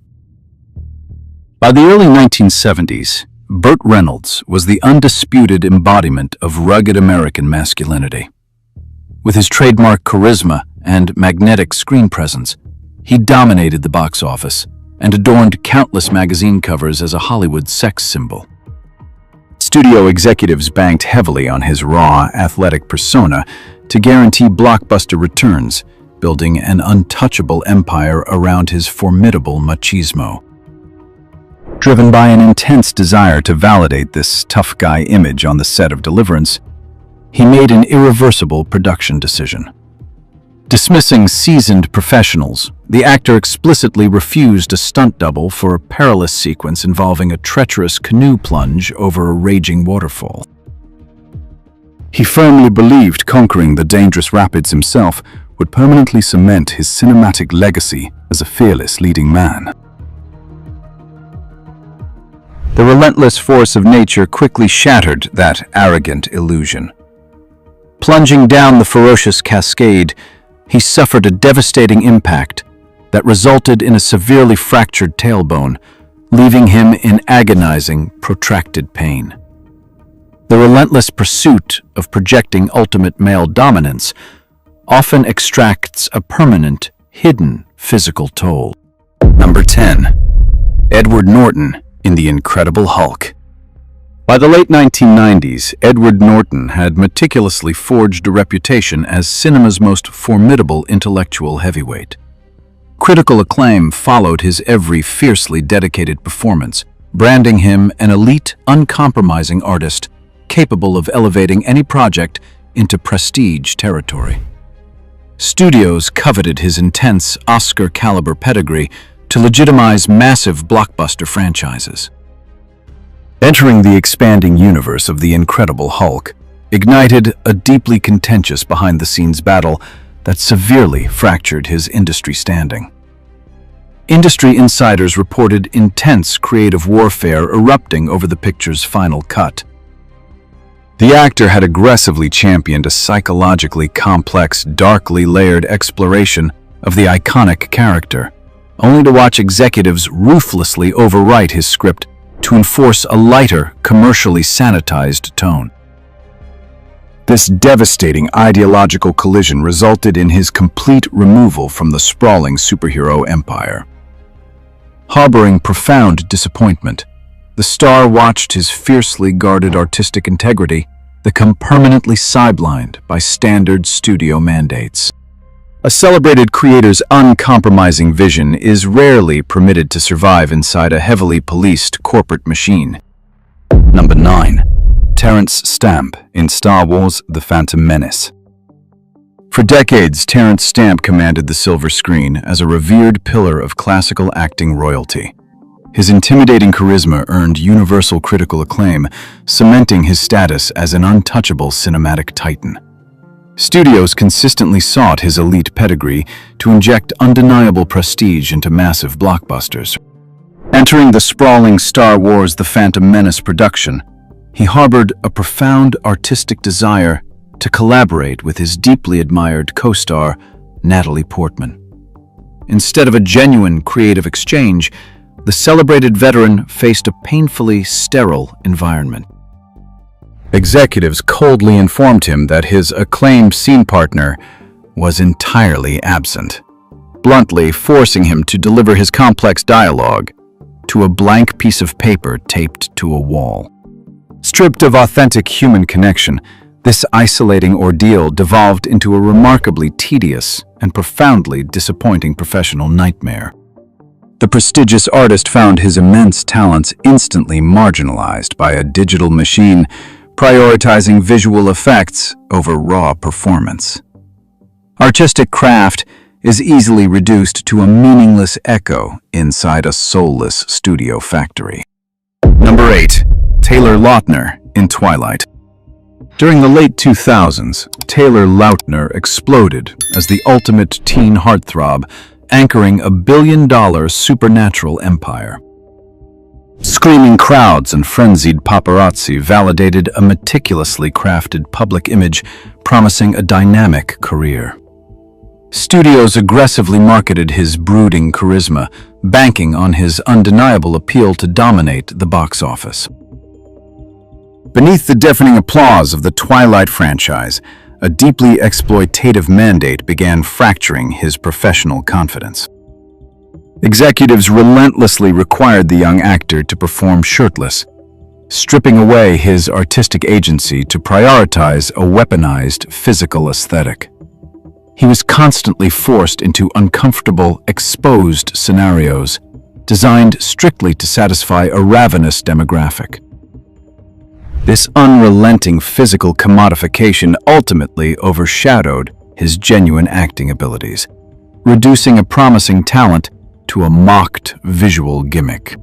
By the early 1970s, Burt Reynolds was the undisputed embodiment of rugged American masculinity. With his trademark charisma and magnetic screen presence, he dominated the box office and adorned countless magazine covers as a Hollywood sex symbol. Studio executives banked heavily on his raw, athletic persona to guarantee blockbuster returns, building an untouchable empire around his formidable machismo. Driven by an intense desire to validate this tough guy image on the set of Deliverance, he made an irreversible production decision. Dismissing seasoned professionals, the actor explicitly refused a stunt double for a perilous sequence involving a treacherous canoe plunge over a raging waterfall. He firmly believed conquering the dangerous rapids himself would permanently cement his cinematic legacy as a fearless leading man. The relentless force of nature quickly shattered that arrogant illusion. Plunging down the ferocious cascade, he suffered a devastating impact that resulted in a severely fractured tailbone, leaving him in agonizing, protracted pain. The relentless pursuit of projecting ultimate male dominance often extracts a permanent, hidden physical toll. Number 10. Edward Norton in The Incredible Hulk. By the late 1990s, Edward Norton had meticulously forged a reputation as cinema's most formidable intellectual heavyweight. Critical acclaim followed his every fiercely dedicated performance, branding him an elite, uncompromising artist capable of elevating any project into prestige territory. Studios coveted his intense, Oscar-caliber pedigree to legitimize massive blockbuster franchises. Entering the expanding universe of The Incredible Hulk ignited a deeply contentious behind-the-scenes battle that severely fractured his industry standing. Industry insiders reported intense creative warfare erupting over the picture's final cut. The actor had aggressively championed a psychologically complex, darkly layered exploration of the iconic character, only to watch executives ruthlessly overwrite his script to enforce a lighter, commercially sanitized tone. This devastating ideological collision resulted in his complete removal from the sprawling superhero empire. Harboring profound disappointment, the star watched his fiercely guarded artistic integrity become permanently sidelined by standard studio mandates. A celebrated creator's uncompromising vision is rarely permitted to survive inside a heavily policed corporate machine. Number 9. Terrence Stamp in Star Wars: The Phantom Menace. For decades, Terrence Stamp commanded the silver screen as a revered pillar of classical acting royalty. His intimidating charisma earned universal critical acclaim, cementing his status as an untouchable cinematic titan. Studios consistently sought his elite pedigree to inject undeniable prestige into massive blockbusters. Entering the sprawling Star Wars: The Phantom Menace production, he harbored a profound artistic desire to collaborate with his deeply admired co-star, Natalie Portman. Instead of a genuine creative exchange, the celebrated veteran faced a painfully sterile environment. Executives coldly informed him that his acclaimed scene partner was entirely absent, bluntly forcing him to deliver his complex dialogue to a blank piece of paper taped to a wall. Stripped of authentic human connection, this isolating ordeal devolved into a remarkably tedious and profoundly disappointing professional nightmare. The prestigious artist found his immense talents instantly marginalized by a digital machine, prioritizing visual effects over raw performance. Artistic craft is easily reduced to a meaningless echo inside a soulless studio factory. Number 8. Taylor Lautner in Twilight. During the late 2000s, Taylor Lautner exploded as the ultimate teen heartthrob, anchoring a billion-dollar supernatural empire. Screaming crowds and frenzied paparazzi validated a meticulously crafted public image promising a dynamic career. Studios aggressively marketed his brooding charisma, banking on his undeniable appeal to dominate the box office. Beneath the deafening applause of the Twilight franchise, a deeply exploitative mandate began fracturing his professional confidence. Executives relentlessly required the young actor to perform shirtless, stripping away his artistic agency to prioritize a weaponized physical aesthetic. He was constantly forced into uncomfortable, exposed scenarios, designed strictly to satisfy a ravenous demographic. This unrelenting physical commodification ultimately overshadowed his genuine acting abilities, reducing a promising talent to a mocked visual gimmick.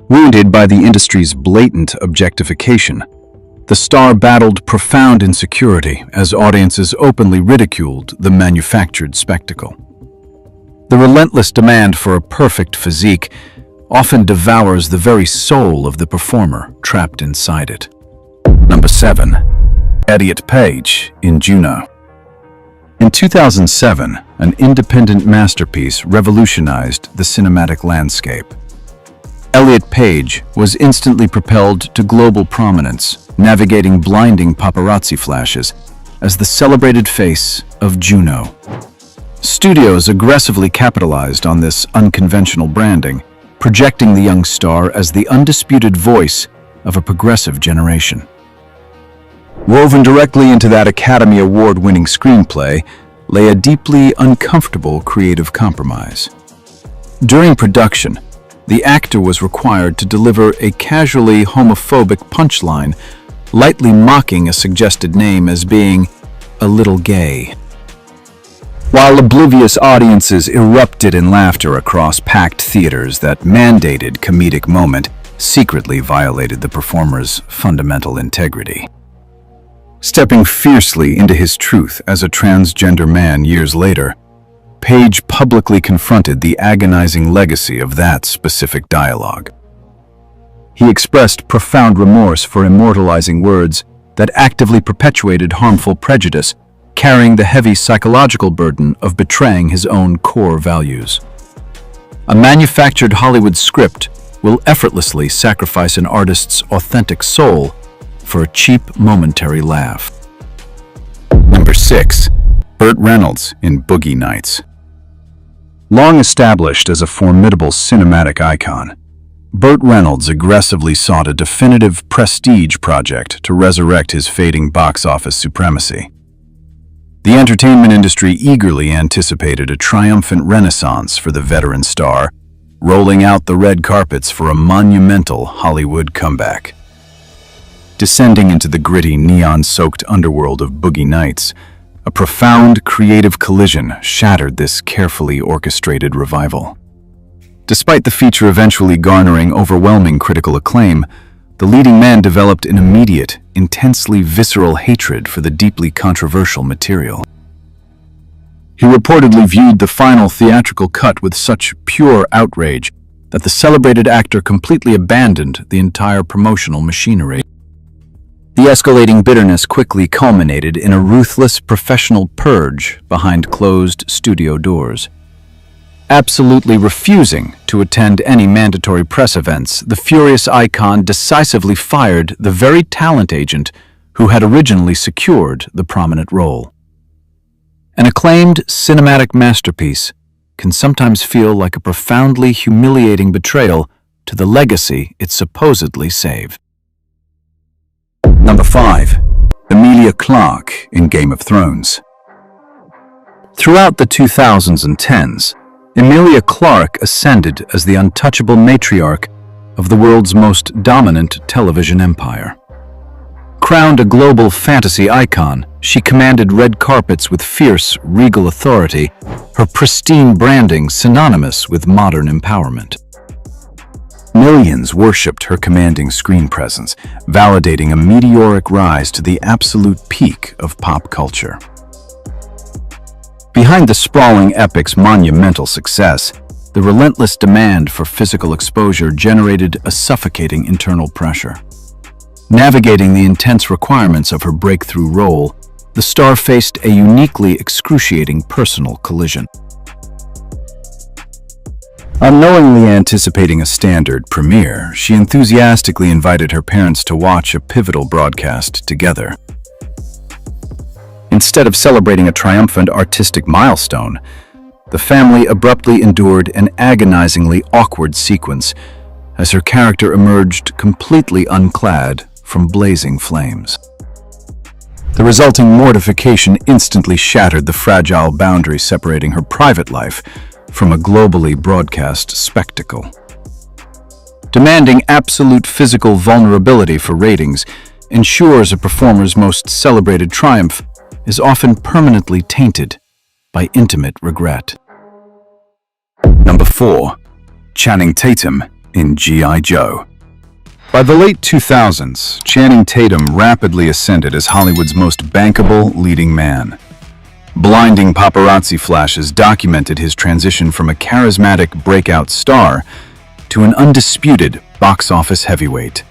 Wounded by the industry's blatant objectification, the star battled profound insecurity as audiences openly ridiculed the manufactured spectacle. The relentless demand for a perfect physique often devours the very soul of the performer trapped inside it. Number 7. Elliot Page in Juno. In 2007, an independent masterpiece revolutionized the cinematic landscape. Elliot Page was instantly propelled to global prominence, navigating blinding paparazzi flashes as the celebrated face of Juno. Studios aggressively capitalized on this unconventional branding, projecting the young star as the undisputed voice of a progressive generation. Woven directly into that Academy Award-winning screenplay lay a deeply uncomfortable creative compromise. During production, the actor was required to deliver a casually homophobic punchline, lightly mocking a suggested name as being a little gay. While oblivious audiences erupted in laughter across packed theaters, that mandated comedic moment secretly violated the performer's fundamental integrity. Stepping fiercely into his truth as a transgender man years later, Page publicly confronted the agonizing legacy of that specific dialogue. He expressed profound remorse for immortalizing words that actively perpetuated harmful prejudice, carrying the heavy psychological burden of betraying his own core values. A manufactured Hollywood script will effortlessly sacrifice an artist's authentic soul for a cheap momentary laugh. Number 6. Burt Reynolds in Boogie Nights. Long established as a formidable cinematic icon, Burt Reynolds aggressively sought a definitive prestige project to resurrect his fading box office supremacy. The entertainment industry eagerly anticipated a triumphant renaissance for the veteran star, rolling out the red carpets for a monumental Hollywood comeback. Descending into the gritty, neon-soaked underworld of Boogie Nights, a profound creative collision shattered this carefully orchestrated revival. Despite the feature eventually garnering overwhelming critical acclaim, the leading man developed an immediate, intensely visceral hatred for the deeply controversial material. He reportedly viewed the final theatrical cut with such pure outrage that the celebrated actor completely abandoned the entire promotional machinery. The escalating bitterness quickly culminated in a ruthless professional purge behind closed studio doors. Absolutely refusing to attend any mandatory press events, the furious icon decisively fired the very talent agent who had originally secured the prominent role. An acclaimed cinematic masterpiece can sometimes feel like a profoundly humiliating betrayal to the legacy it supposedly saved. Number 5. Emilia Clarke in Game of Thrones. Throughout the 2000s and 10s, Emilia Clarke ascended as the untouchable matriarch of the world's most dominant television empire. Crowned a global fantasy icon, she commanded red carpets with fierce, regal authority, her pristine branding synonymous with modern empowerment. Millions worshipped her commanding screen presence, validating a meteoric rise to the absolute peak of pop culture. Behind the sprawling epic's monumental success, the relentless demand for physical exposure generated a suffocating internal pressure. Navigating the intense requirements of her breakthrough role, the star faced a uniquely excruciating personal collision. Unknowingly anticipating a standard premiere, she enthusiastically invited her parents to watch a pivotal broadcast together. Instead of celebrating a triumphant artistic milestone, the family abruptly endured an agonizingly awkward sequence as her character emerged completely unclad from blazing flames. The resulting mortification instantly shattered the fragile boundary separating her private life from a globally broadcast spectacle. Demanding absolute physical vulnerability for ratings ensures a performer's most celebrated triumph is often permanently tainted by intimate regret. Number 4. Channing Tatum in G.I. Joe. By the late 2000s, Channing Tatum rapidly ascended as Hollywood's most bankable leading man. Blinding paparazzi flashes documented his transition from a charismatic breakout star to an undisputed box office heavyweight.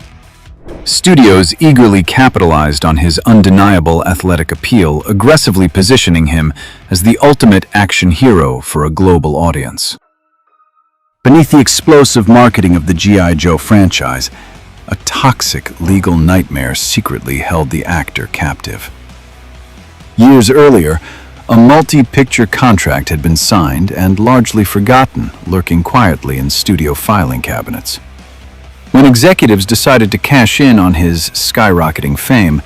Studios eagerly capitalized on his undeniable athletic appeal, aggressively positioning him as the ultimate action hero for a global audience. Beneath the explosive marketing of the G.I. Joe franchise, a toxic legal nightmare secretly held the actor captive. Years earlier, a multi-picture contract had been signed and largely forgotten, lurking quietly in studio filing cabinets. When executives decided to cash in on his skyrocketing fame,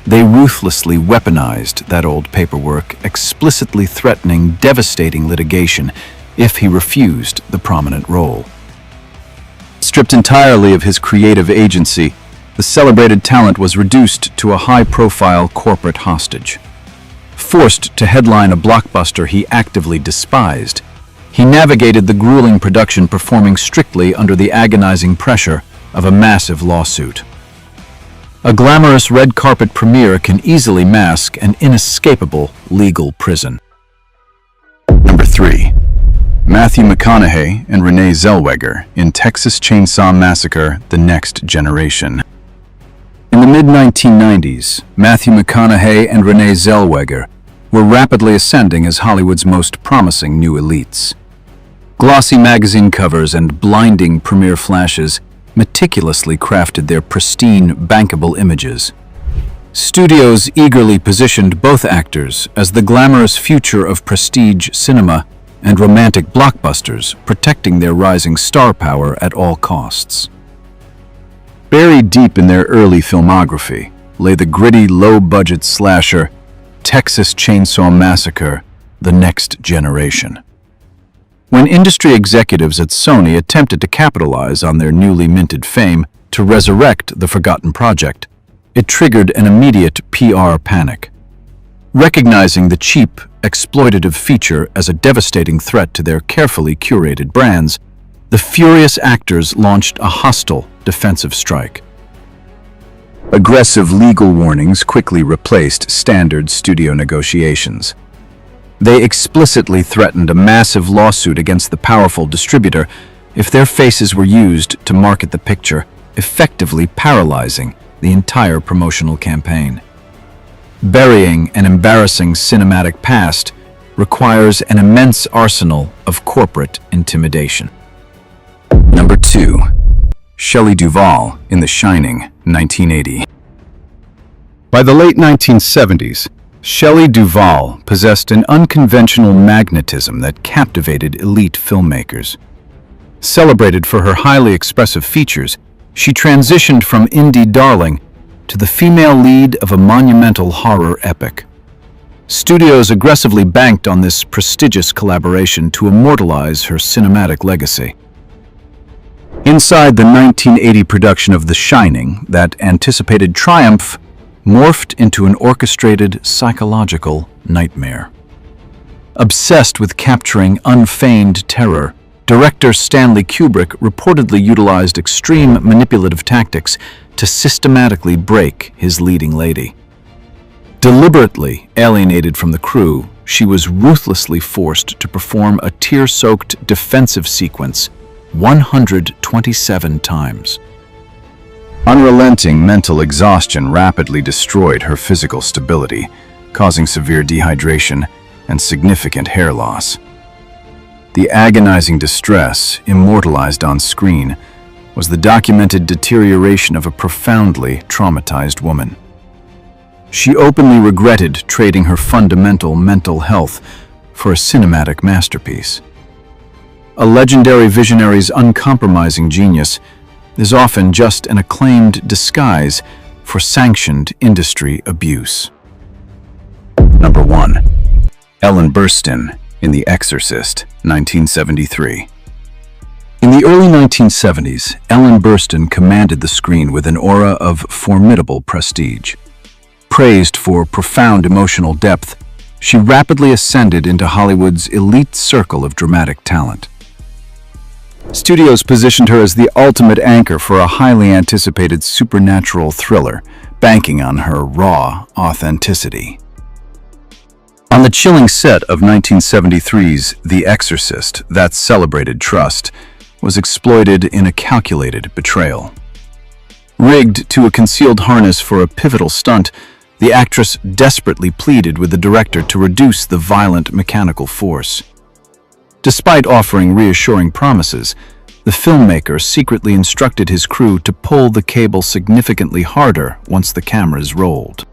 they ruthlessly weaponized that old paperwork, explicitly threatening devastating litigation if he refused the prominent role. Stripped entirely of his creative agency, the celebrated talent was reduced to a high-profile corporate hostage. Forced to headline a blockbuster he actively despised, he navigated the grueling production, performing strictly under the agonizing pressure of a massive lawsuit. A glamorous red carpet premiere can easily mask an inescapable legal prison. Number 3. Matthew McConaughey and Renee Zellweger in Texas Chainsaw Massacre: The Next Generation. In the mid-1990s, Matthew McConaughey and Renee Zellweger were rapidly ascending as Hollywood's most promising new elites. Glossy magazine covers and blinding premiere flashes meticulously crafted their pristine, bankable images. Studios eagerly positioned both actors as the glamorous future of prestige cinema and romantic blockbusters, protecting their rising star power at all costs. Buried deep in their early filmography lay the gritty, low-budget slasher Texas Chainsaw Massacre: The Next Generation. When industry executives at Sony attempted to capitalize on their newly minted fame to resurrect the forgotten project, it triggered an immediate PR panic. Recognizing the cheap, exploitative feature as a devastating threat to their carefully curated brands, the furious actors launched a hostile defensive strike. Aggressive legal warnings quickly replaced standard studio negotiations. They explicitly threatened a massive lawsuit against the powerful distributor if their faces were used to market the picture, effectively paralyzing the entire promotional campaign. Burying an embarrassing cinematic past requires an immense arsenal of corporate intimidation. Number 2. Shelley Duvall in The Shining, 1980. By the late 1970s, Shelley Duvall possessed an unconventional magnetism that captivated elite filmmakers. Celebrated for her highly expressive features, she transitioned from indie darling to the female lead of a monumental horror epic. Studios aggressively banked on this prestigious collaboration to immortalize her cinematic legacy. Inside the 1980 production of The Shining, that anticipated triumph morphed into an orchestrated psychological nightmare. Obsessed with capturing unfeigned terror, director Stanley Kubrick reportedly utilized extreme manipulative tactics to systematically break his leading lady. Deliberately alienated from the crew, she was ruthlessly forced to perform a tear-soaked defensive sequence 127 times. Unrelenting mental exhaustion rapidly destroyed her physical stability, causing severe dehydration and significant hair loss. The agonizing distress, immortalized on screen, was the documented deterioration of a profoundly traumatized woman. She openly regretted trading her fundamental mental health for a cinematic masterpiece. A legendary visionary's uncompromising genius is often just an acclaimed disguise for sanctioned industry abuse. Number 1. Ellen Burstyn in The Exorcist, 1973. In the early 1970s, Ellen Burstyn commanded the screen with an aura of formidable prestige. Praised for profound emotional depth, she rapidly ascended into Hollywood's elite circle of dramatic talent. Studios positioned her as the ultimate anchor for a highly anticipated supernatural thriller, banking on her raw authenticity. On the chilling set of 1973's The Exorcist, that celebrated trust was exploited in a calculated betrayal. Rigged to a concealed harness for a pivotal stunt, the actress desperately pleaded with the director to reduce the violent mechanical force. Despite offering reassuring promises, the filmmaker secretly instructed his crew to pull the cable significantly harder once the cameras rolled.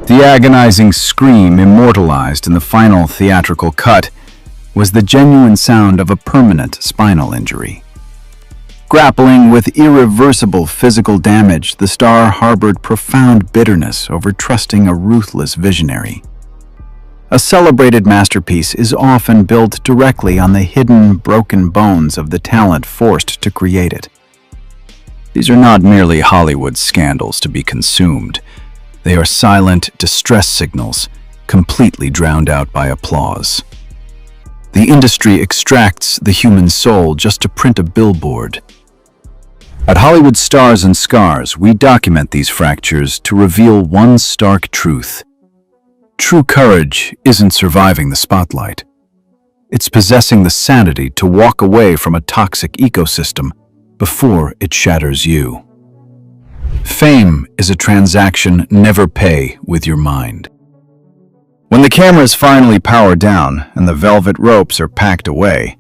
The agonizing scream immortalized in the final theatrical cut was the genuine sound of a permanent spinal injury. Grappling with irreversible physical damage, the star harbored profound bitterness over trusting a ruthless visionary. A celebrated masterpiece is often built directly on the hidden, broken bones of the talent forced to create it. These are not merely Hollywood scandals to be consumed. They are silent distress signals, completely drowned out by applause. The industry extracts the human soul just to print a billboard. At Hollywood Stars and Scars, we document these fractures to reveal one stark truth. True courage isn't surviving the spotlight. It's possessing the sanity to walk away from a toxic ecosystem before it shatters you. Fame is a transaction never pay with your mind. When the cameras finally power down and the velvet ropes are packed away,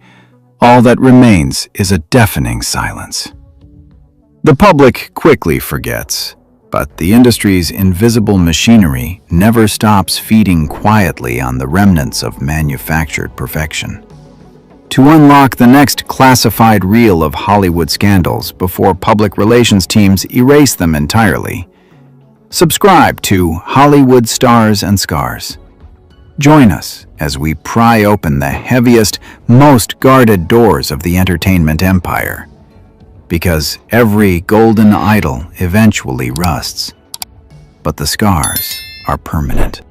all that remains is a deafening silence. The public quickly forgets, but the industry's invisible machinery never stops feeding quietly on the remnants of manufactured perfection. To unlock the next classified reel of Hollywood scandals before public relations teams erase them entirely, subscribe to Hollywood Stars and Scars. Join us as we pry open the heaviest, most guarded doors of the entertainment empire. Because every golden idol eventually rusts, but the scars are permanent.